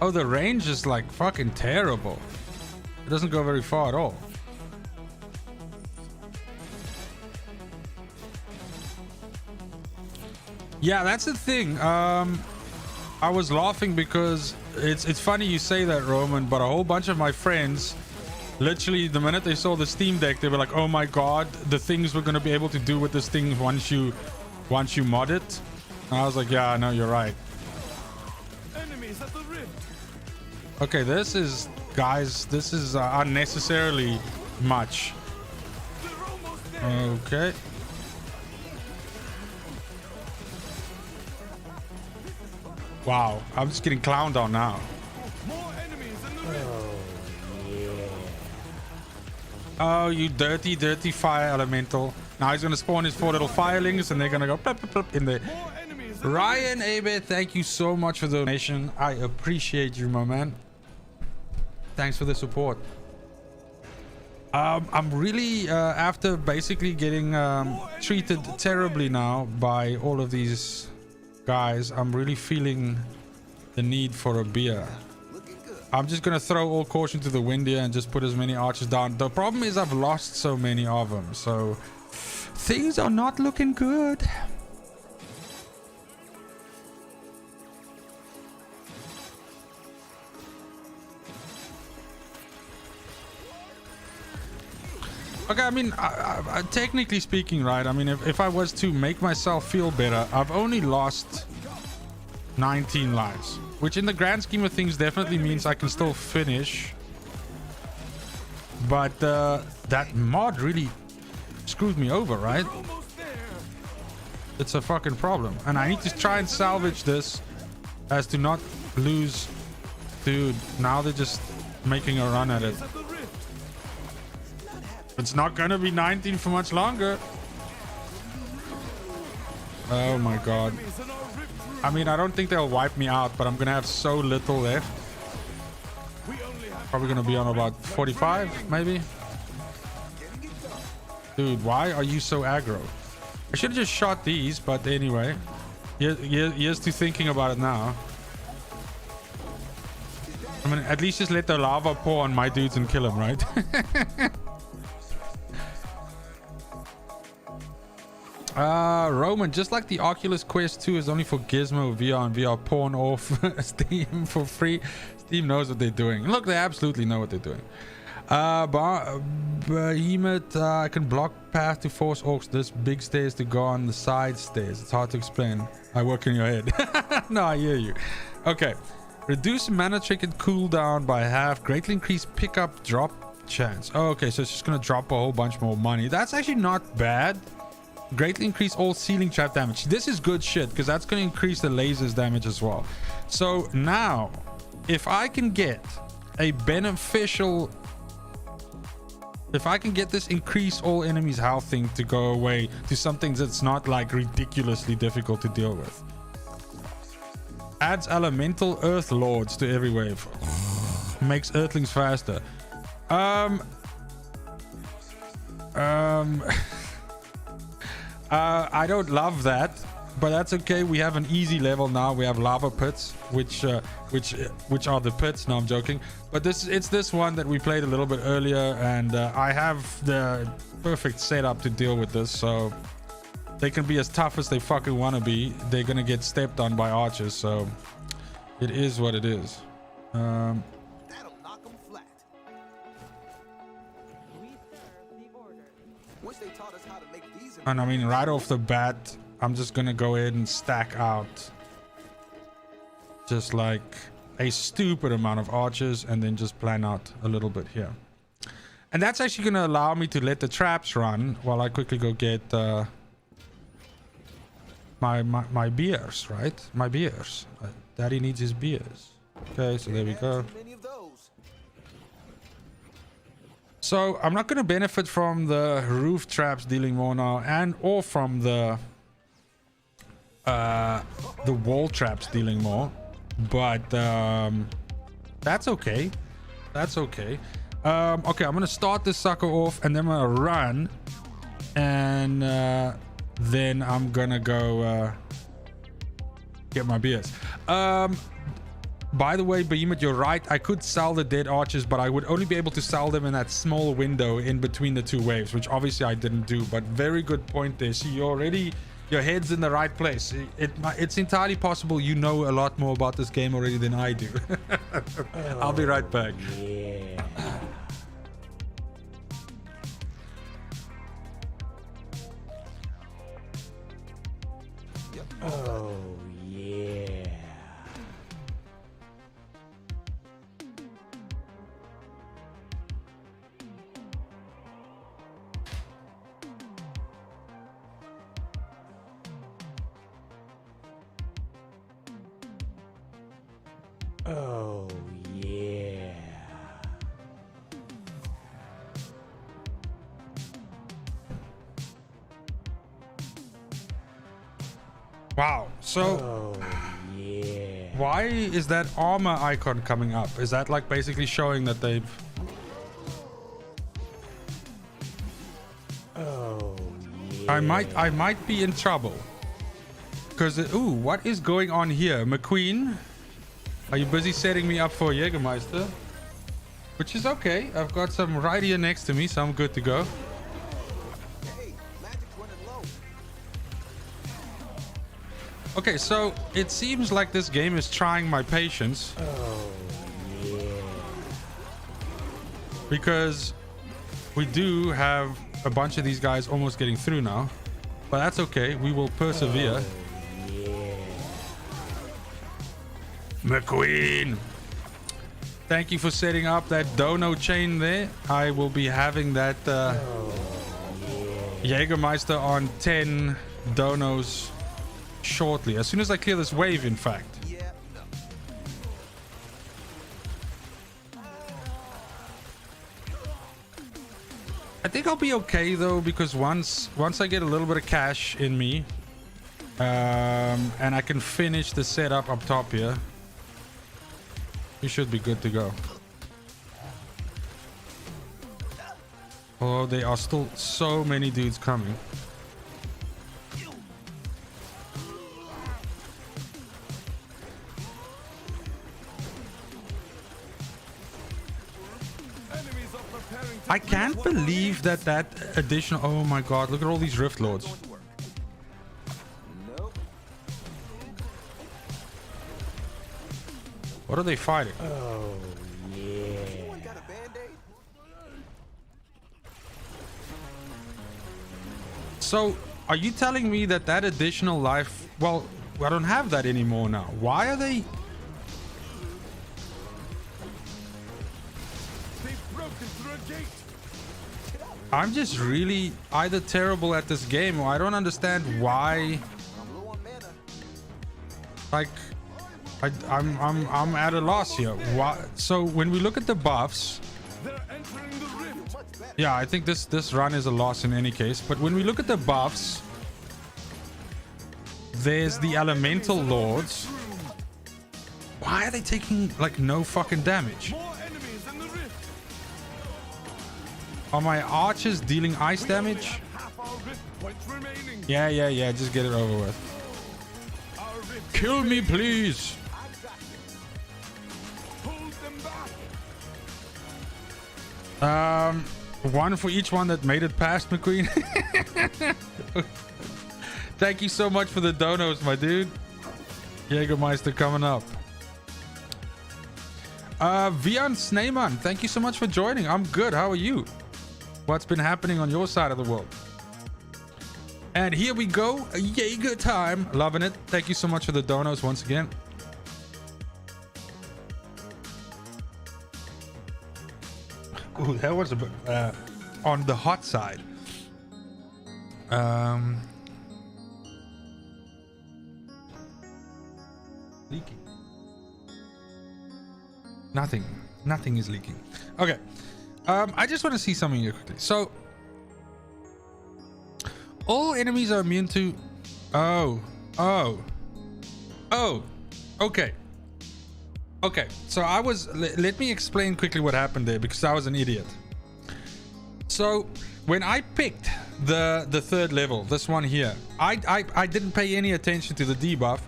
B: Oh, the range is like fucking terrible. It doesn't go very far at all. Yeah, that's the thing. I was laughing because it's funny you say that, Roman, but a whole bunch of my friends, literally the minute they saw the Steam Deck, they were like, oh my God, the things we're going to be able to do with this thing once you mod it. And I was like, yeah, no, you're right.
C: Enemies at the rift.
B: Okay, this is, guys, this is unnecessarily much.
C: They're almost there.
B: Okay. Wow, I'm just getting clowned on now.
C: More enemies in the rift.
B: Oh, you dirty, dirty fire elemental. Now he's gonna spawn his 4 little firelings and they're gonna go plop, plop, plop in there.
C: More enemies. In
B: Ryan Abed, thank you so much for the donation. I appreciate you, my man. Thanks for the support. I'm really, after basically getting treated terribly now by all of these guys, I'm really feeling the need for a beer. I'm just gonna throw all caution to the wind here and just put as many archers down. The problem is I've lost so many of them, so things are not looking good. Okay, I mean, technically speaking, right? I mean, if I was to make myself feel better, I've only lost 19 lives, which in the grand scheme of things definitely means I can still finish. But that mod really screwed me over, right?
C: almost there.
B: It's a fucking problem. And I need to try and salvage this as to not lose. Dude, now they're just making a run at it.
C: At the rift.
B: It's not gonna be 19 for much longer. Oh my God.
C: Enemies in our rift room.
B: I mean, I don't think they'll wipe me out, but I'm gonna have so little left.
C: We only have
B: Probably gonna be on about 45, maybe. Dude, why are you so aggro? I should have just shot these, but anyway. Here's to thinking about it now. I mean, at least just let the lava pour on my dudes and kill them, right? Roman, just like the Oculus Quest 2 is only for Gizmo, VR, and VR porn off Steam for free. Steam knows what they're doing. Look, they absolutely know what they're doing. Behemoth, I can block path to force orcs. This big stairs to go on the side stairs. It's hard to explain. I work in your head. No, I hear you. Okay. Reduce mana trinket cooldown by half. Greatly increase pickup drop chance. Oh, okay, so it's just gonna drop a whole bunch more money. That's actually not bad. Greatly increase all ceiling trap damage. This is good shit because that's gonna increase the lasers damage as well. So now, if I can get a beneficial, if I can get this increase all enemies health thing to go away to something that's not like ridiculously difficult to deal with. Adds elemental earth lords to every wave. Makes earthlings faster. I don't love that, but that's okay. We have an easy level now. We have lava pits, which are the pits. No, I'm joking. But it's this one that we played a little bit earlier, and I have the perfect setup to deal with this. So they can be as tough as they fucking want to be. They're gonna get stepped on by archers, so it is what it is.
D: That'll knock 'em flat. Wish they taught us how to make these.
B: And I mean, right off the bat, I'm just gonna go ahead and stack out just like a stupid amount of archers and then just plan out a little bit here. And that's actually gonna allow me to let the traps run while I quickly go get my beers, right? My beers. Daddy needs his beers. Okay, so there we go. So I'm not going to benefit from the roof traps dealing more now, and or from the wall traps dealing more, but that's okay. That's okay. Okay, I'm gonna start this sucker off, and then I'm gonna run, and then I'm gonna go get my beers. By the way, Behemoth, you're right. I could sell the dead archers, but I would only be able to sell them in that small window in between the two waves, which obviously I didn't do. But very good point there. See, you're already, your head's in the right place. It's entirely possible you know a lot more about this game already than I do. I'll be right back.
E: Yeah. Oh, yeah. Oh, yeah.
B: Wow. So,
E: Oh, yeah.
B: why is that armor icon coming up? Is that like basically showing that they've...
E: Oh, yeah.
B: I might be in trouble. Because, ooh, what is going on here? McQueen, are you busy setting me up for Jägermeister? Which is okay. I've got some right here next to me, so I'm good to go.
D: Hey, magic's running low.
B: Okay, so it seems like this game is trying my patience.
E: Oh, yeah.
B: Because we do have a bunch of these guys almost getting through now. But that's okay. We will persevere.
E: Yeah.
B: McQueen, thank you for setting up that dono chain there. I will be having that Jägermeister on 10 donos shortly. As soon as I clear this wave, in fact.
D: Yeah, no.
B: I think I'll be okay though, because once I get a little bit of cash in me, and I can finish the setup up top here, we should be good to go. Oh, there are still so many dudes coming.
C: Enemies are preparing to
B: I can't believe that additional... Oh my god, look at all these Rift Lords.
D: Going to work. Nope.
B: What are they fighting?
E: Oh, yeah.
D: Anyone got a band-aid?
B: So, are you telling me that additional life... Well, I don't have that anymore now. Why are they...
C: broken through a gate.
B: I'm just really either terrible at this game, or I don't understand why. Like, I'm at a loss here. Why? So when we look at the buffs,
C: They're entering the rift.
B: yeah, I think this run is a loss in any case. But when we look at the buffs, there's the elemental lords. Why are they taking like no fucking damage?
C: More enemies in the rift.
B: Are my archers dealing ice damage?
C: Half our rift points remaining.
B: Yeah. Just get it over with.
C: Our rift.
B: Kill me, please.
C: Hold them back.
B: One for each one that made it past, McQueen. Thank you so much for the donos, my dude. Jägermeister coming up. Vian Sneyman, thank you so much for joining. I'm good. How are you? What's been happening on your side of the world? And here we go. A Jaeger time. Loving it. Thank you so much for the donos once again. Ooh, that was a bit on the hot side. Leaking. Nothing is leaking. Okay. I just want to see something here quickly. So all enemies are immune to okay, so I was let me explain quickly what happened there, because I was an idiot. So when I picked the third level, this one here, I didn't pay any attention to the debuff,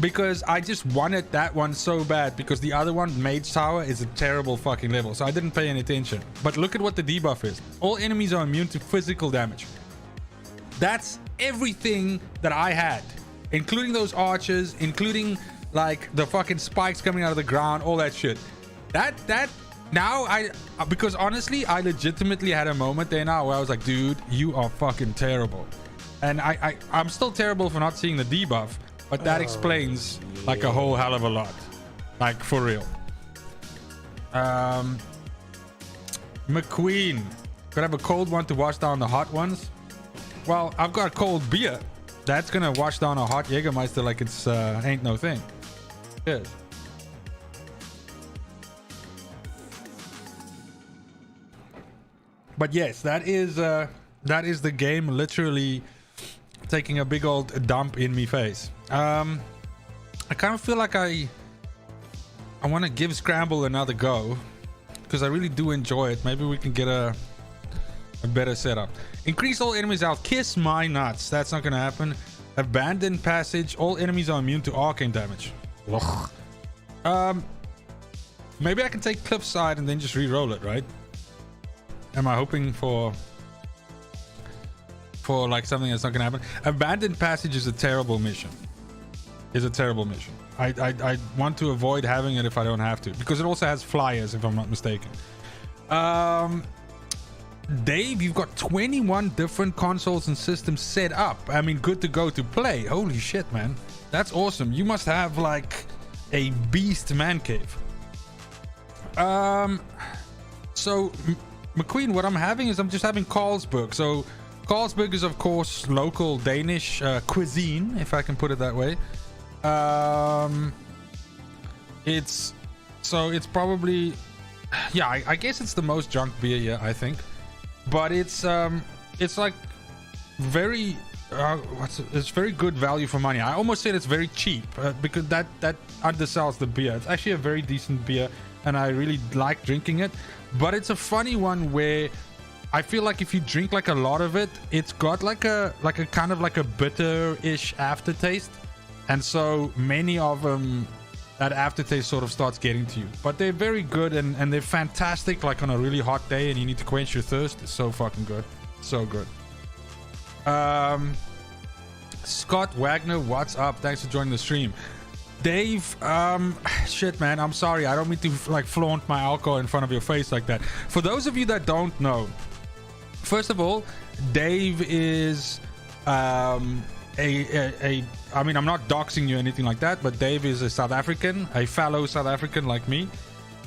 B: because I just wanted that one so bad, because the other one, Mage Tower, is a terrible fucking level, so I didn't pay any attention. But look at what the debuff is. All enemies are immune to physical damage. That's everything that I had, including those archers, including like the fucking spikes coming out of the ground, all that shit. That now because honestly, I legitimately had a moment there now where I was like, dude, you are fucking terrible. And I'm still terrible for not seeing the debuff, but that explains like a whole hell of a lot, like for real. McQueen, could I have a cold one to wash down the hot ones? Well, I've got a cold beer that's gonna wash down a hot Jägermeister like it's ain't no thing. Yes. But yes, that is the game literally taking a big old dump in me face. I kind of feel like I want to give Scramble another go, because I really do enjoy it. Maybe we can get a better setup. Increase all enemies out. Kiss my nuts. That's not gonna happen. Abandoned passage. All enemies are immune to arcane damage. Ugh. Maybe I can take Cliffside and then just re-roll it, right? Am I hoping for like something that's not gonna happen? Abandoned passage is a terrible mission. I want to avoid having it if I don't have to, because it also has flyers, if I'm not mistaken. Dave, you've got 21 different consoles and systems set up. I mean, good to go to play. Holy shit, man. That's awesome. You must have like a beast man cave. So McQueen, what I'm having is I'm just having Carlsberg. So Carlsberg is of course local Danish cuisine, if I can put it that way. It's probably, yeah, I guess it's the most drunk beer here, I think. But it's like very it's very good value for money. I almost said it's very cheap, because that undersells the beer. It's actually a very decent beer, and I really like drinking it. But it's a funny one where I feel like if you drink like a lot of it, it's got like a kind of like a bitter-ish aftertaste, and so many of them, that aftertaste sort of starts getting to you. But they're very good, and they're fantastic like on a really hot day and you need to quench your thirst. It's so fucking good. So good. Scott Wagner, what's up? Thanks for joining the stream. Dave, shit, man, I'm sorry. I don't mean to like flaunt my alcohol in front of your face like that. For those of you that don't know, first of all, Dave is I mean, I'm not doxing you or anything like that, but Dave is a South African, a fellow South African like me.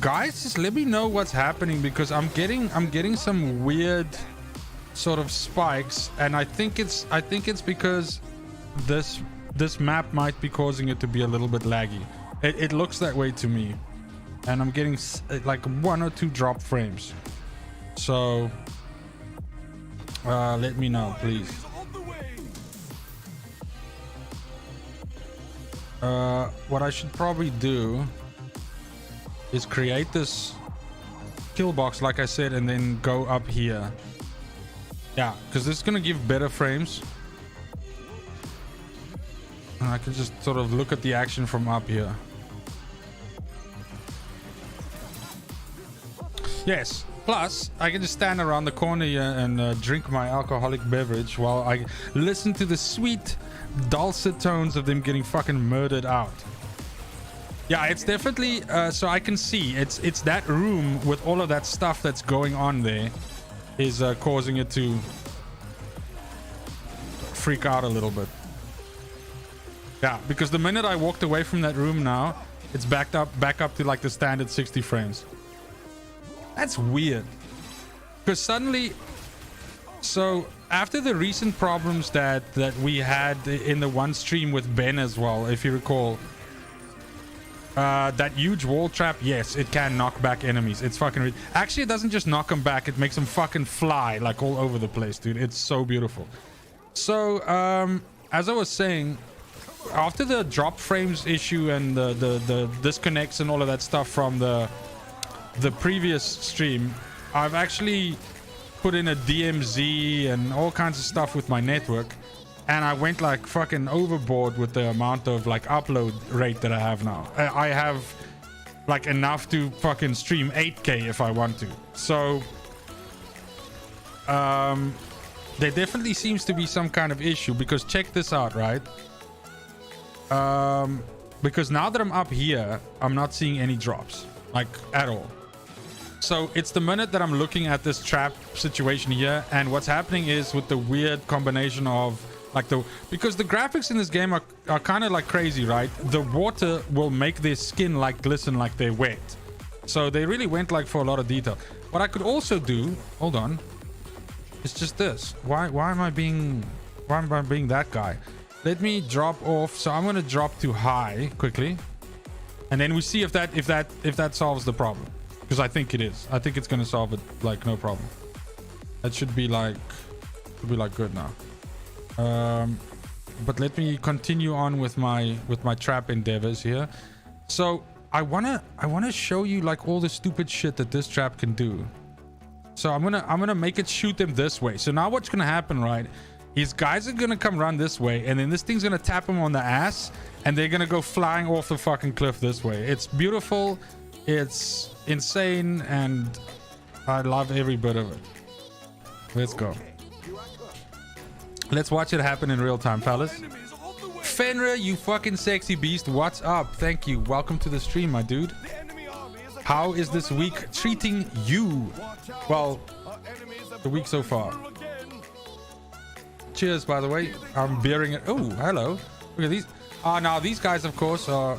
B: Guys, just let me know what's happening, because I'm getting some weird sort of spikes, and I think it's because this map might be causing it to be a little bit laggy. It looks that way to me, and I'm getting like 1 or 2 drop frames. So let me know, please. What I should probably do is create this kill box, like I said, and then go up here. Yeah, because this is gonna give better frames, and I can just sort of look at the action from up here. Yes, plus I can just stand around the corner here and drink my alcoholic beverage while I listen to the sweet dulcet tones of them getting fucking murdered out. Yeah, it's definitely so I can see it's that room with all of that stuff that's going on there is causing it to freak out a little bit. Yeah, because the minute I walked away from that room now, it's back up to like the standard 60 frames. That's weird. Because suddenly, so after the recent problems that we had in the one stream with Ben as well, if you recall, that huge wall trap, yes, it can knock back enemies. It's fucking actually, it doesn't just knock them back, it makes them fucking fly like all over the place, dude. It's so beautiful. So as I was saying, after the drop frames issue and the disconnects and all of that stuff from the previous stream, I've actually put in a DMZ and all kinds of stuff with my network, and I went like fucking overboard with the amount of like upload rate that I have now. I have like enough to fucking stream 8K if I want to. So there definitely seems to be some kind of issue, because check this out, right? Because now that I'm up here, I'm not seeing any drops, like at all. So it's the minute that I'm looking at this trap situation here, and what's happening is with the weird combination of like because the graphics in this game are kind of like crazy, right? The water will make their skin like glisten like they're wet. So they really went like for a lot of detail. What I could also do, hold on, it's just this. Why am I being that guy? Let me drop off. So I'm gonna drop to high quickly, and then we see if that solves the problem. Because I think it is. I think it's gonna solve it like no problem. That should be like good now. But let me continue on with my trap endeavors here. So I wanna show you like all the stupid shit that this trap can do. So I'm gonna make it shoot them this way. So now what's gonna happen, right? These guys are gonna come run this way, and then this thing's gonna tap them on the ass, and they're gonna go flying off the fucking cliff this way. It's beautiful. It's insane, and I love every bit of it. Let's go. Let's watch it happen in real time, fellas. Fenrir, you fucking sexy beast, what's up? Thank you. Welcome to the stream, my dude. How is this week treating you? Well, the week so far. Cheers, by the way. I'm bearing it. Oh, hello. Look at these. Now these guys, of course, are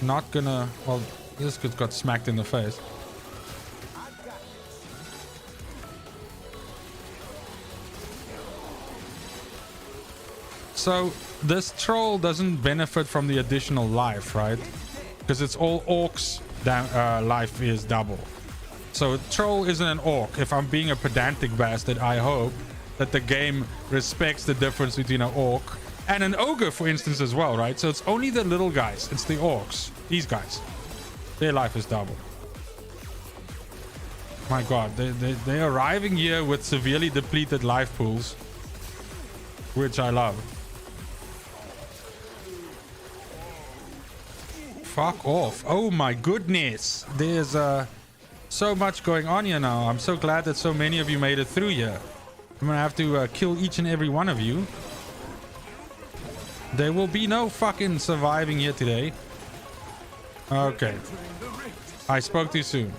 B: not gonna. Well, this kid got smacked in the face. So this troll doesn't benefit from the additional life, right? Because it's all orcs. Life is double. So troll isn't an orc. If I'm being a pedantic bastard, I hope that the game respects the difference between an orc and an ogre, for instance, as well, right? So it's only the little guys. It's the orcs. These guys. Their life is double. My god, they're arriving here with severely depleted life pools, which I love. Fuck off. Oh my goodness. There's so much going on here now. I'm so glad that so many of you made it through here. I'm gonna have to kill each and every one of you. There will be no fucking surviving here today. Okay. I spoke too soon.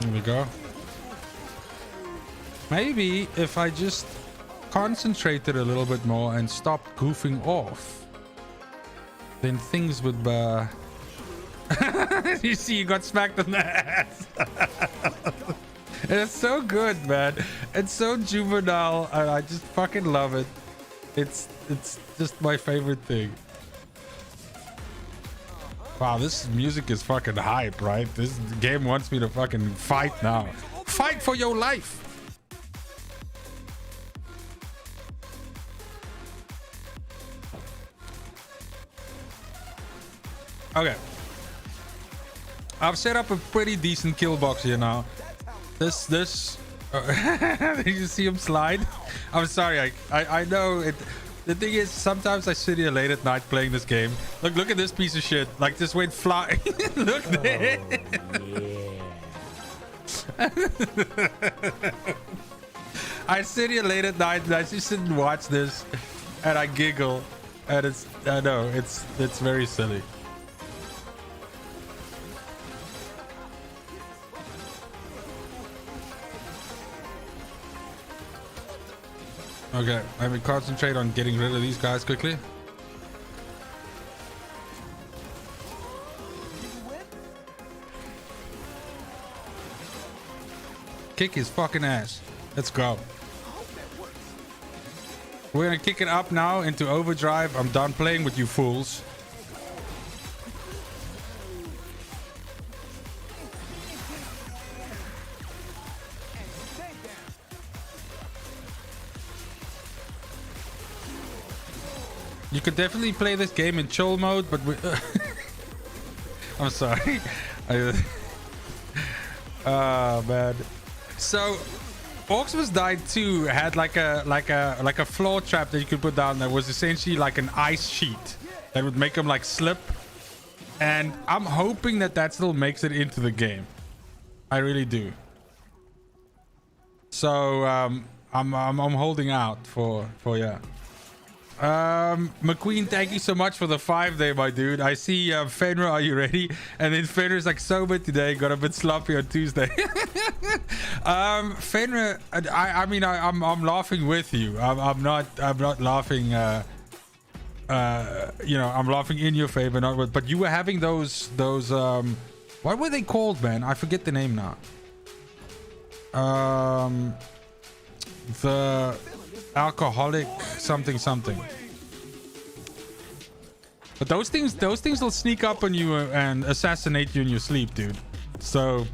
B: Here we go. Maybe if I just concentrated a little bit more and stopped goofing off, then things would you see, you got smacked in the ass. It's so good, man. It's so juvenile and I just fucking love it. It's just my favorite thing. Wow, this music is fucking hype, right? This game wants me to fucking fight now. Fight for your life. Okay. I've set up a pretty decent kill box here now. Did you see him slide? I'm sorry, I know it. The thing is, sometimes I sit here late at night playing this game. Look at this piece of shit. Like, just went flying. Look there. I sit here late at night and I just sit and watch this and I giggle. And I know, it's very silly. Okay, let me concentrate on getting rid of these guys quickly. Kick his fucking ass. Let's go. We're gonna kick it up now into overdrive. I'm done playing with you fools. You could definitely play this game in chill mode, but I'm sorry. Oh man. So Orcs Must Die 2 had like a floor trap that you could put down that was essentially like an ice sheet that would make them like slip. And I'm hoping that still makes it into the game. I really do. So I'm holding out for yeah. McQueen, thank you so much for the 5 there, my dude. I see Fenrir, are you ready? And then Fenrir's like sober today, got a bit sloppy on Tuesday. Fenrir, I mean I'm laughing with you. I'm not laughing you know, I'm laughing in your favor, not with, but you were having those what were they called, man? I forget the name now. The alcoholic something. But those things will sneak up on you and assassinate you in your sleep, dude. So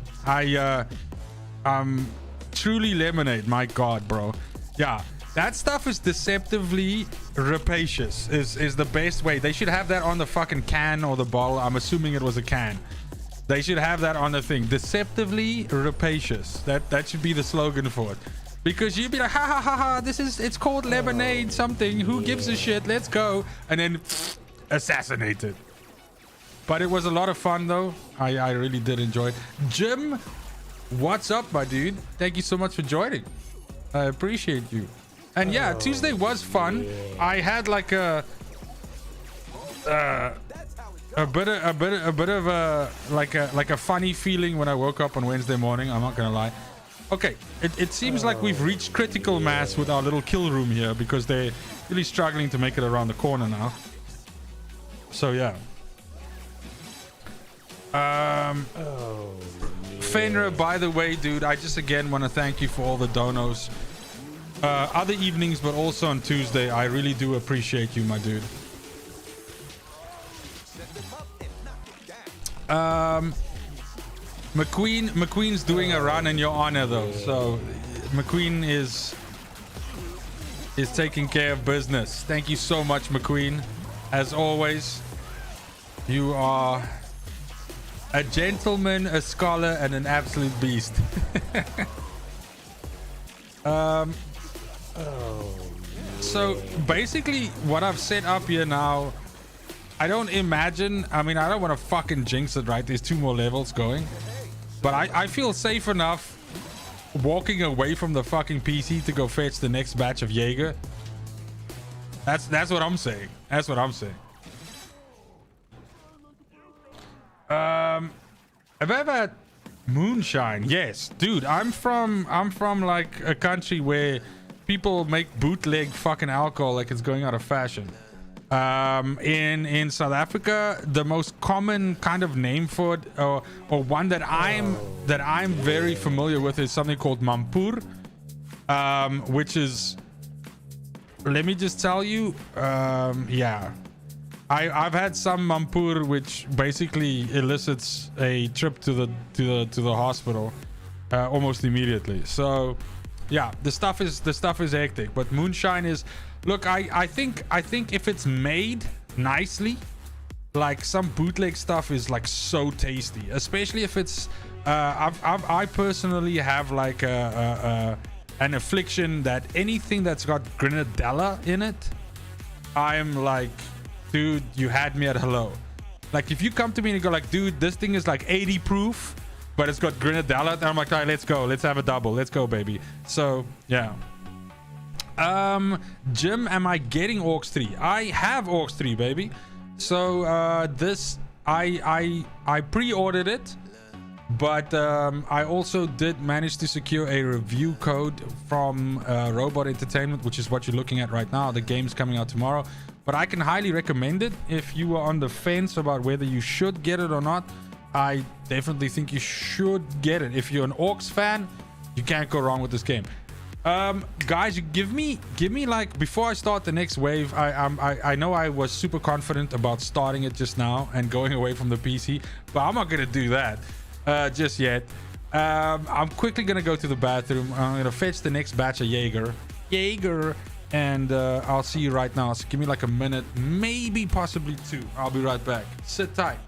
B: truly lemonade, my god, bro. Yeah, that stuff is deceptively rapacious is the best way. They should have that on the fucking can or the bottle. I'm assuming it was a can. They should have that on the thing. Deceptively rapacious. That should be the slogan for it. Because you'd be like, ha ha ha ha, it's called lemonade something. Who gives a shit? Let's go. And then assassinated. But it was a lot of fun though. I really did enjoy it. Jim, what's up, my dude? Thank you so much for joining. I appreciate you. And yeah, Tuesday was fun. I had like a bit of a funny feeling when I woke up on Wednesday morning. I'm not gonna lie. Okay, it seems like we've reached critical mass with our little kill room here because they're really struggling to make it around the corner now. So yeah. Fenrir, by the way, dude, I just again want to thank you for all the donos. Other evenings, but also on Tuesday. I really do appreciate you, my dude. McQueen's doing a run in your honor though, so McQueen is taking care of business. Thank you so much, McQueen. As always, you are a gentleman, a scholar, and an absolute beast. So basically what I've set up here now, I don't imagine, I mean, I don't want to fucking jinx it, right? There's 2 more levels going. But I feel safe enough walking away from the fucking PC to go fetch the next batch of Jaeger. That's what I'm saying. That's what I'm saying. Have I ever Moonshine, yes, dude. I'm from like a country where people make bootleg fucking alcohol like it's going out of fashion. In South Africa, the most common kind of name for it, or one that I'm very familiar with, is something called Mampur, which is, let me just tell you, yeah. I've had some Mampur, which basically elicits a trip to the hospital almost immediately. So yeah, the stuff is hectic. But moonshine is, look, I think if it's made nicely, like some bootleg stuff is like so tasty, especially if it's I personally have like an affliction that anything that's got grenadella in it, I'm like, dude, you had me at hello. Like if you come to me and you go like, dude, this thing is like 80 proof, but it's got grenadella, and I'm like, all right, let's go, let's have a double, let's go, baby. So yeah. Jim, am I getting Orcs 3? I have Orcs 3, baby. So this I pre-ordered it, but I also did manage to secure a review code from Robot Entertainment, which is what you're looking at right now. The game's coming out tomorrow, but I can highly recommend it if you are on the fence about whether you should get it or not. I definitely think you should get it. If you're an Orcs fan, you can't go wrong with this game. Guys, you give me like, before I start the next wave, I know I was super confident about starting it just now and going away from the PC, but I'm not gonna do that just yet. I'm quickly gonna go to the bathroom. I'm gonna fetch the next batch of Jaeger, and I'll see you right now. So give me like a minute, maybe possibly two. I'll be right back. Sit tight.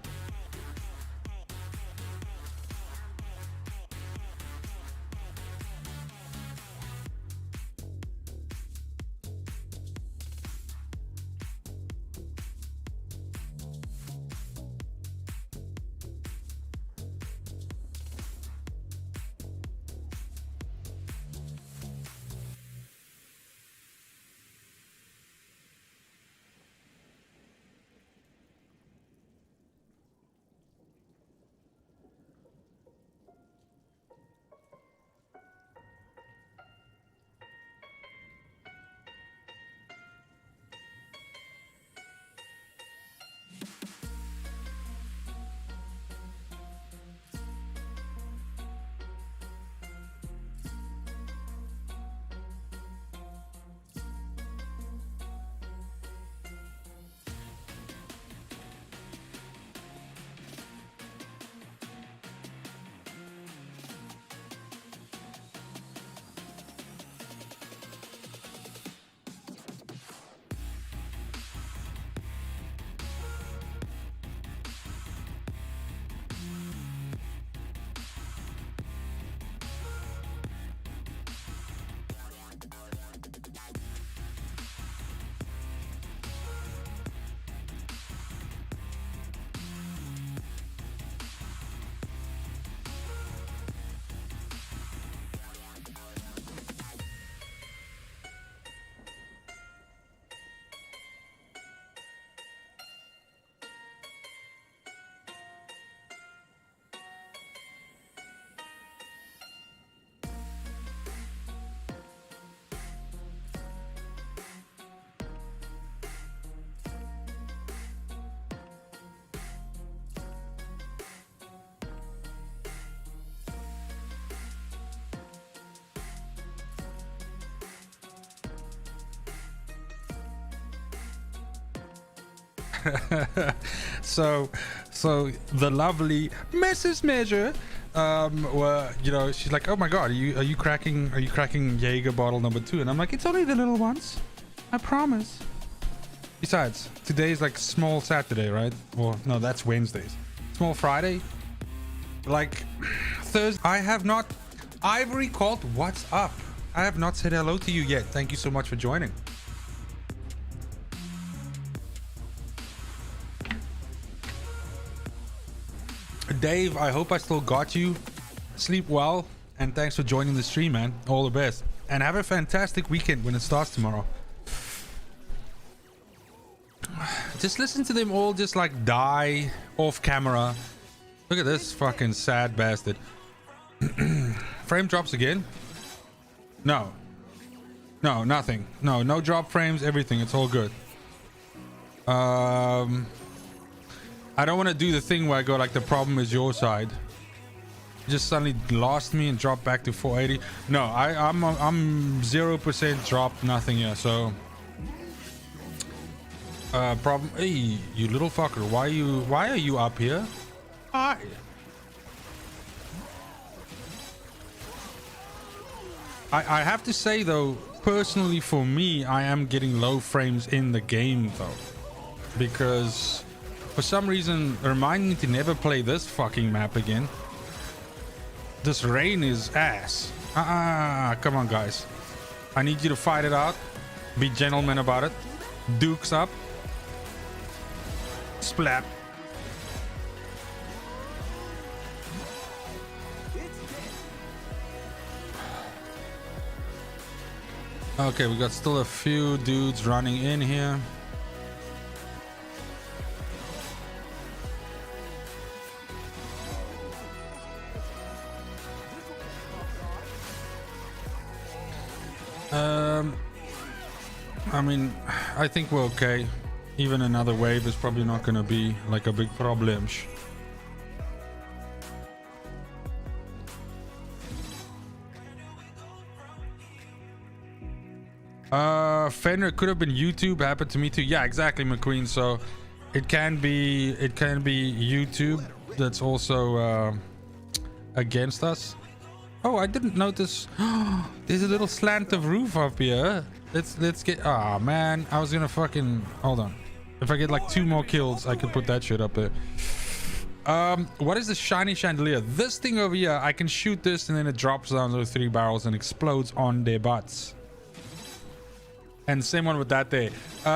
B: so the lovely Mrs. Measure, she's like, oh my god, are you cracking Jaeger bottle number 2? And I'm like, it's only the little ones, I promise. Besides, today is like small Saturday, right? Well, no, that's Wednesdays. Small Friday, like Thursday. I have not, Ivory called, what's up? I have not said hello to you yet. Thank you so much for joining. Dave, I hope I still got you. Sleep well, and thanks for joining the stream, man. All the best, and have a fantastic weekend when it starts tomorrow. Just listen to them all just like die off camera. Look at this fucking sad bastard. Frame drops again? No. No, nothing. No drop frames, everything. It's all good. I don't want to do the thing where I go like the problem is your side. Just suddenly lost me and dropped back to 480. No, I'm 0% drop, nothing here. So problem. Hey, you little fucker. Why are you up here? Hi. I have to say though, personally for me, I am getting low frames in the game though, because for some reason remind me to never play this fucking map again. This rain is ass. Come on guys, I need you to fight it out, be gentlemen about it. Dukes up, splat. Okay, we got still a few dudes running in here. I mean, I think we're okay. Even another wave is probably not going to be like a big problem. Fenrir could have been YouTube, happened to me too. Yeah, exactly, McQueen. So it can be YouTube that's also against us. Oh, I didn't notice. There's a little slant of roof up here. Let's get. Ah, man, I was gonna fucking hold on. If I get like 2 more kills, I could put that shit up there. What is the shiny chandelier? This thing over here, I can shoot this and then it drops down those 3 barrels and explodes on their butts. And same one with that there.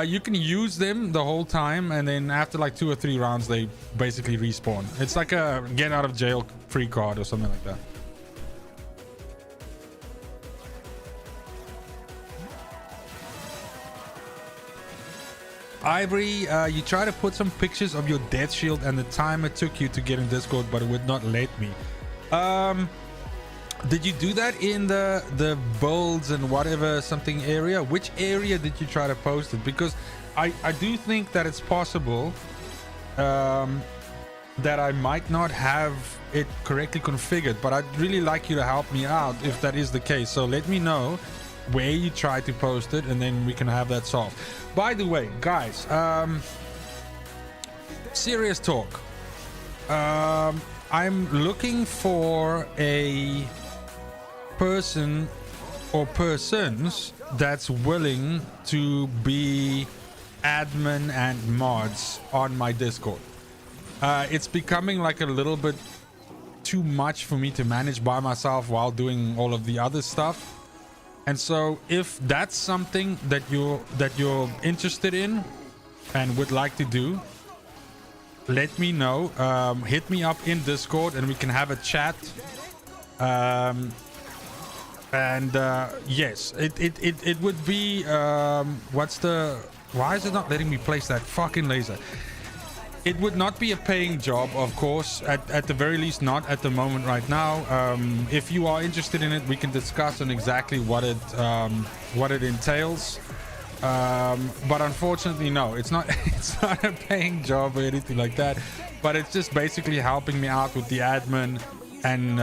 B: You can use them the whole time, and then after like 2 or 3 rounds, they basically respawn. It's like a get out of jail free card or something like that. Ivory, you try to put some pictures of your death shield and the time it took you to get in Discord, but it would not let me. Did you do that in the builds and whatever something area? Which area did you try to post it? Because I do think that it's possible that I might not have it correctly configured, but I'd really like you to help me out if that is the case. So let me know where you try to post it, and then we can have that solved. By the way, guys, serious talk. I'm looking for a person or persons that's willing to be admin and mods on my Discord. It's becoming like a little bit too much for me to manage by myself while doing all of the other stuff. And so if that's something that you're interested in and would like to do, let me know. Hit me up in Discord and we can have a chat. Yes, it would be why is it not letting me place that fucking laser? It would not be a paying job, of course, at the very least not at the moment right now. If you are interested in it, we can discuss on exactly what it entails. But unfortunately, no, it's not it's not a paying job or anything like that, but it's just basically helping me out with the admin. And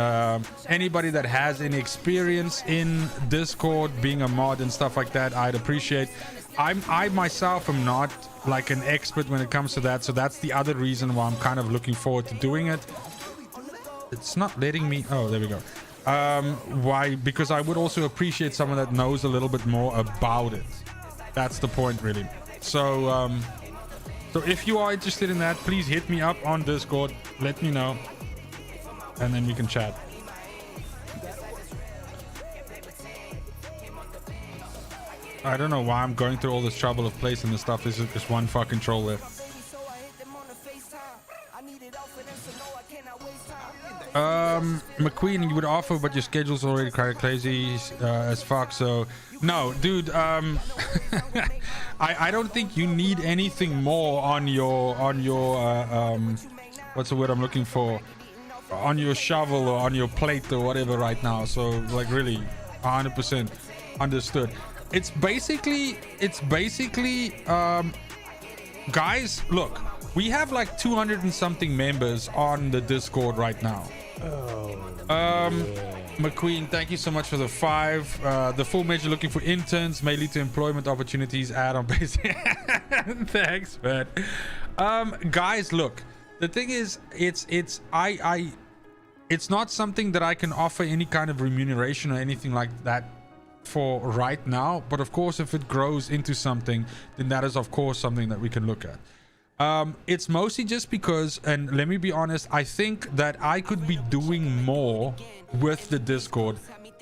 B: anybody that has any experience in Discord, being a mod and stuff like that, I'd appreciate. I myself am not like an expert when it comes to that, so that's the other reason why I'm kind of looking forward to doing it. It's not letting me. Oh, there we go. Why? Because I would also appreciate someone that knows a little bit more about it. That's the point, really. So if you are interested in that, please hit me up on Discord. Let me know, and then we can chat. I don't know why I'm going through all this trouble of placing this stuff. This is just one fucking troll there. McQueen, you would offer, but your schedule's already quite crazy as fuck. So no, dude. I don't think you need anything more on your what's the word I'm looking for? on your shovel or on your plate or whatever right now. So like really 100% understood. It's basically guys, look, we have like 200 and something members on the Discord right now. McQueen, thank you so much for the 5. The full measure looking for interns, may lead to employment opportunities. Add on basic. Thanks, man. Guys, look, the thing is, it's not something that I can offer any kind of remuneration or anything like that for right now. But of course, if it grows into something, then that is of course something that we can look at. It's mostly just because, and let me be honest, I think that I could be doing more with the Discord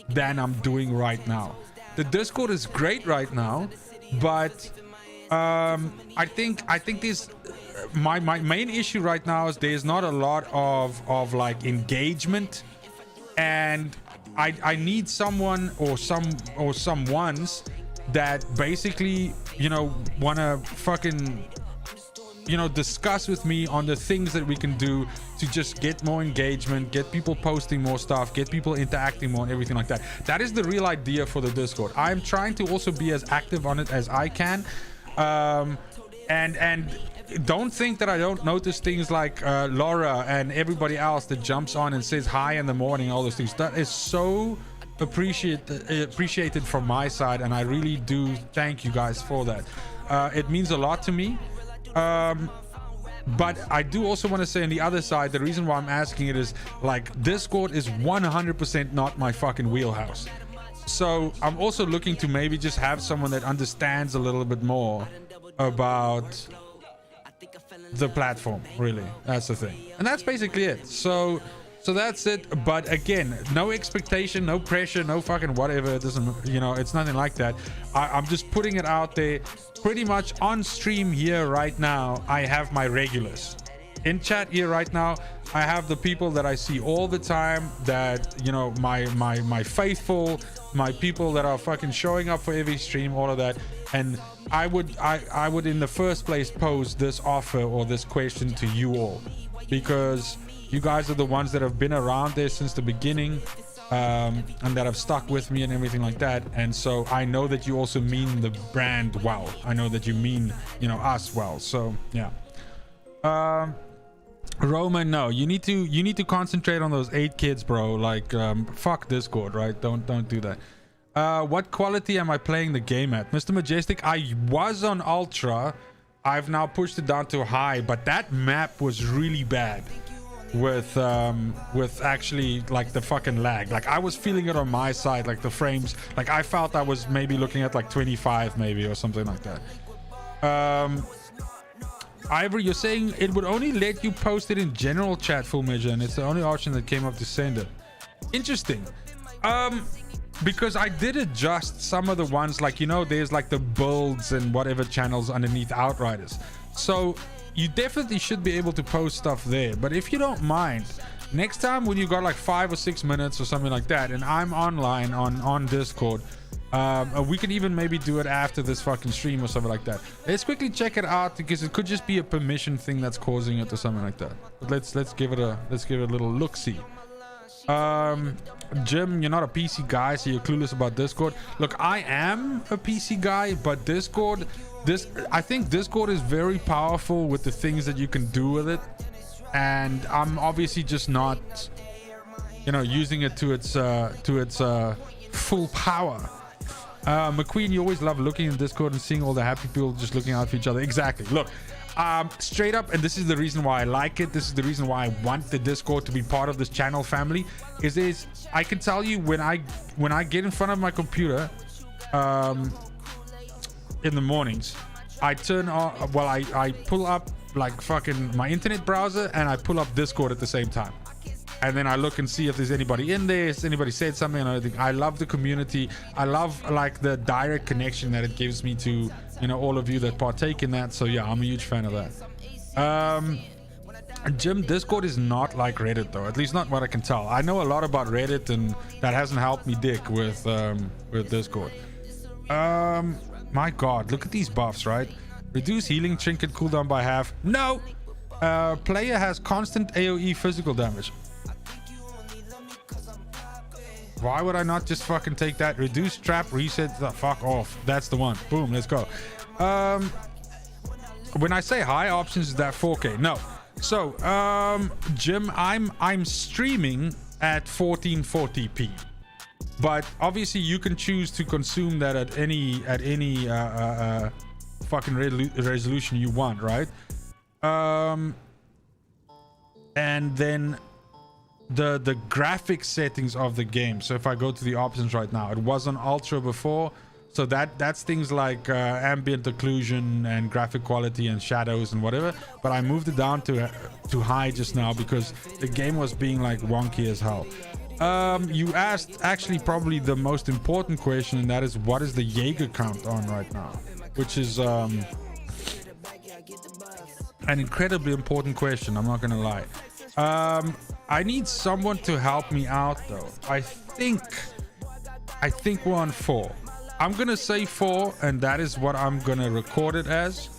B: than I'm doing right now. The Discord is great right now, but I think this my main issue right now is there's not a lot of like engagement, and I need someone or some ones that basically, you know, wanna fucking, you know, discuss with me on the things that we can do to just get more engagement, get people posting more stuff, get people interacting more and everything like that. That is the real idea for the Discord. I'm trying to also be as active on it as I can, and don't think that I don't notice things like Laura and everybody else that jumps on and says hi in the morning, all those things. That is so appreciated from my side, and I really do thank you guys for that. It means a lot to me. But I do also want to say on the other side, the reason why I'm asking it is like Discord is 100% not my fucking wheelhouse. So I'm also looking to maybe just have someone that understands a little bit more about the platform, really. That's the thing, and that's basically it. So that's it. But again, no expectation, no pressure, no fucking whatever. It doesn't, you know, it's nothing like that. I'm just putting it out there. Pretty much on stream here right now, I have my regulars. In chat here right now, I have the people that I see all the time, that, you know, my faithful, my people that are fucking showing up for every stream, all of that. And I would in the first place pose this offer or this question to you all, because you guys are the ones that have been around there since the beginning, and that have stuck with me and everything like that. And so I know that you also mean the brand well. I know that you mean, you know, us well. So yeah. Roman, no, you need to concentrate on those 8 kids, bro. Like, fuck Discord, right? Don't do that. What quality am I playing the game at? Mr. Majestic, I was on ultra. I've now pushed it down to high, but that map was really bad with actually like the fucking lag. Like I was feeling it on my side, like the frames, like I felt I was maybe looking at like 25 maybe or something like that. Ivory, you're saying it would only let you post it in general chat full measure, and it's the only option that came up to send it. Interesting. Because I did adjust some of the ones, like, you know, there's like the builds and whatever channels underneath Outriders, so you definitely should be able to post stuff there. But if you don't mind, next time when you got like 5 or 6 minutes or something like that, and I'm online on Discord, we can even maybe do it after this fucking stream or something like that. Let's quickly check it out, because it could just be a permission thing that's causing it or something like that. But let's give it a little look-see. Jim, you're not a PC guy, so you're clueless about Discord. Look, I am a PC guy, but Discord, I think Discord is very powerful with the things that you can do with it, and I'm obviously just not, you know, using it to its full power. McQueen, you always love looking in Discord and seeing all the happy people just looking out for each other. Exactly. Look, straight up, and this is the reason why I like it, this is the reason why I want the Discord to be part of this channel family, is I can tell you, when I get in front of my computer in the mornings, I turn on, well, I pull up like fucking my internet browser, and I pull up Discord at the same time, and then I look and see if there's anybody in there, if anybody said something and everything. I love the community. I love like the direct connection that it gives me to, you know, all of you that partake in that. So yeah, I'm a huge fan of that. Jim, Discord is not like Reddit though, at least not what I can tell. I know a lot about Reddit, and that hasn't helped me dick with Discord. My god, look at these buffs, right? Reduce healing trinket cooldown by half. No! Player has constant AoE physical damage. Why would I not just fucking take that? Reduce trap, reset the fuck off. That's the one. Boom, let's go. When I say high options, is that 4K? No. So, Jim, I'm streaming at 1440p. But obviously you can choose to consume that at any fucking resolution you want, right? And then the graphic settings of the game. So if I go to the options right now, it was on ultra before, so that's things like ambient occlusion and graphic quality and shadows and whatever, but I moved it down to high just now because the game was being like wonky as hell. You asked actually probably the most important question, and that is, what is the Jaeger count on right now? Which is an incredibly important question, I'm not gonna lie. I need someone to help me out though. I think we're on 4. I'm gonna say 4, and that is what I'm gonna record it as.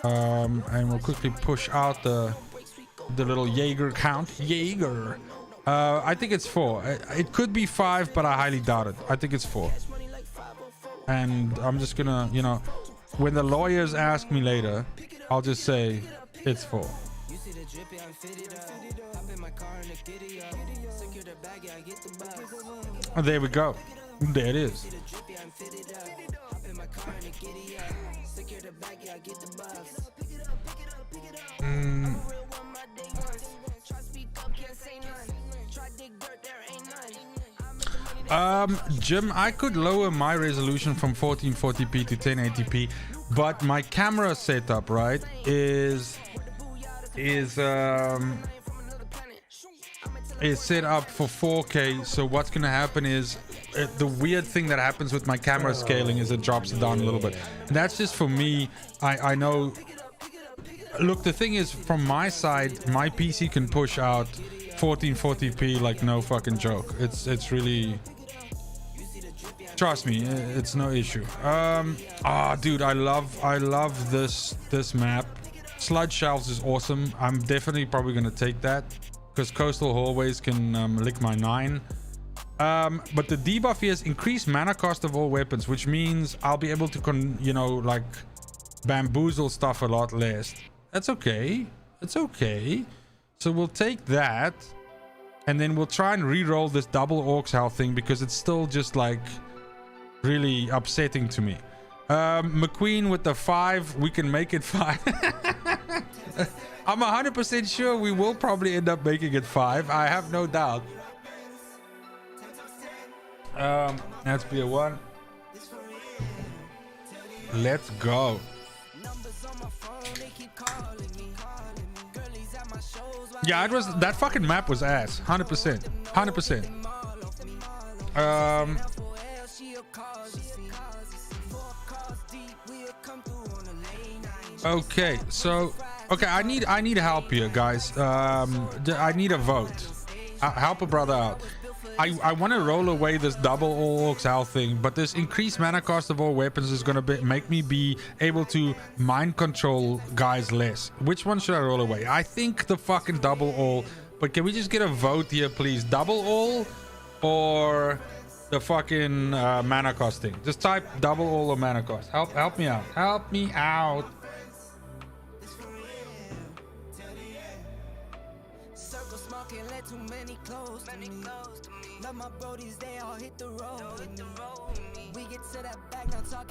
B: And we'll quickly push out the little Jaeger count. Jaeger. I think it's 4. It could be 5, but I highly doubt it. I think it's 4. And I'm just gonna, you know, when the lawyers ask me later, I'll just say it's 4. Oh, there we go. There it is. Jim, I could lower my resolution from 1440p to 1080p, but my camera setup, right, is set up for 4K. So what's gonna happen is the weird thing that happens with my camera scaling is it drops it down a little bit. And that's just for me. I know. Look, the thing is, from my side, my PC can push out 1440p like no fucking joke. It's really, trust me, it's no issue. Dude, I love this map. Sludge Shelves is awesome. I'm definitely probably gonna take that because Coastal Hallways can lick my 9. But the debuff here is increased mana cost of all weapons, which means I'll be able to like bamboozle stuff a lot less. That's okay. It's okay. So we'll take that, and then we'll try and re-roll this double Orcs health thing because it's still just like really upsetting to me. McQueen with the 5, we can make it 5. I'm 100% sure we will probably end up making it 5. I have no doubt. That's beer 1. Let's go. Yeah, it was, that fucking map was ass. 100%. 100%. Okay, so I need help here, guys. I need a vote. Help a brother out. I want to roll away this double all orcs health thing, but this increased mana cost of all weapons is going to make me be able to mind control guys less. Which one should I roll away? I think the fucking double all, but can we just get a vote here, please? Double all or the fucking mana cost thing? Just type double all or mana cost. Help me out. Help me out.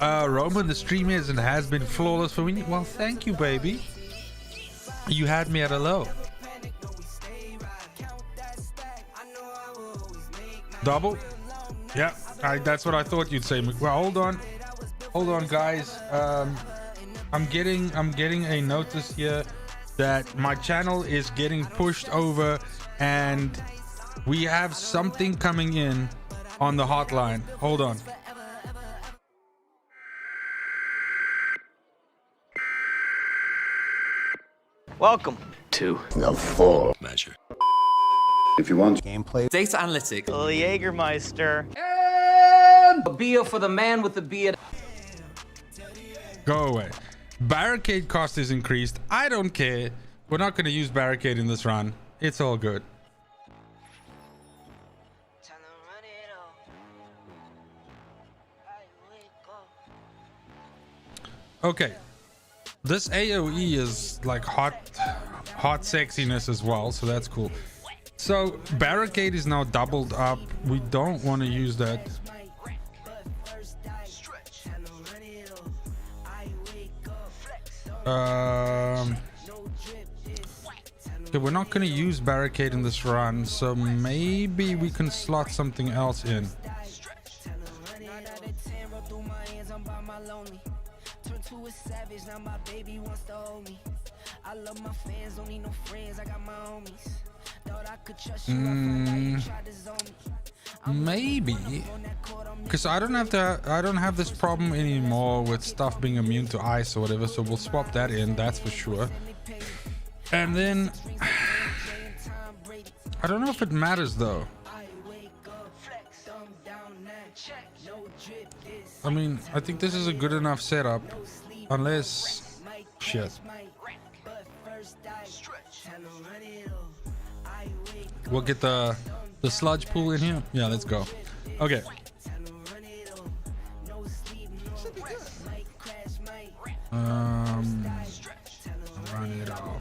B: Roman, the stream is and has been flawless for me. Well, thank you, baby. You had me at a low. Double? Yeah, that's what I thought you'd say. Well, hold on, guys. I'm getting a notice here that my channel is getting pushed over, and we have something coming in on the hotline. Hold on.
F: Welcome to
E: The Full Measure.
G: If you want
E: Gameplay.
F: Data Analytics. The Jägermeister.
H: And a beer for the man with the beard.
B: Go away. Barricade cost is increased. I don't care. We're not going to use barricade in this run. It's all good. Okay. This AoE is like hot sexiness as well, so that's cool. So barricade is now doubled up. We don't want to use that. Okay, we're not going to use barricade in this run, so maybe we can slot something else in. Maybe, because I don't have this problem anymore with stuff being immune to ice or whatever, so we'll swap that in, that's for sure. And then I don't know if it matters though. I mean, I think this is a good enough setup, unless shit. We'll get the sludge pool in here. Yeah, let's go. Okay. Run it off.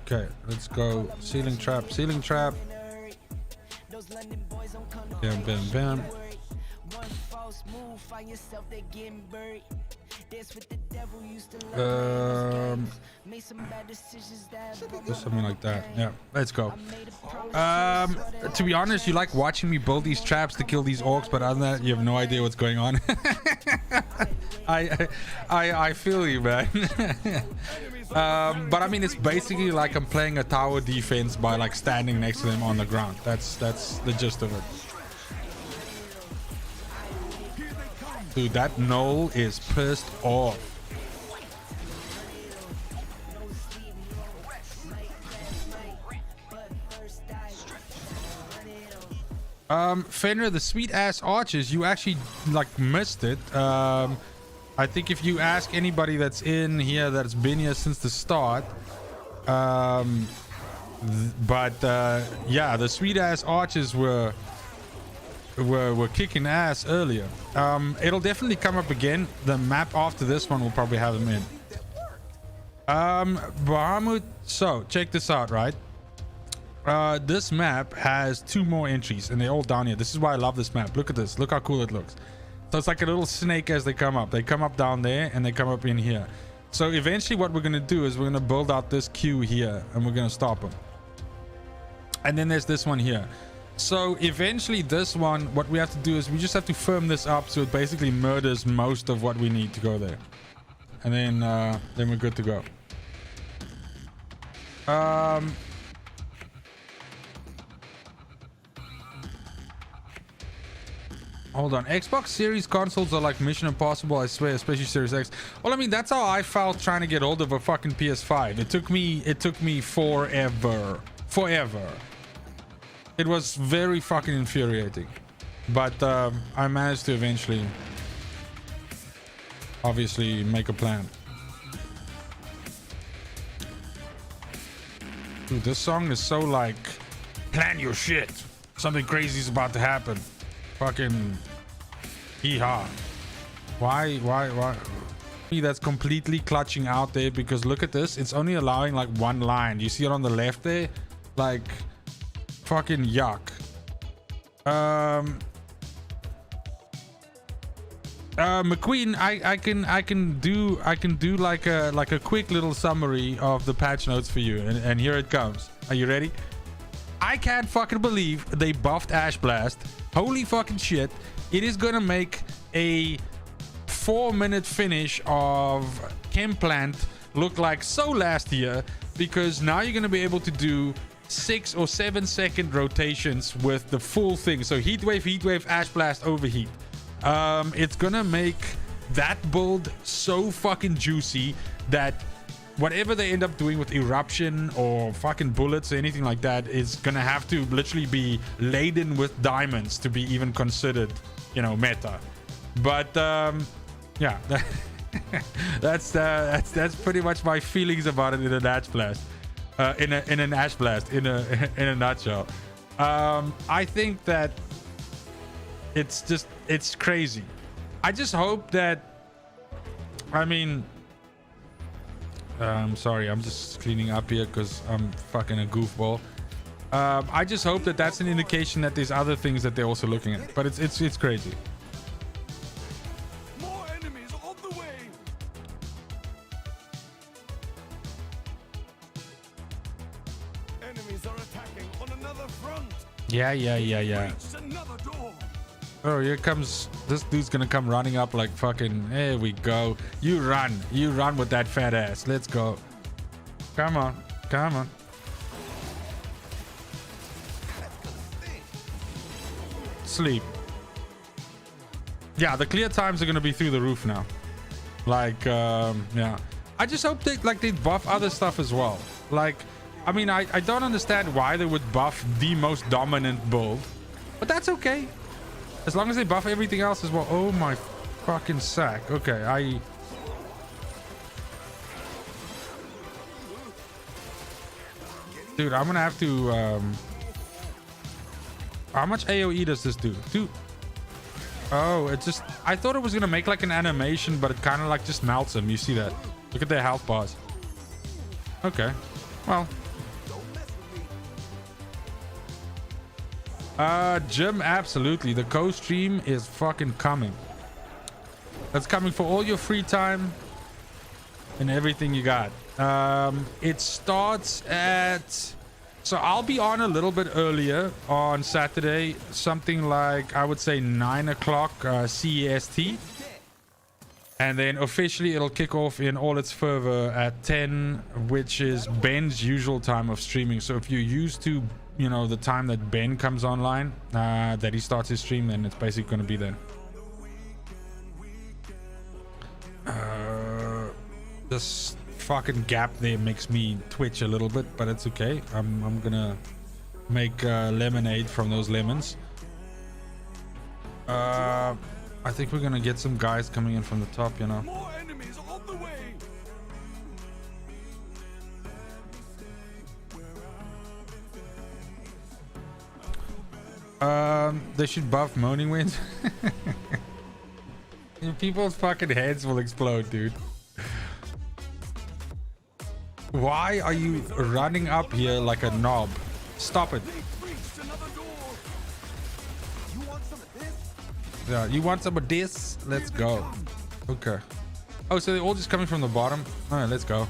B: Okay, let's go. Ceiling trap, ceiling trap. Bam, bam, bam. Just something like that. Yeah, let's go. To be honest, you like watching me build these traps to kill these orcs, but other than that, you have no idea what's going on. I feel you, man. But I mean, it's basically like I'm playing a tower defense by like standing next to them on the ground. That's the gist of it. Dude, that knoll is pissed off. Fenrir, the sweet ass archers, you actually like missed it. I think if you ask anybody that's in here that's been here since the start, yeah, the sweet ass archers were kicking ass earlier. It'll definitely come up again. The map after this one will probably have them in. Bahamut, so check this out, right? This map has 2 more entries and they're all down here. This is why I love this map. Look at this. Look how cool it looks. So it's like a little snake as they come up. They come up down there and they come up in here. So eventually what we're going to do is we're going to build out this queue here and we're going to stop them. And then there's this one here. So eventually this one, what we have to do is we just have to firm this up so it basically murders most of what we need to go there. And then we're good to go. Hold on. Xbox Series consoles are like Mission Impossible, I swear, especially Series X. Well, I mean, that's how I felt trying to get hold of a fucking PS5. It took me forever. It was very fucking infuriating. But I managed to eventually obviously make a plan. Dude, this song is so like, plan your shit. Something crazy is about to happen. Fucking hee-haw. Why that's completely clutching out there, because look at this, it's only allowing like 1 line. You see it on the left there? Like fucking yuck. McQueen, I can do like a quick little summary of the patch notes for you, and here it comes. Are you ready? I can't fucking believe they buffed Ash Blast. Holy fucking shit. It is gonna make a 4-minute finish of Chem Plant look like so last year, because now you're gonna be able to do 6 or 7 second rotations with the full thing. So heat wave, Ash Blast, overheat. It's gonna make that build so fucking juicy that whatever they end up doing with eruption or fucking bullets or anything like that is gonna have to literally be laden with diamonds to be even considered, you know, meta. But yeah, that's pretty much my feelings about it in an Ash Blast. In an Ash Blast in a nutshell. I think that it's crazy. I just hope that I mean, sorry, I'm just cleaning up here because I'm fucking a goofball. I just hope that that's an indication that there's other things that they're also looking at. But it's crazy.
C: More enemies on the way. Enemies are attacking on another front.
B: Yeah.
C: Reached another door.
B: Oh, here comes this dude's gonna come running up like fucking. There we go. You run with that fat ass. Let's go. Come on. Sleep. Yeah, the clear times are gonna be through the roof now. Like, yeah. I just hope they buff other stuff as well. Like, I mean, I don't understand why they would buff the most dominant build, but that's okay. As long as they buff everything else as well. Oh my fucking sack. Okay, dude, I'm gonna have to, how much AoE does this do? Dude. Oh, it just, I thought it was gonna make like an animation, but it kind of like just melts them. You see that? Look at their health bars. Okay. Well. Jim, absolutely. The co-stream is fucking coming. That's coming for all your free time and everything you got. It starts at... So I'll be on a little bit earlier on Saturday. Something like, I would say 9 o'clock CEST. And then officially it'll kick off in all its fervor at 10, which is Ben's usual time of streaming. So if you're used to, you know, the time that Ben comes online, that he starts his stream, then it's basically going to be then. This fucking gap there makes me twitch a little bit, but it's okay. I'm gonna make lemonade from those lemons. I think we're gonna get some guys coming in from the top, you know.
C: More enemies on the way.
B: They should buff Moaning Winds. People's fucking heads will explode, dude. Why are you running up here like a knob? Stop it. Yeah, you want some of this? Let's go. Okay. Oh, so they're all just coming from the bottom? All right, let's go.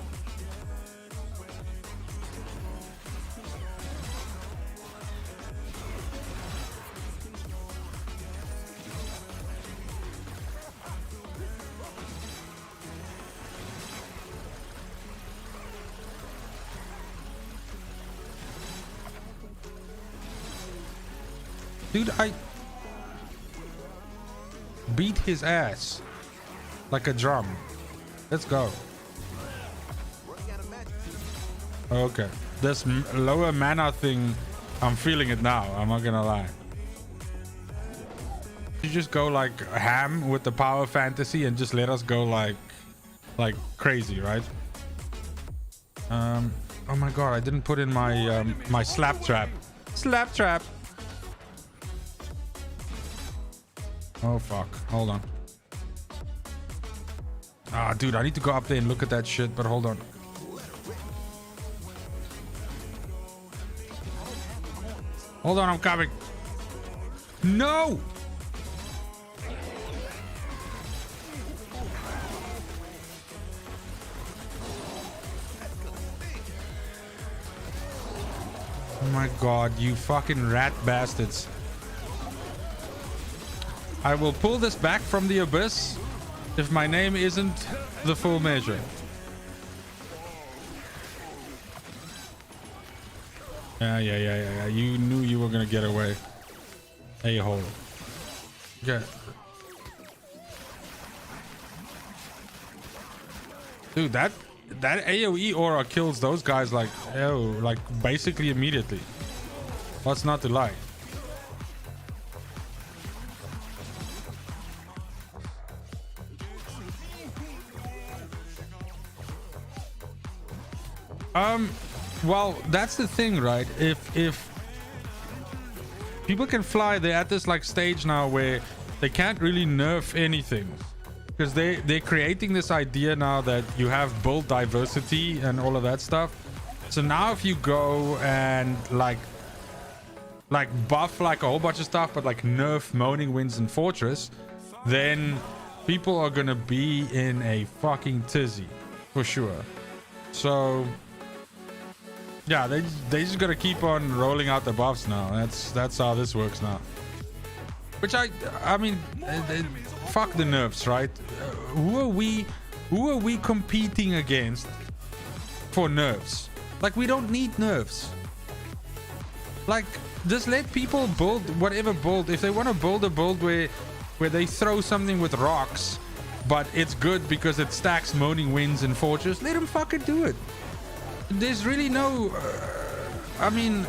B: Dude, I beat his ass like a drum. Let's go. Okay, this lower mana thing, I'm feeling it now. I'm not gonna lie. You just go like ham with the power fantasy and just let us go like crazy, right? Oh my god, I didn't put in my my slap trap. Slap trap. Oh fuck, hold on. Ah, dude, I need to go up there and look at that shit, but hold on. Hold on, I'm coming. No! Oh my god, you fucking rat bastards. I will pull this back from the abyss if my name isn't the full measure. Yeah. You knew you were gonna get away. A-hole. Okay. Dude, that AoE aura kills those guys like, oh, like basically immediately. What's not to like? Well, that's the thing, right? If people can fly, they're at this like stage now where they can't really nerf anything. because they're creating this idea now that you have build diversity and all of that stuff. So now if you go and like buff like a whole bunch of stuff, but like nerf Moaning Winds and Fortress, then people are gonna be in a fucking tizzy for sure. So yeah, they just gotta keep on rolling out the buffs now. That's how this works now. Which I mean, fuck the nerfs, right? Who are we competing against for nerfs? Like, we don't need nerfs. Like, just let people build whatever build. If they want to build a build where they throw something with rocks, but it's good because it stacks Moaning Winds and Fortress, let them fucking do it. There's really no I mean,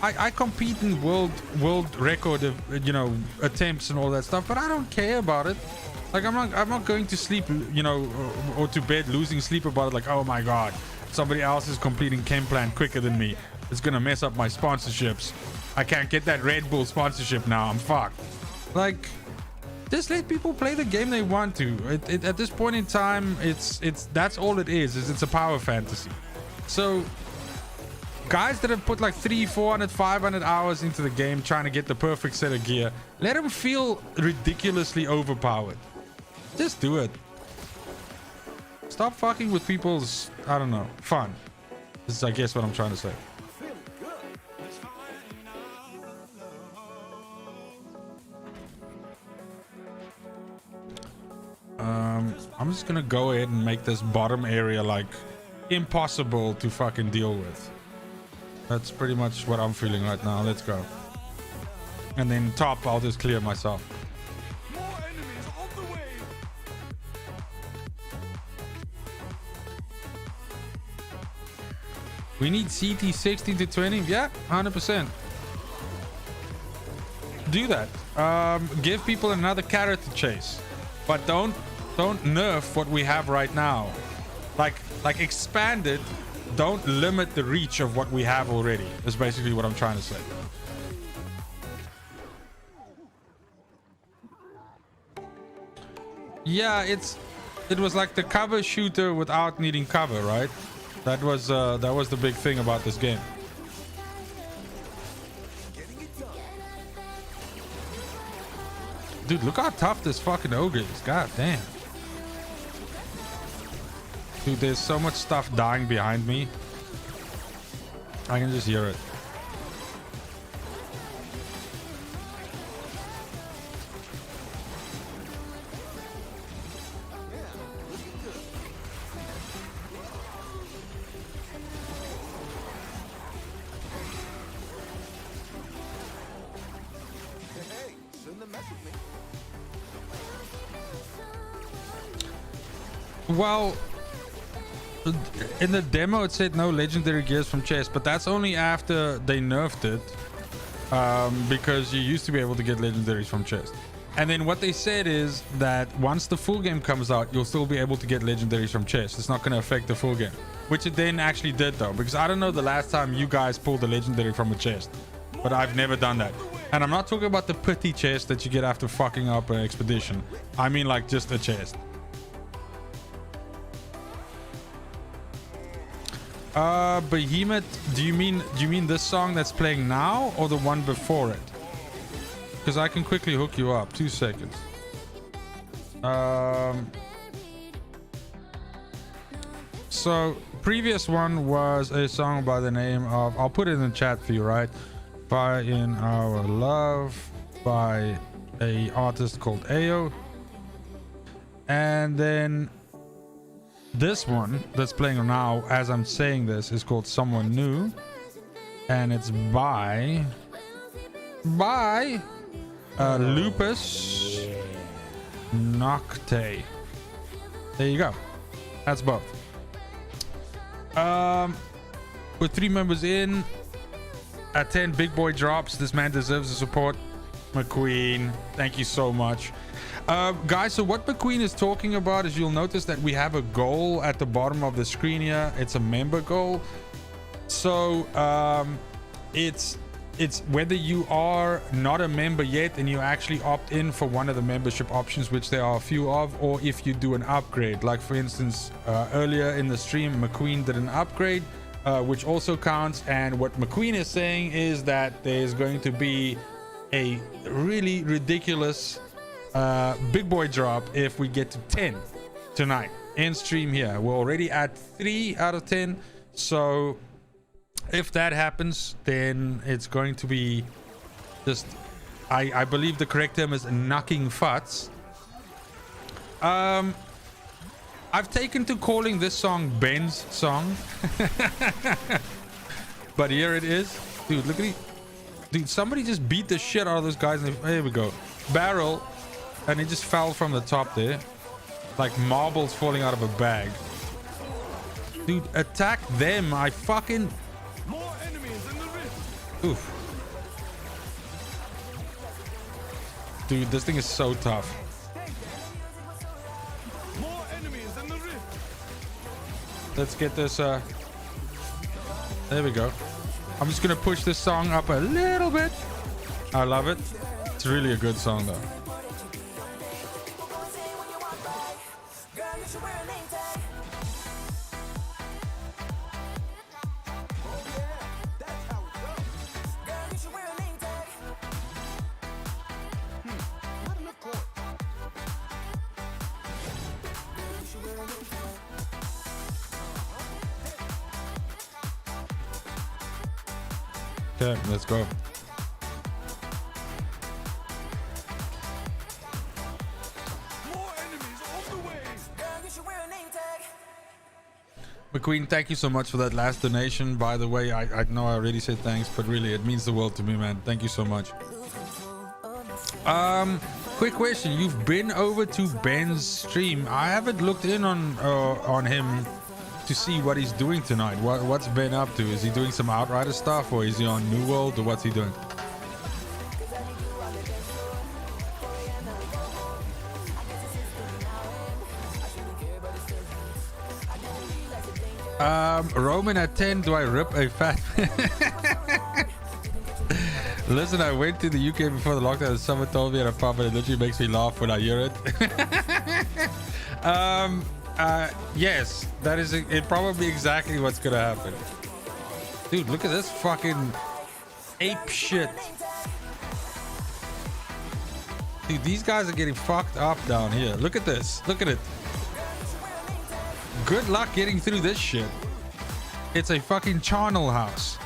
B: I compete in world record of, you know, attempts and all that stuff, but I don't care about it. Like, I'm not going to sleep, you know, or to bed losing sleep about it. Like, oh my god, somebody else is completing Chem Plan quicker than me. It's gonna mess up my sponsorships. I can't get that Red Bull sponsorship now. I'm fucked. Like, just let people play the game they want to. At this point in time, it's that's all it is it's a power fantasy. So guys that have put like 300, 400, 500 hours into the game trying to get the perfect set of gear, let them feel ridiculously overpowered. Just do it. Stop fucking with people's, I don't know, fun. This is, I guess, what I'm trying to say. I'm just gonna go ahead and make this bottom area like impossible to fucking deal with. That's pretty much what I'm feeling right now. Let's go. And then top, I'll just clear myself.
C: More enemies on the way.
B: We need CT 16 to 20. Yeah, 100%. Do that. Give people another carrot to chase, but don't nerf what we have right now. Like expand it. Don't limit the reach of what we have already. That's basically what I'm trying to say. Yeah, it was like the cover shooter without needing cover, right? That was the big thing about this game. Dude, look how tough this fucking ogre is. God damn. Dude, there's so much stuff dying behind me. I can just hear it.
D: Hey, shouldn't have messed with me.
B: Well, in the demo it said no legendary gears from chest, but that's only after they nerfed it, because you used to be able to get legendaries from chest. And then what they said is that once the full game comes out, you'll still be able to get legendaries from chest. It's not going to affect the full game, which it then actually did though, because I don't know the last time you guys pulled a legendary from a chest, but I've never done that. And I'm not talking about the pity chest that you get after fucking up an expedition. I mean like just a chest. Behemoth, do you mean this song that's playing now or the one before it? Because I can quickly hook you up. 2 seconds. So previous one was a song by the name of, I'll put it in the chat for you, right? By In Our Love by a artist called Ayo. And then this one that's playing now as I'm saying this is called Someone New, and it's by Lupus Nocte. There you go. That's both. With 3 members in at 10 big boy drops, this man deserves the support. McQueen, thank you so much. Guys, so what McQueen is talking about is, you'll notice that we have a goal at the bottom of the screen here. It's a member goal. So it's it's whether you are not a member yet and you actually opt in for one of the membership options, which there are a few of, or if you do an upgrade. Like for instance, earlier in the stream, McQueen did an upgrade, which also counts. And what McQueen is saying is that there's going to be a really ridiculous big boy drop if we get to 10 tonight in stream here. We're already at 3 out of 10. So if that happens, then it's going to be just, I believe the correct term is knocking futs. I've taken to calling this song Ben's song. But here it is. Dude, look at it. Dude, somebody just beat the shit out of those guys. There we go. Barrel. And he just fell from the top there. Like marbles falling out of a bag. Dude, attack them. I fucking...
C: More enemies in the rift.
B: Oof. Dude, this thing is so tough.
C: More enemies in the rift.
B: Let's get this, there we go. I'm just gonna push this song up a little bit. I love it. It's really a good song though. Okay, let's go.
C: More enemies on the way.
B: McQueen, thank you so much for that last donation. By the way, I know I already said thanks, but really it means the world to me, man. Thank you so much. Quick question. You've been over to Ben's stream. I haven't looked in on him to see what he's doing tonight. What's Ben up to? Is he doing some Outriders stuff, or is he on New World, or what's he doing? Roman at 10, do I rip a fat? Listen, I went to the UK before the lockdown and someone told me at a pub, and it literally makes me laugh when I hear it. Yes, that is it. Probably exactly what's gonna happen. Dude, look at this fucking ape shit. Dude, these guys are getting fucked up down here. Look at this. Look at it. Good luck getting through this shit. It's a fucking charnel house.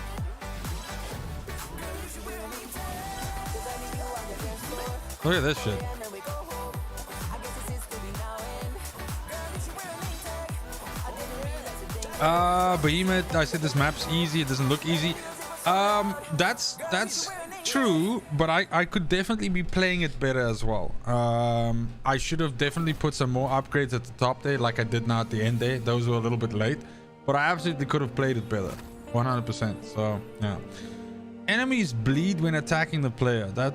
B: Look at this shit. Behemoth, I said this map's easy. It doesn't look easy. That's true, but I could definitely be playing it better as well. I should have definitely put some more upgrades at the top there, like I did now at the end there. Those were a little bit late, but I absolutely could have played it better, 100%. So yeah, enemies bleed when attacking the player. That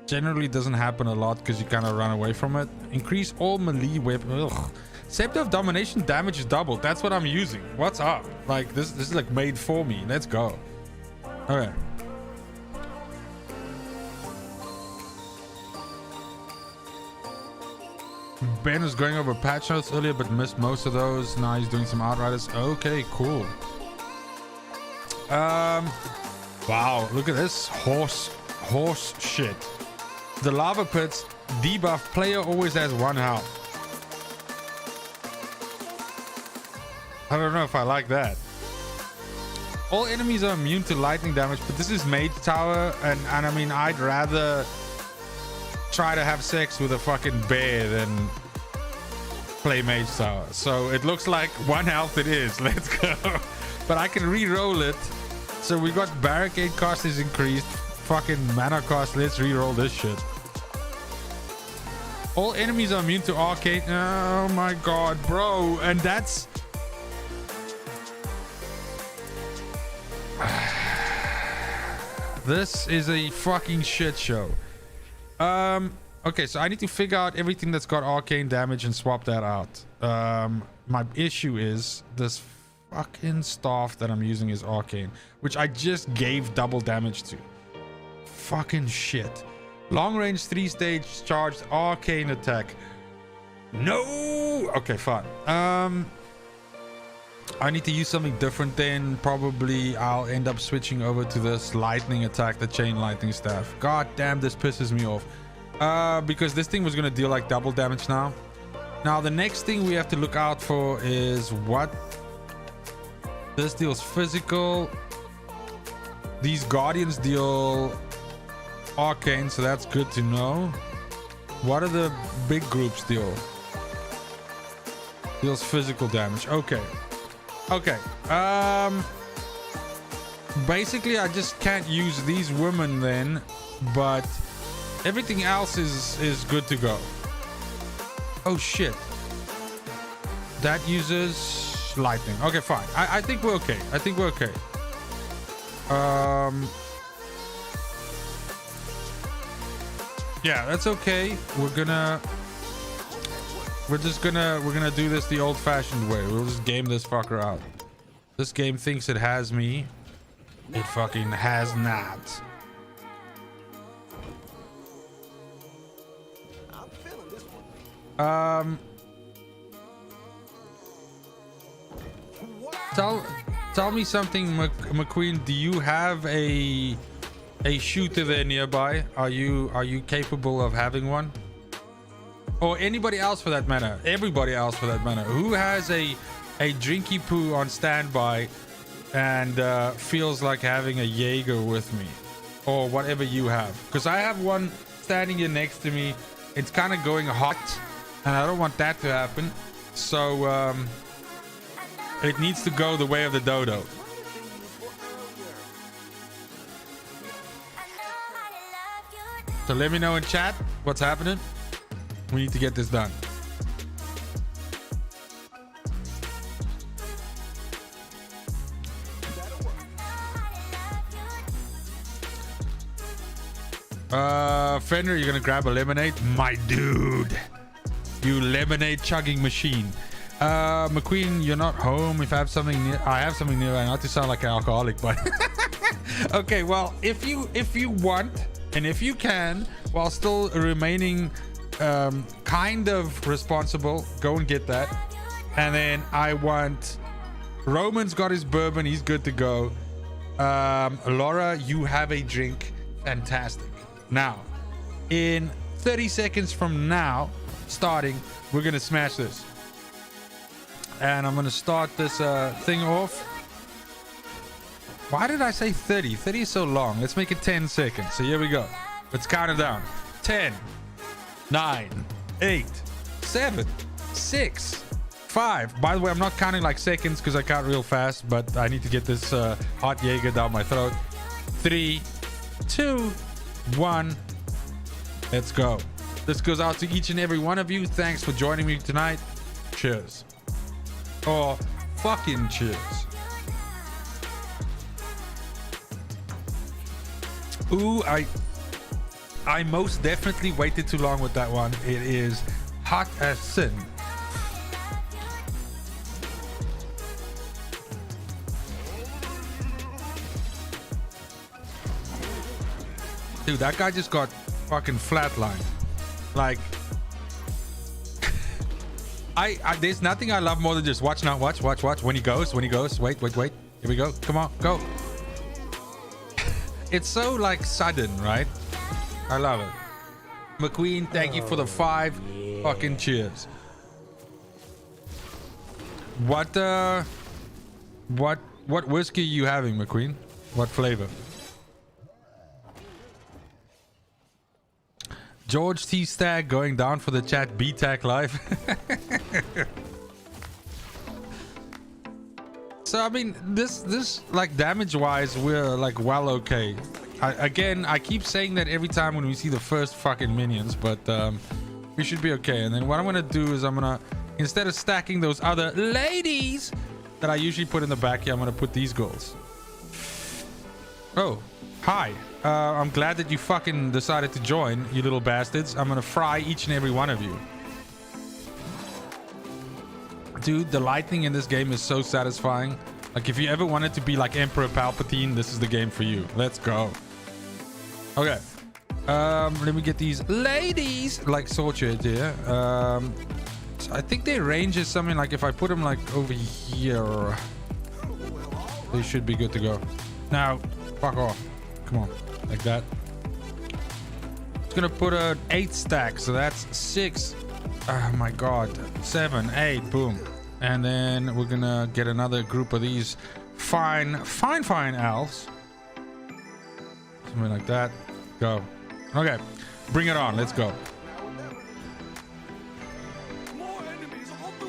B: generally doesn't happen a lot because you kind of run away from it. Increase all melee weapons. Scepter of Domination damage is doubled. That's what I'm using. What's up? Like this is like made for me. Let's go. Okay. Ben was going over patch notes earlier but missed most of those. Now he's doing some Outriders. Okay, cool. Wow, look at this horse shit. The lava pits debuff player always has 1 health. I don't know if I like that. All enemies are immune to lightning damage, but this is Mage Tower, and I mean, I'd rather try to have sex with a fucking bear than play Mage Tower. So it looks like 1 health it is. Let's go. But I can re-roll it. So we got barricade cost is increased. Fucking mana cost. Let's re-roll this shit. All enemies are immune to arcane. Oh my god, bro. And that's... This is a fucking shit show. Okay, so I need to figure out everything that's got arcane damage and swap that out. My issue is this fucking staff that I'm using is arcane, which I just gave double damage to. fucking shit. Long range 3-stage charged arcane attack. No. Okay, fine. I need to use something different then. Probably I'll end up switching over to this lightning attack, the chain lightning staff. God damn, this pisses me off. Because this thing was going to deal like double damage now. Now, the next thing we have to look out for is what? This deals physical. These guardians deal arcane, so that's good to know. What are the big groups deal? Deals physical damage. Okay. Okay. Basically, I just can't use these women then, but everything else is good to go. Oh shit. That uses lightning. Okay, fine. I think we're okay. I think we're okay. Yeah, that's okay. We're gonna do this the old-fashioned way. We'll just game this fucker out. This game thinks it has me. It fucking has not. Tell me something, McQueen. Do you have a shooter there nearby? Are you capable of having one? Or anybody else for that matter? Everybody else for that matter. Who has a drinky poo on standby and feels like having a Jaeger with me, or whatever you have? Because I have one standing here next to me. It's kind of going hot, and I don't want that to happen. So it needs to go the way of the dodo. So let me know in chat what's happening. We need to get this done. Fender, you're gonna grab a lemonade? My dude. You lemonade chugging machine. McQueen, you're not home. If I have something near, I have something nearby. Not to sound like an alcoholic, but okay. Well, if you want and if you can, while still remaining kind of responsible, go and get that. And then I want Roman's got his bourbon. He's good to go. Laura, you have a drink. Fantastic. Now, in 30 seconds from now, starting, we're gonna smash this. And I'm gonna start this thing off. Why did I say 30? 30 is so long. Let's make it 10 seconds. So here we go. Let's count it down. 10, 9, 8, 7, 6, 5. By the way, I'm not counting like seconds because I count real fast, but I need to get this hot Jaeger down my throat. 3, 2, 1. Let's go. This goes out to each and every one of you. Thanks for joining me tonight. Cheers. Oh, fucking cheers. Ooh, I most definitely waited too long with that one. It is hot as sin. Dude, that guy just got fucking flatlined. Like, there's nothing I love more than just watch now. Watch. When he goes. Wait. Here we go. Come on, go. It's so like sudden, right? I love it. McQueen, thank you for the 5 fucking cheers. What whiskey are you having, McQueen? What flavor? George T. Stag going down for the chat. BTAC live. So I mean, this like damage wise, we're like well okay. I keep saying that every time when we see the first fucking minions, but we should be okay. And then what I'm gonna do is I'm gonna, instead of stacking those other ladies that I usually put in the back here, I'm gonna put these girls. Oh, hi. I'm glad that you fucking decided to join, you little bastards. I'm gonna fry each and every one of you. Dude, the lightning in this game is so satisfying. Like, if you ever wanted to be like Emperor Palpatine, this is the game for you. Let's go. Okay. Let me get these ladies like sorted here. So I think their range is something like if I put them like over here, they should be good to go. Now, fuck off. Come on, like that. It's gonna put an 8 stack, so that's 6. Oh my god, 7, 8, boom. And then we're gonna get another group of these fine elves. Something like that. Go. Okay, bring it on. Let's go.
C: More enemies on the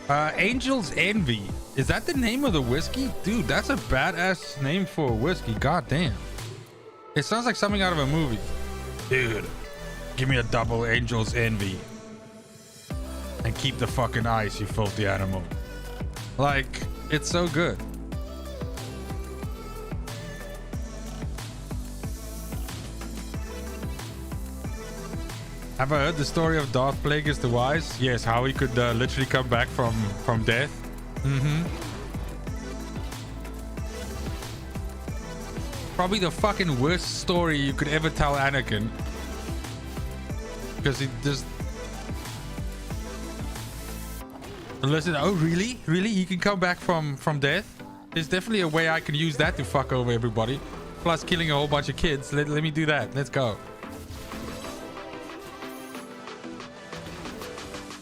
C: way.
B: Angel's Envy. Is that the name of the whiskey? Dude, that's a badass name for a whiskey. God damn. It sounds like something out of a movie. Dude, give me a double Angel's Envy. And keep the fucking ice, you filthy animal. Like, it's so good. Have I heard the story of Darth Plagueis the Wise? Yes, how he could literally come back from death. Probably the fucking worst story you could ever tell Anakin. Because he just... Listen, oh really? Really? He can come back from death? There's definitely a way I can use that to fuck over everybody. Plus killing a whole bunch of kids. Let me do that. Let's go.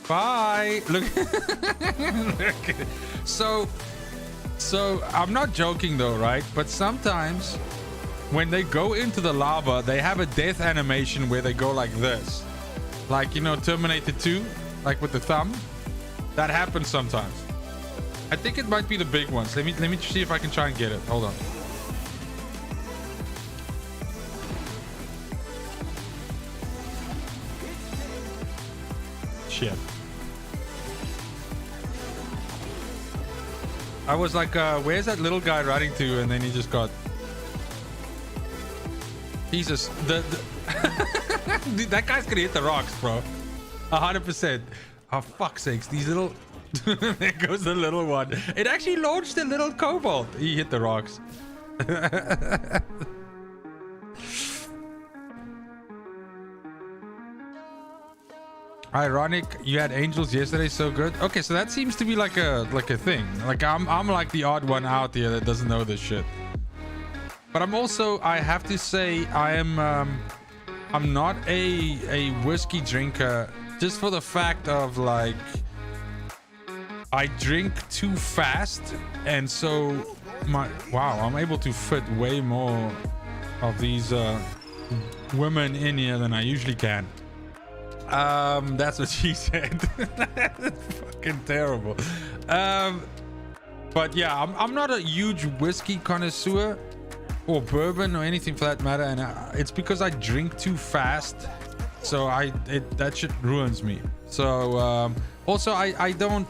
B: Bye. Look. Look. So I'm not joking though, right? But sometimes when they go into the lava, they have a death animation where they go like this. Like, you know, Terminator 2, like with the thumb. That happens sometimes. I think it might be the big ones. Let me see if I can try and get it. Hold on. Shit. I was like, where's that little guy running to? And then he just got... Jesus. Dude, that guy's gonna hit the rocks, bro. 100%. Oh, fuck's sakes. These little... There goes the little one. It actually launched a little cobalt. He hit the rocks. Ironic, you had angels yesterday, so good. Okay, so that seems to be like a thing. Like I'm like the odd one out here that doesn't know this shit. But I'm also, I have to say, I'm not a whiskey drinker just for the fact of like I drink too fast, and so I'm able to fit way more of these women in here than I usually can. That's what she said. Fucking terrible. But yeah, I'm not a huge whiskey connoisseur or bourbon or anything for that matter, and it's because I drink too fast, so that shit ruins me. So also I don't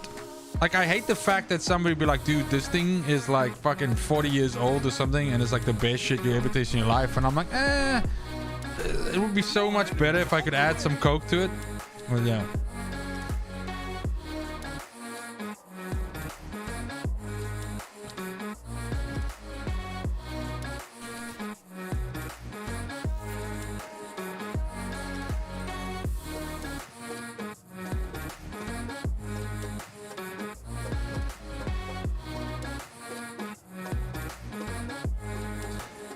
B: like, I hate the fact that somebody be like, dude, this thing is like fucking 40 years old or something, and it's like the best shit you ever taste in your life, and I'm like, it would be so much better if I could add some Coke to it. Well, yeah.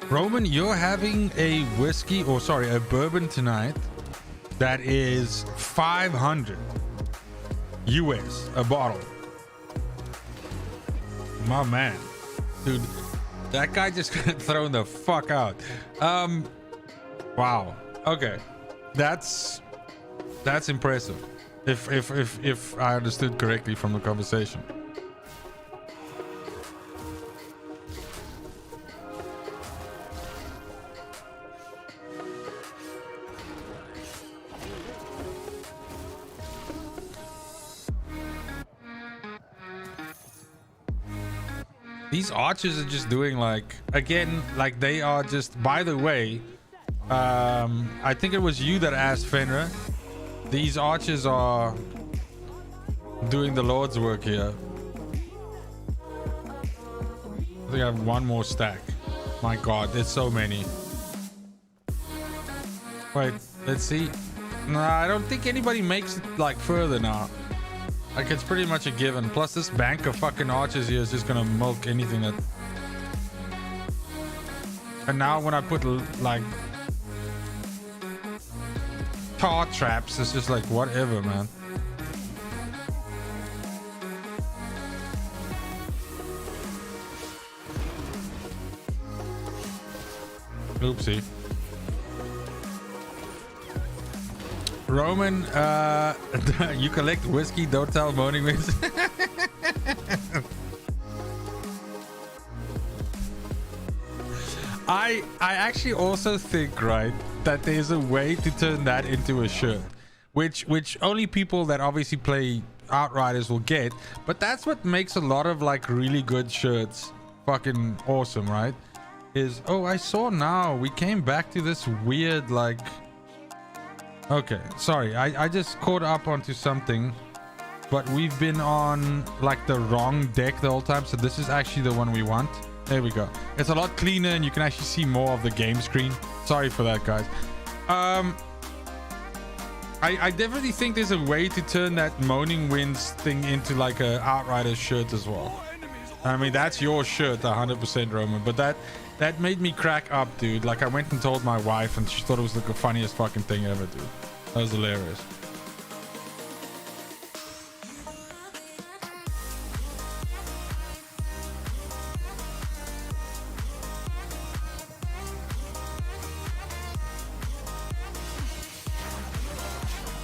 B: Roman, you're having a whiskey, or sorry, a bourbon tonight that is 500 US a bottle. My man, dude, that guy just got thrown the fuck out. Wow. Okay, that's impressive. If I understood correctly from the conversation. These archers are just doing like, again, like they are just, by the way, I think it was you that asked Fenrir. These archers are doing the Lord's work here. I think I have one more stack. My god, there's so many. Wait, let's see. No, I don't think anybody makes it like further now. Like it's pretty much a given. Plus this bank of fucking archers here is just gonna milk anything that... And now when I put like tar traps, it's just like whatever, man. Oopsie. Roman, you collect whiskey, don't tell moaning winds. I actually also think, right, that there's a way to turn that into a shirt, which only people that obviously play Outriders will get, but that's what makes a lot of like really good shirts fucking awesome, right? Is, oh, I saw now we came back to this weird like... Okay, sorry, I just caught up onto something, but we've been on like the wrong deck the whole time, so this is actually the one we want. There we go. It's a lot cleaner and you can actually see more of the game screen. Sorry for that, guys. I definitely think there's a way to turn that Moaning Winds thing into like a Outriders shirt as well. I mean, that's your shirt 100%, Roman, but that made me crack up, dude. Like I went and told my wife and she thought it was like the funniest fucking thing ever, dude. That was hilarious.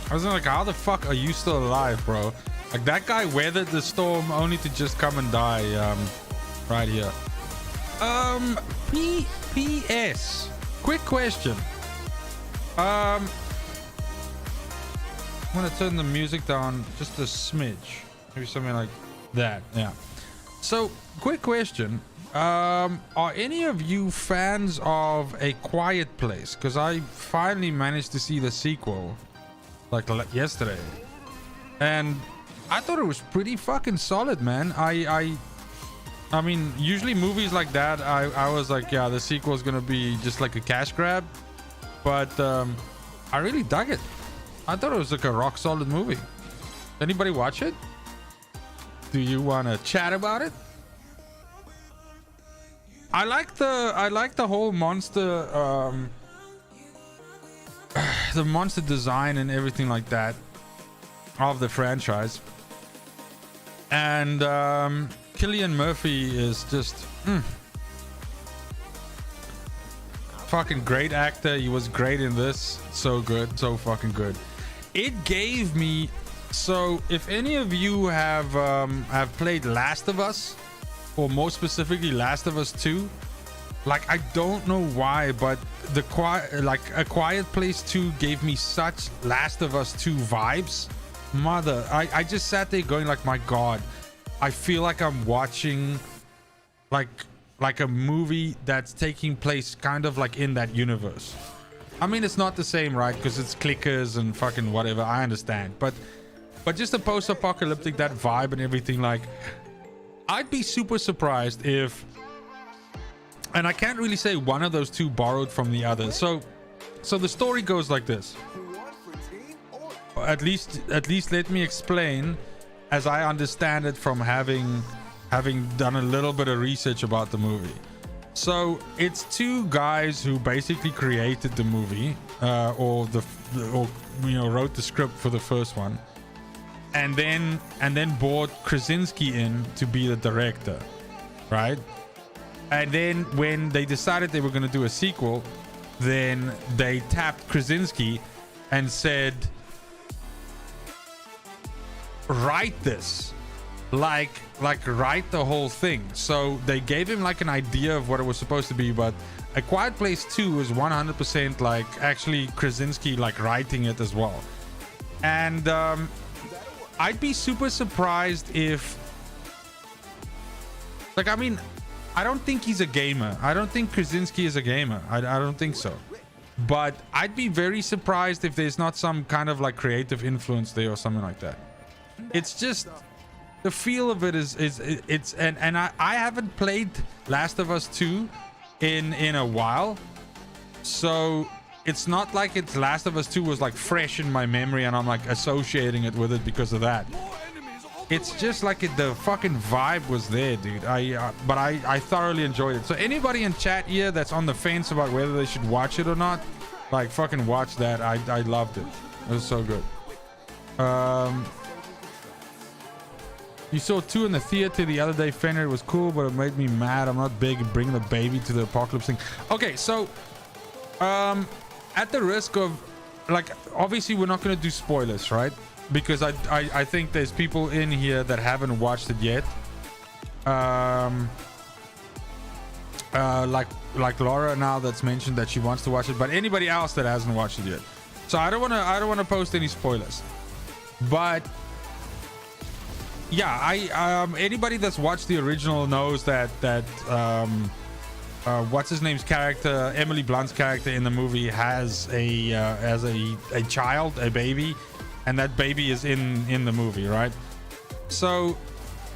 B: I was like, how the fuck are you still alive, bro? Like that guy weathered the storm only to just come and die right here. PS. Quick question. I'm gonna turn the music down just a smidge. Maybe something like that. Yeah. So, quick question. Are any of you fans of A Quiet Place? Because I finally managed to see the sequel like yesterday. And I thought it was pretty fucking solid, man. I mean, usually movies like that, I was like, yeah, the sequel is gonna be just like a cash grab, but I really dug it. I thought it was like a rock solid movie. Anybody watch it? Do you want to chat about it? I like the whole monster the monster design and everything like that of the franchise. And Cillian Murphy is just fucking great actor. He was great in this. So good, so fucking good. It gave me... So if any of you have played Last of Us, or more specifically Last of Us 2, like I don't know why, but A Quiet Place 2 gave me such Last of Us 2 vibes. Mother, I just sat there going like, my god, I feel like I'm watching like a movie that's taking place kind of like in that universe. I mean, it's not the same, right? Because it's clickers and fucking whatever, I understand, but just the post-apocalyptic, that vibe and everything, like I'd be super surprised if, and I can't really say one of those two borrowed from the other. So the story goes like this. At least let me explain as I understand it from having done a little bit of research about the movie. So it's two guys who basically created the movie, or wrote the script for the first one, and then brought Krasinski in to be the director, right? And then when they decided they were going to do a sequel, then they tapped Krasinski and said, write this, like write the whole thing. So they gave him like an idea of what it was supposed to be, but A Quiet Place 2 is 100% like actually Krasinski like writing it as well. And I'd be super surprised if, like, I mean, I don't think he's a gamer. I don't think Krasinski is a gamer. I don't think so. But I'd be very surprised if there's not some kind of like creative influence there or something like that. It's just the feel of it is and I haven't played Last of Us 2, in a while. So it's not like it's Last of Us 2 was like fresh in my memory and I'm like associating it with it because of that. It's just like the fucking vibe was there, dude. But I thoroughly enjoyed it. So anybody in chat here that's on the fence about whether they should watch it or not, like fucking watch that. I loved it. It was so good. You saw 2 in the theater the other day, Fenrir. It was cool, but it made me mad. I'm not big in bringing the baby to the apocalypse thing. Okay, so at the risk of, like, obviously we're not going to do spoilers, right? Because I think there's people in here that haven't watched it yet. Like Laura now that's mentioned that she wants to watch it, but anybody else that hasn't watched it yet. So I don't want to post any spoilers. But yeah, anybody that's watched the original knows that what's his name's character, Emily Blunt's character in the movie has a child, a baby, and that baby is in the movie, right? So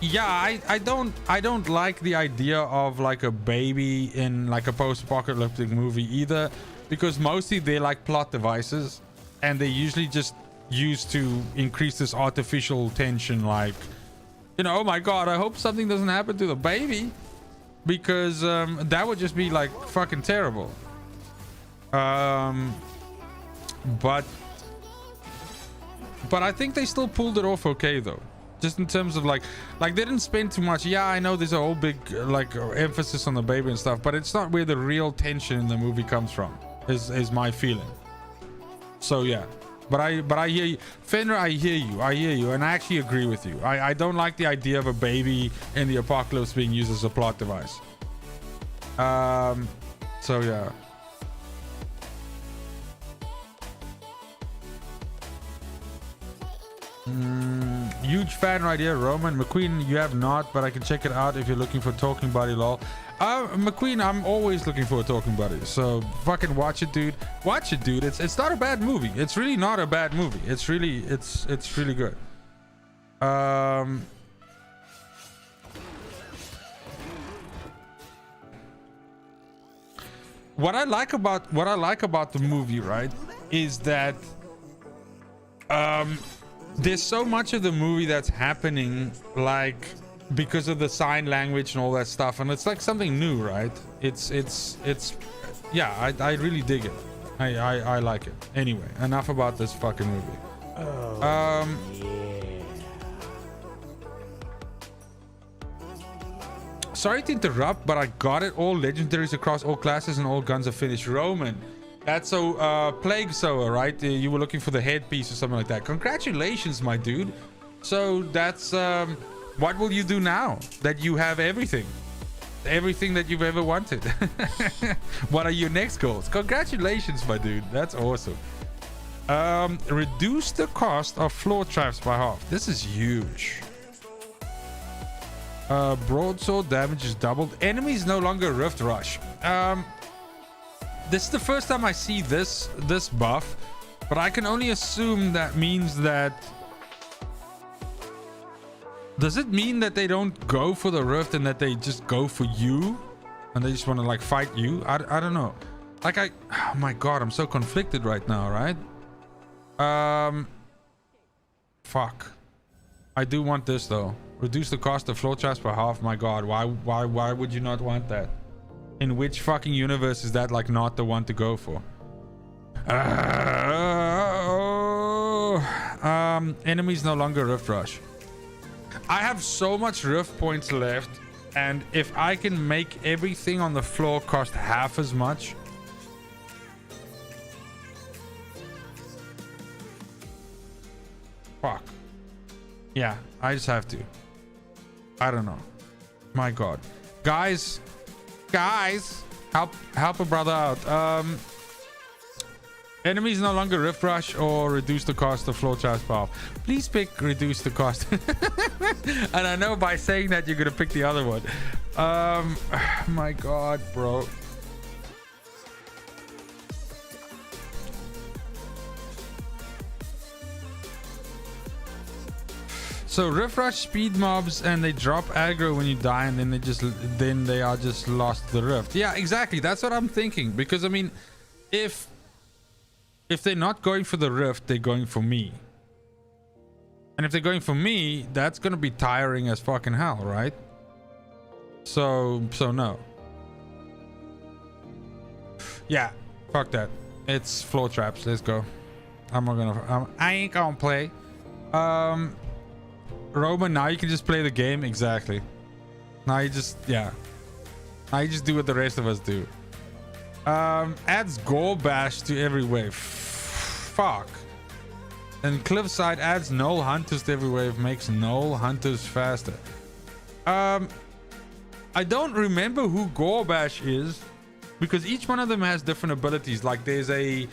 B: yeah, I don't like the idea of like a baby in like a post-apocalyptic movie either, because mostly they're like plot devices and they're usually just used to increase this artificial tension, like, you know, oh my god, I hope something doesn't happen to the baby, because that would just be like fucking terrible. But I think they still pulled it off okay though, just in terms of like they didn't spend too much. Yeah, I know there's a whole big like emphasis on the baby and stuff, but it's not where the real tension in the movie comes from, is my feeling. So yeah, but I hear you, Fenrir. I hear you, and I actually agree with you. I don't like the idea of a baby in the apocalypse being used as a plot device. So yeah. Huge fan right here, Roman McQueen. You have not, but I can check it out if you're looking for talking buddy. Lol. McQueen, I'm always looking for a talking buddy, so fucking watch it, dude. Watch it, dude. It's not a bad movie. It's really not a bad movie. It's really good. What I like about the movie, right, is that there's so much of the movie that's happening like because of the sign language and all that stuff, and it's like something new, right? It's yeah, I really dig it. I like it. Anyway, enough about this fucking movie.
E: Yeah.
B: Sorry to interrupt, but I got it. All legendaries across all classes and all guns are finished. Roman, that's so Plague Sower, right? You were looking for the headpiece or something like that. Congratulations, my dude. So that's what will you do now that you have everything that you've ever wanted? What are your next goals? Congratulations, my dude. That's awesome. Reduce the cost of floor traps by half. This is huge. Broadsword damage is doubled. Enemies no longer rift rush. This is the first time I see this buff, but I can only assume that means that... Does it mean that they don't go for the rift and that they just go for you? And they just want to like fight you? I don't know. Like oh my god, I'm so conflicted right now, right? Fuck. I do want this though. Reduce the cost of floor traps by half. My god, why would you not want that? In which fucking universe is that like not the one to go for? Enemies no longer rift rush. I have so much rift points left, and if I can make everything on the floor cost half as much, fuck. Yeah, I just have to. I don't know. My god. Guys, help a brother out. Enemies no longer rift rush or reduce the cost of floor traps by half. Please pick reduce the cost. And I know by saying that you're gonna pick the other one. My god, bro. So riff rush speed mobs and they drop aggro when you die, and then they are just lost to the rift. Yeah, exactly. That's what I'm thinking. Because I mean, if they're not going for the rift, they're going for me. And if they're going for me, that's gonna be tiring as fucking hell, right? So no. Yeah, fuck that. It's floor traps. Let's go. I ain't gonna play. Roman, now you can just play the game. Exactly. Now you just do what the rest of us do. Adds gore bash to every wave. Fuck. And cliffside adds null hunters to every wave, makes null hunters faster. I don't remember who gore bash is, because each one of them has different abilities. Like there's a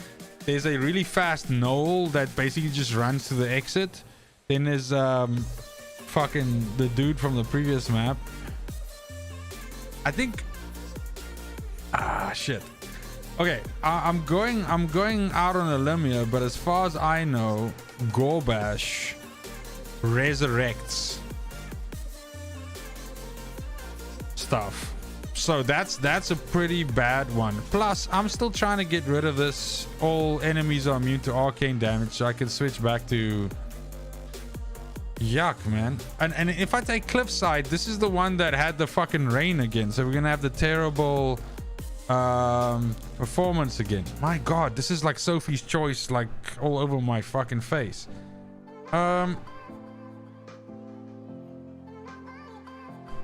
B: really fast null that basically just runs to the exit. Then there's fucking the dude from the previous map. I think shit. Okay, I'm going out on a limb here, but as far as I know, Gorbash resurrects stuff. So that's a pretty bad one. Plus, I'm still trying to get rid of this. All enemies are immune to arcane damage, so I can switch back to... Yuck, man. And if I take Cliffside, this is the one that had the fucking rain again. So we're gonna have the terrible performance again. My god, this is like Sophie's Choice, like all over my fucking face.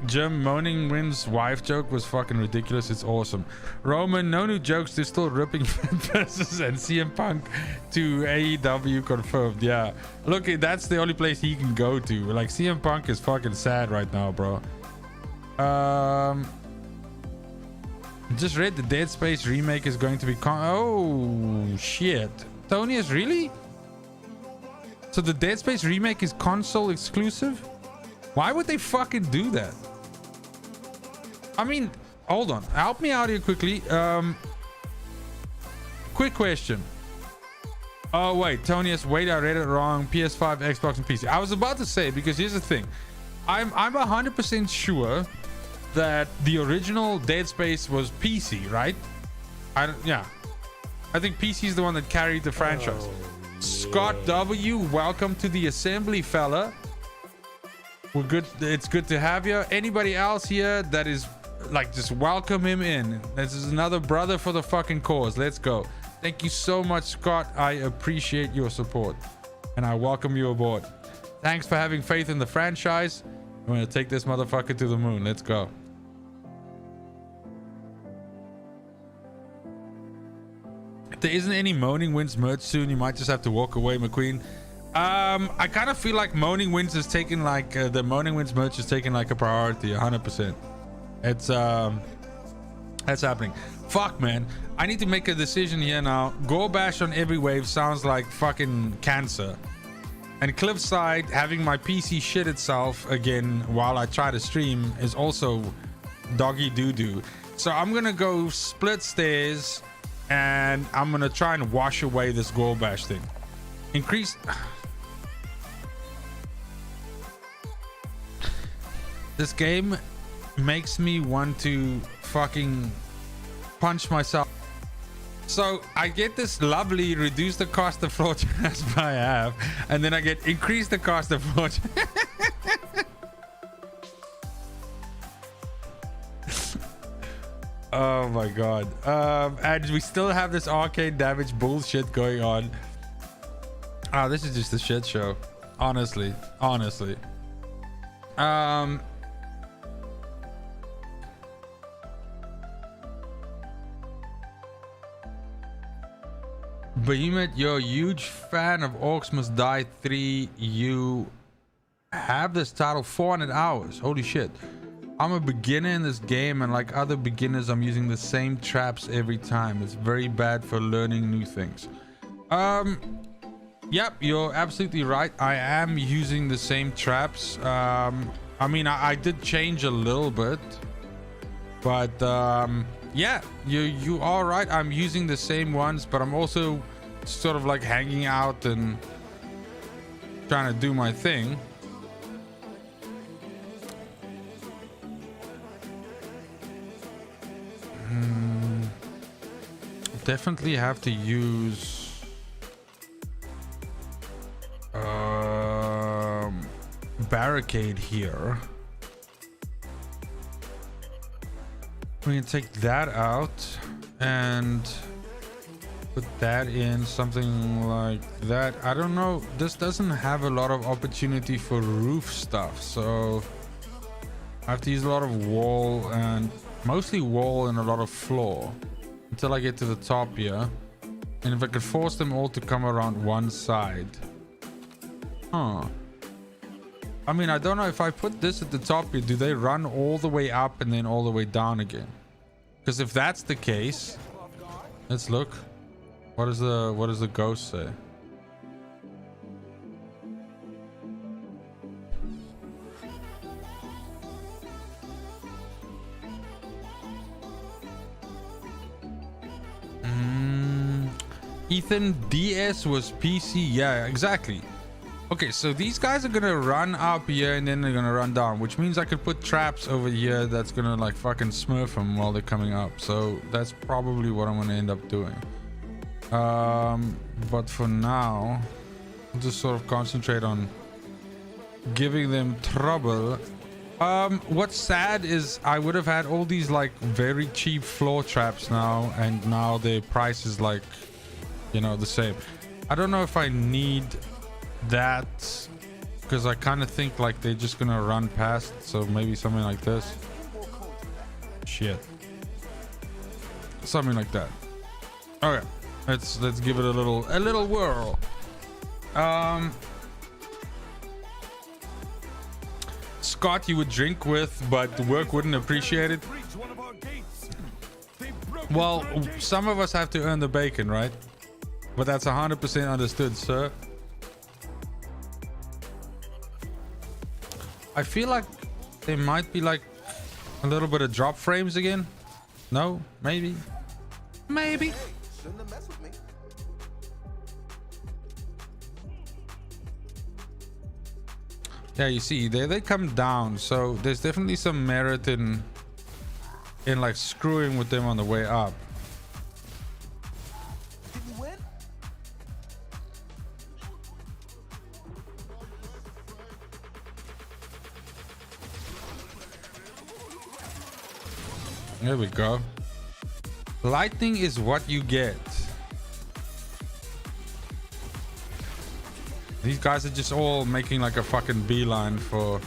B: Jim, Moaning Wind's wife joke was fucking ridiculous. It's awesome. Roman, no new jokes. They're still ripping versus and CM Punk to AEW confirmed. Yeah. Look, that's the only place he can go to. Like, CM Punk is fucking sad right now, bro. Just read the Dead Space remake is going to be oh, shit. Tonius, really? So the Dead Space remake is console exclusive? Why would they fucking do that? I mean, hold on. Help me out here quickly. Quick question. Oh, wait. Tonius, wait, I read it wrong. PS5, Xbox, and PC. I was about to say, because here's the thing. I'm 100% sure that the original Dead Space was PC, right? Yeah. I think PC is the one that carried the franchise.
E: Oh,
B: Scott W., welcome to the assembly, fella. We're good. It's good to have you. Anybody else here that is like, just welcome him in. This is another brother for the fucking cause. Let's go. Thank you so much, Scott. I appreciate your support and I welcome you aboard. Thanks for having faith in the franchise. I'm gonna take this motherfucker to the moon. Let's go. If there isn't any Moaning Winds merch soon, you might just have to walk away, McQueen. I kind of feel like Moaning Winds is taking like the Moaning Winds merch is taking like a priority 100%. It's that's happening. Fuck, man, I need to make a decision here now. Gore bash on every wave sounds like fucking cancer, and Cliffside having my PC shit itself again while I try to stream is also doggy doo-doo. So I'm gonna go split stairs and I'm gonna try and wash away this Gore bash thing. Increase. This game makes me want to fucking punch myself. So I get this lovely reduce the cost of floor traps by half, and then I get increase the cost of floor Oh my god. And we still have this arcane damage bullshit going on. Oh, this is just a shit show. Honestly. Behemoth, you're a huge fan of Orcs Must Die 3. You have this title 400 hours. Holy shit. I'm a beginner in this game, and like other beginners, I'm using the same traps every time. It's very bad for learning new things. Yep, you're absolutely right. I am using the same traps. I mean, I did change a little bit, but yeah, you are right. I'm using the same ones, but I'm also sort of like hanging out and trying to do my thing. definitely have to use barricade here. We can take that out and put that in, something like that. I don't know, this doesn't have a lot of opportunity for roof stuff, so I have to use a lot of wall, and mostly wall and a lot of floor until I get to the top here. And if I could force them all to come around one side. I mean, I don't know if I put this at the top here, do they run all the way up and then all the way down again? Because if that's the case, let's look. What does the ghost say? Ethan, DS was PC. Yeah, exactly. Okay, so these guys are gonna run up here and then they're gonna run down, which means I could put traps over here that's gonna like fucking smurf them while they're coming up. So that's probably what I'm gonna end up doing. But for now, I'll just sort of concentrate on giving them trouble. What's sad is I would have had all these like very cheap floor traps now, and now their price is like, you know, the same. I don't know if I need that, because I kind of think like they're just gonna run past, so maybe something like this. Shit, something like that. Okay, let's give it a little whirl. Scott, you would drink with, but the work wouldn't appreciate it. Well, some of us have to earn the bacon, right? But that's 100% understood, sir. I feel like there might be like a little bit of drop frames again. No? Maybe? Maybe?
D: Shouldn't have messed with me.
B: Yeah, you see, they come down, so there's definitely some merit in like screwing with them on the way up.
D: Did we win?
B: There we go. Lightning is what you get. These guys are just all making like a fucking beeline for...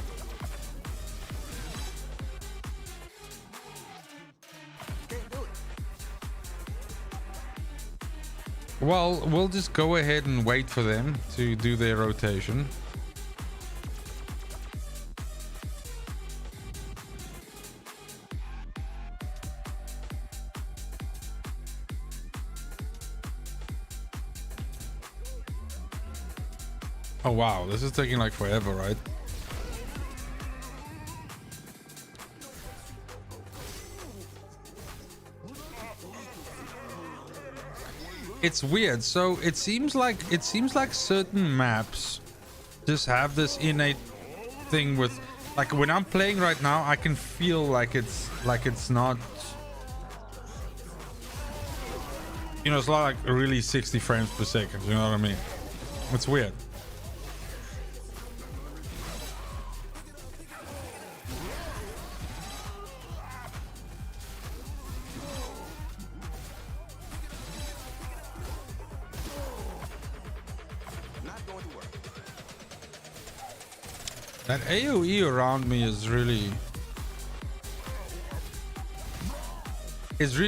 B: Well, we'll just go ahead and wait for them to do their rotation. Oh wow, this is taking like forever, right? It's weird. So it seems like certain maps just have this innate thing with, like, when I'm playing right now, I can feel like it's not, you know, it's not like really 60 frames per second, you know what I mean? It's weird. That AoE around me is really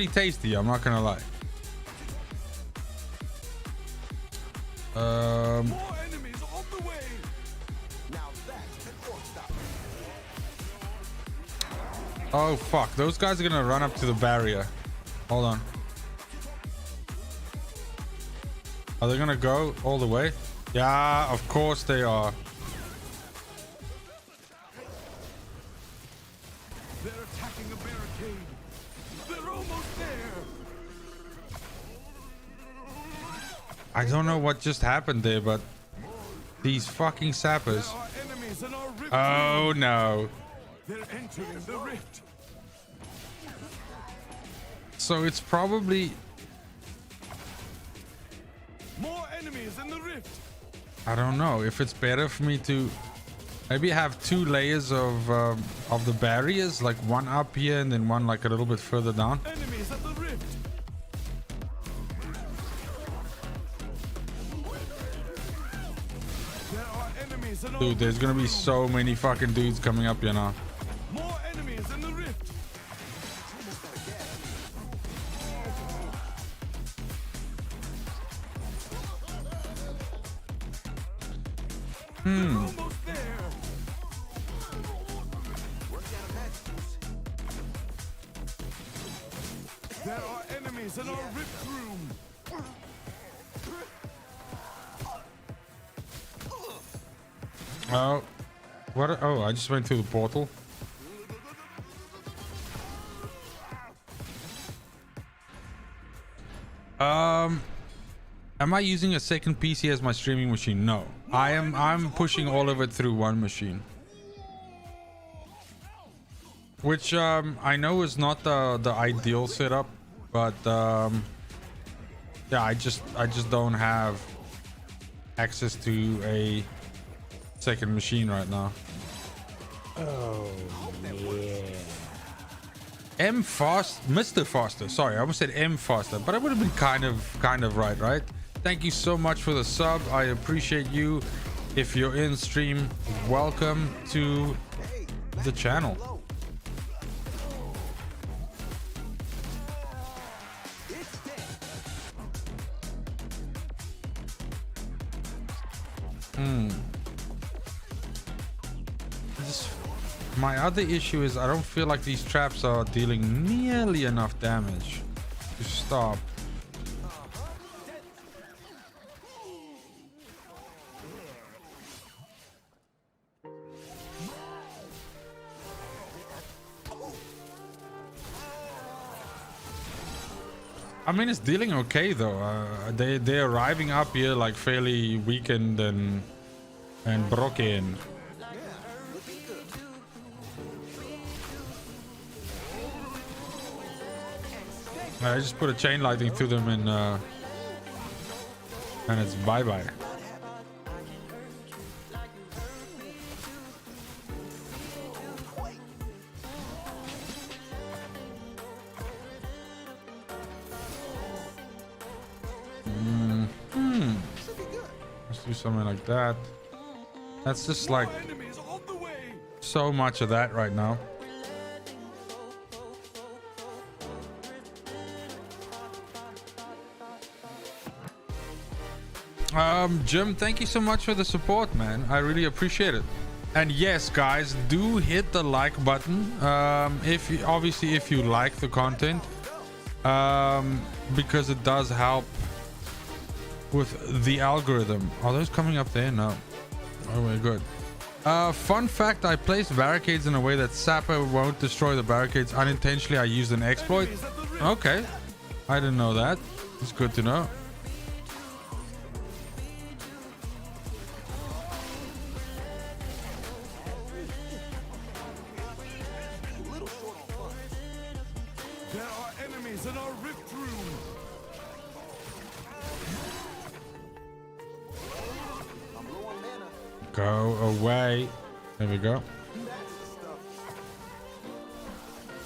B: tasty, I'm not gonna lie.
C: More enemies on the way.
D: Now that's an orc stop.
B: Oh fuck, those guys are gonna run up to the barrier. Hold on. Are they gonna go all the way? Yeah, of course they are.
C: They're attacking a barricade. They're almost there.
B: I don't know what just happened there, but these fucking sappers.
C: There are enemies in our rift.
B: Oh no.
C: They're entering the rift.
B: So it's probably
C: the rift.
B: I don't know if it's better for me to maybe have 2 layers of the barriers, like one up here and then one like a little bit further down.
C: Enemies at the rift. There are enemies in our
B: Dude, there's gonna be so many fucking dudes coming up here now.
C: More enemies in the rift. They're almost there. There are enemies in our rift room.
B: Oh, what? Oh, I just went through the portal. Am I using a second PC as my streaming machine? No, I'm pushing all of it through one machine, which I know is not the ideal setup, but yeah, I just don't have access to a second machine right now.
E: Oh, yeah.
B: M Fast, Mr. Foster. Sorry, I almost said M Foster, but I would have been kind of right? Thank you so much for the sub. I appreciate you. If you're in stream, welcome to the channel. My other issue is I don't feel like these traps are dealing nearly enough damage to stop. I mean, it's dealing okay though. They're arriving up here like fairly weakened and broken. I just put a chain lightning through them and it's bye-bye. Let's do something like that. That's just like
C: Enemies on the way.
B: so much of that right now. Jim, thank you so much for the support, man. I really appreciate it. And yes, guys, do hit the like button if you like the content, because it does help with the algorithm. Are those coming up there? No. Oh, we're good. Fun fact, I placed barricades in a way that Sapper won't destroy the barricades unintentionally. I used an exploit. Okay, I didn't know that. It's good to know.
C: There are enemies in our rift room.
B: Go away. There we go.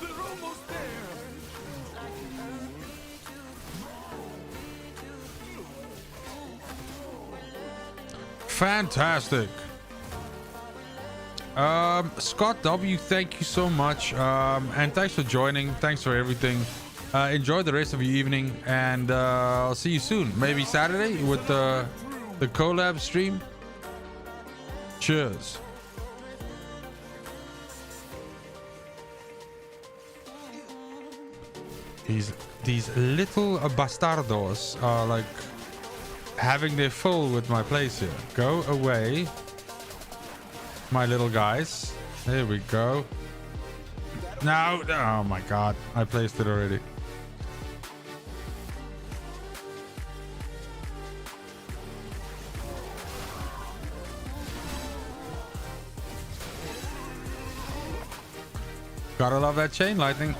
C: They're almost there.
B: Fantastic. Scott W, thank you so much, and thanks for joining. Thanks for everything. Enjoy the rest of your evening, and I'll see you soon, maybe Saturday with the collab stream. Cheers. These little bastardos are like having their fill with my place here. Go away, my little guys. There we go. Now, oh my god, I placed it already. Gotta love that chain lightning.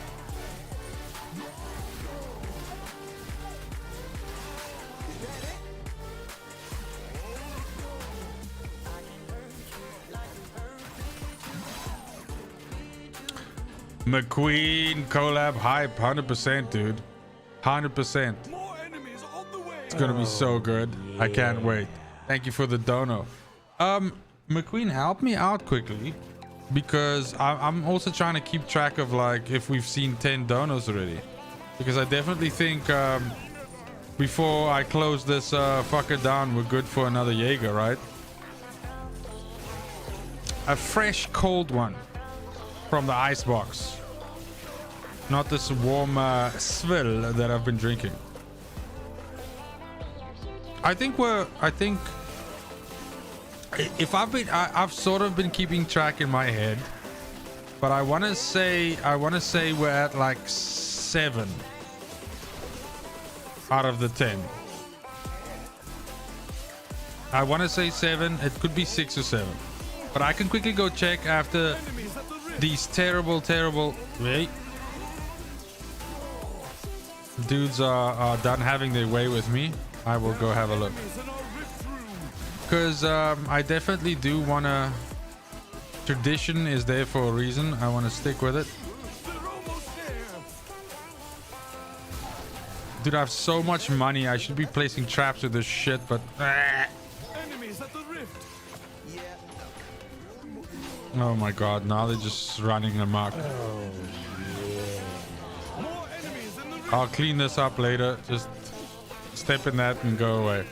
B: McQueen collab hype, 100%, dude. 100%.
C: More enemies on the way.
B: It's gonna be so good. I can't wait. Thank you for the dono. McQueen, help me out quickly, because I'm also trying to keep track of like if we've seen 10 donos already, because I definitely think before I close this fucker down, we're good for another Jaeger, right? A fresh cold one from the ice box, not this warm swill that I've been drinking. I think if I've sort of been keeping track in my head, but I want to say we're at like 7 out of the 10. I want to say 7. It could be 6 or 7, but I can quickly go check after these terrible wait, dudes are done having their way with me. I will go have a look, because I definitely do want to. Tradition is there for a reason. I want to stick with it. Dude, I have so much money. I should be placing traps with this shit, but
C: Enemies at the rift.
B: oh my god, now they're just running amok.
C: More enemies in the rift.
B: I'll clean this up later. Just step in that and go away.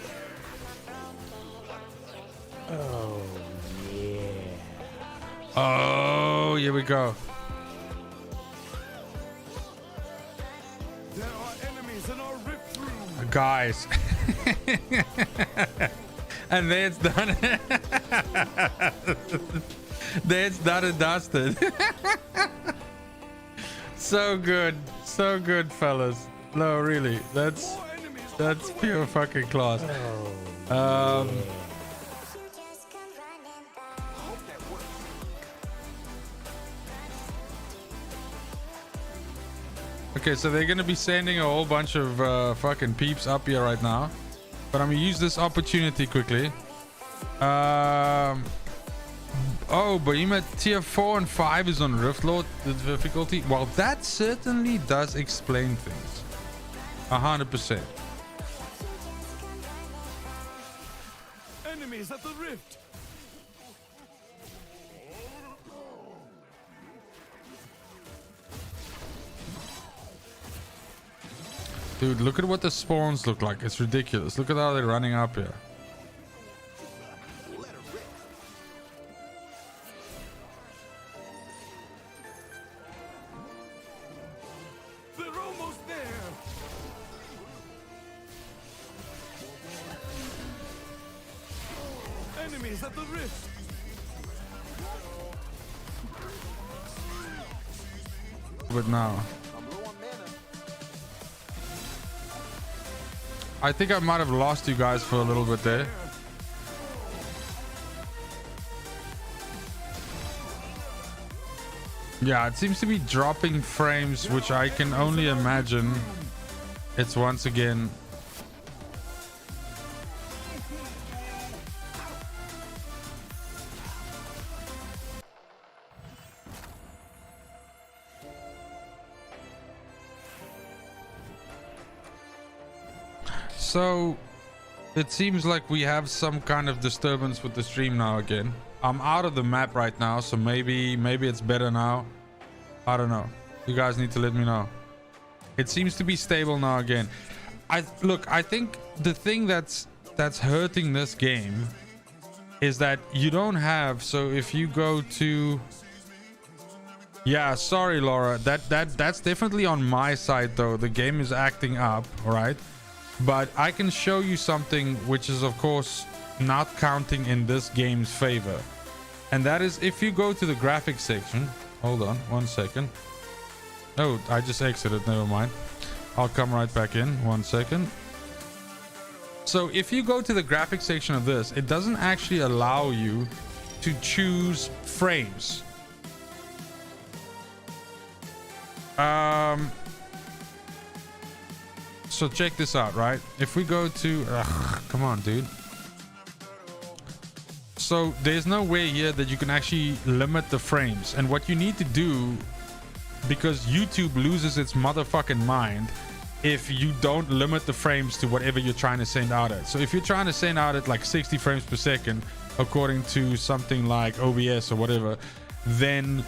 E: Oh, yeah.
B: Oh, here we go.
C: There are enemies in our rift room.
B: Guys. And there it's done. There it's done and dusted. So good. So good, fellas. No, really. That's pure fucking class. Okay, so they're gonna be sending a whole bunch of fucking peeps up here right now, but I'm gonna use this opportunity quickly. Oh, Behemoth tier 4 and 5 is on Rift Lord, the difficulty. Well, that certainly does explain things. 100%.
C: Enemies at the rift.
B: Dude, look at what the spawns look like. It's ridiculous. Look at how they're running up here.
C: They're almost there. Enemies at the rift.
B: But now, I think I might have lost you guys for a little bit there. Yeah, it seems to be dropping frames, which I can only imagine it's once again. So it seems like we have some kind of disturbance with the stream now again. I'm out of the map right now, so maybe it's better now. I don't know. You guys need to let me know. It seems to be stable now again. I think the thing that's hurting this game is that you don't have, so if you go to, yeah, sorry Laura, that's definitely on my side though. The game is acting up, all right? But I can show you something which is of course not counting in this game's favor, and that is if you go to the graphics section. Hold on 1 second. Oh, I just exited, never mind. I'll come right back in 1 second. So if you go to the graphics section of this, it doesn't actually allow you to choose frames. So check this out, right? If we go to, come on, dude. So there's no way here that you can actually limit the frames. And what you need to do because YouTube loses its motherfucking mind if you don't limit the frames to whatever you're trying to send out at. So if you're trying to send out at like 60 frames per second, according to something like OBS or whatever, then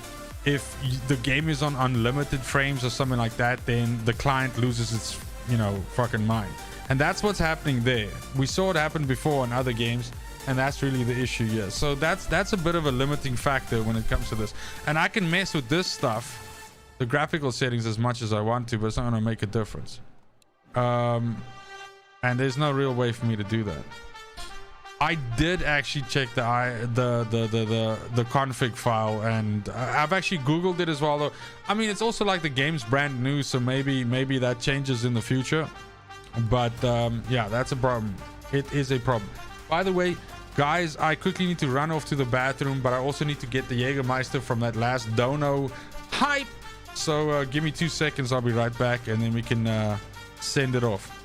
B: if the game is on unlimited frames or something like that, then the client loses its, you know, fucking mind. And that's what's happening there. We saw it happen before in other games, and that's really the issue here. So that's a bit of a limiting factor when it comes to this. And I can mess with this stuff, the graphical settings, as much as I want to, but it's not going to make a difference. And there's no real way for me to do that. I did actually check the config file, and I've actually Googled it as well, though. I mean, it's also like the game's brand new, so maybe that changes in the future. But yeah, that's a problem. It is a problem. By the way, guys, I quickly need to run off to the bathroom, but I also need to get the Jägermeister from that last dono hype. So give me 2 seconds, I'll be right back, and then we can send it off.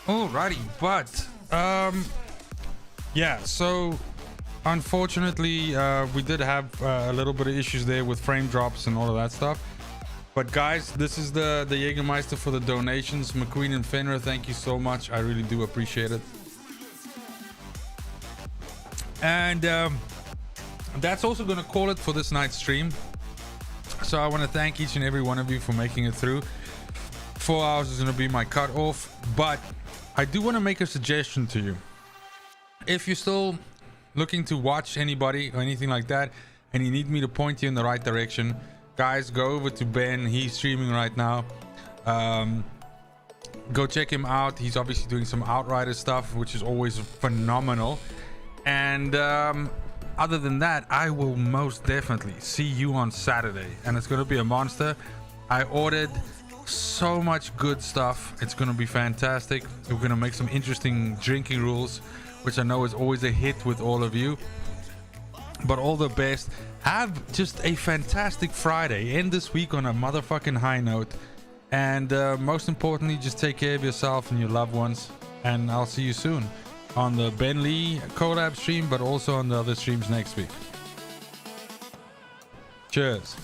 B: Alrighty, but yeah, so unfortunately we did have a little bit of issues there with frame drops and all of that stuff. But guys, this is the Jägermeister for the donations. McQueen and Fenrir, thank you so much. I really do appreciate it. And that's also going to call it for this night's stream. So I want to thank each and every one of you for making it through. 4 hours is going to be my cutoff, but I do want to make a suggestion to you. If you're still looking to watch anybody or anything like that, and you need me to point you in the right direction, guys, go over to Ben. He's streaming right now. Go check him out. He's obviously doing some Outriders stuff, which is always phenomenal. And other than that, I will most definitely see you on Saturday, and it's going to be a monster. I ordered so much good stuff. It's going to be fantastic. We're going to make some interesting drinking rules, which I know is always a hit with all of you. But all the best. Have just a fantastic Friday. End this week on a motherfucking high note. And most importantly, just take care of yourself and your loved ones. And I'll see you soon on the Ben Lee collab stream, but also on the other streams next week. Cheers.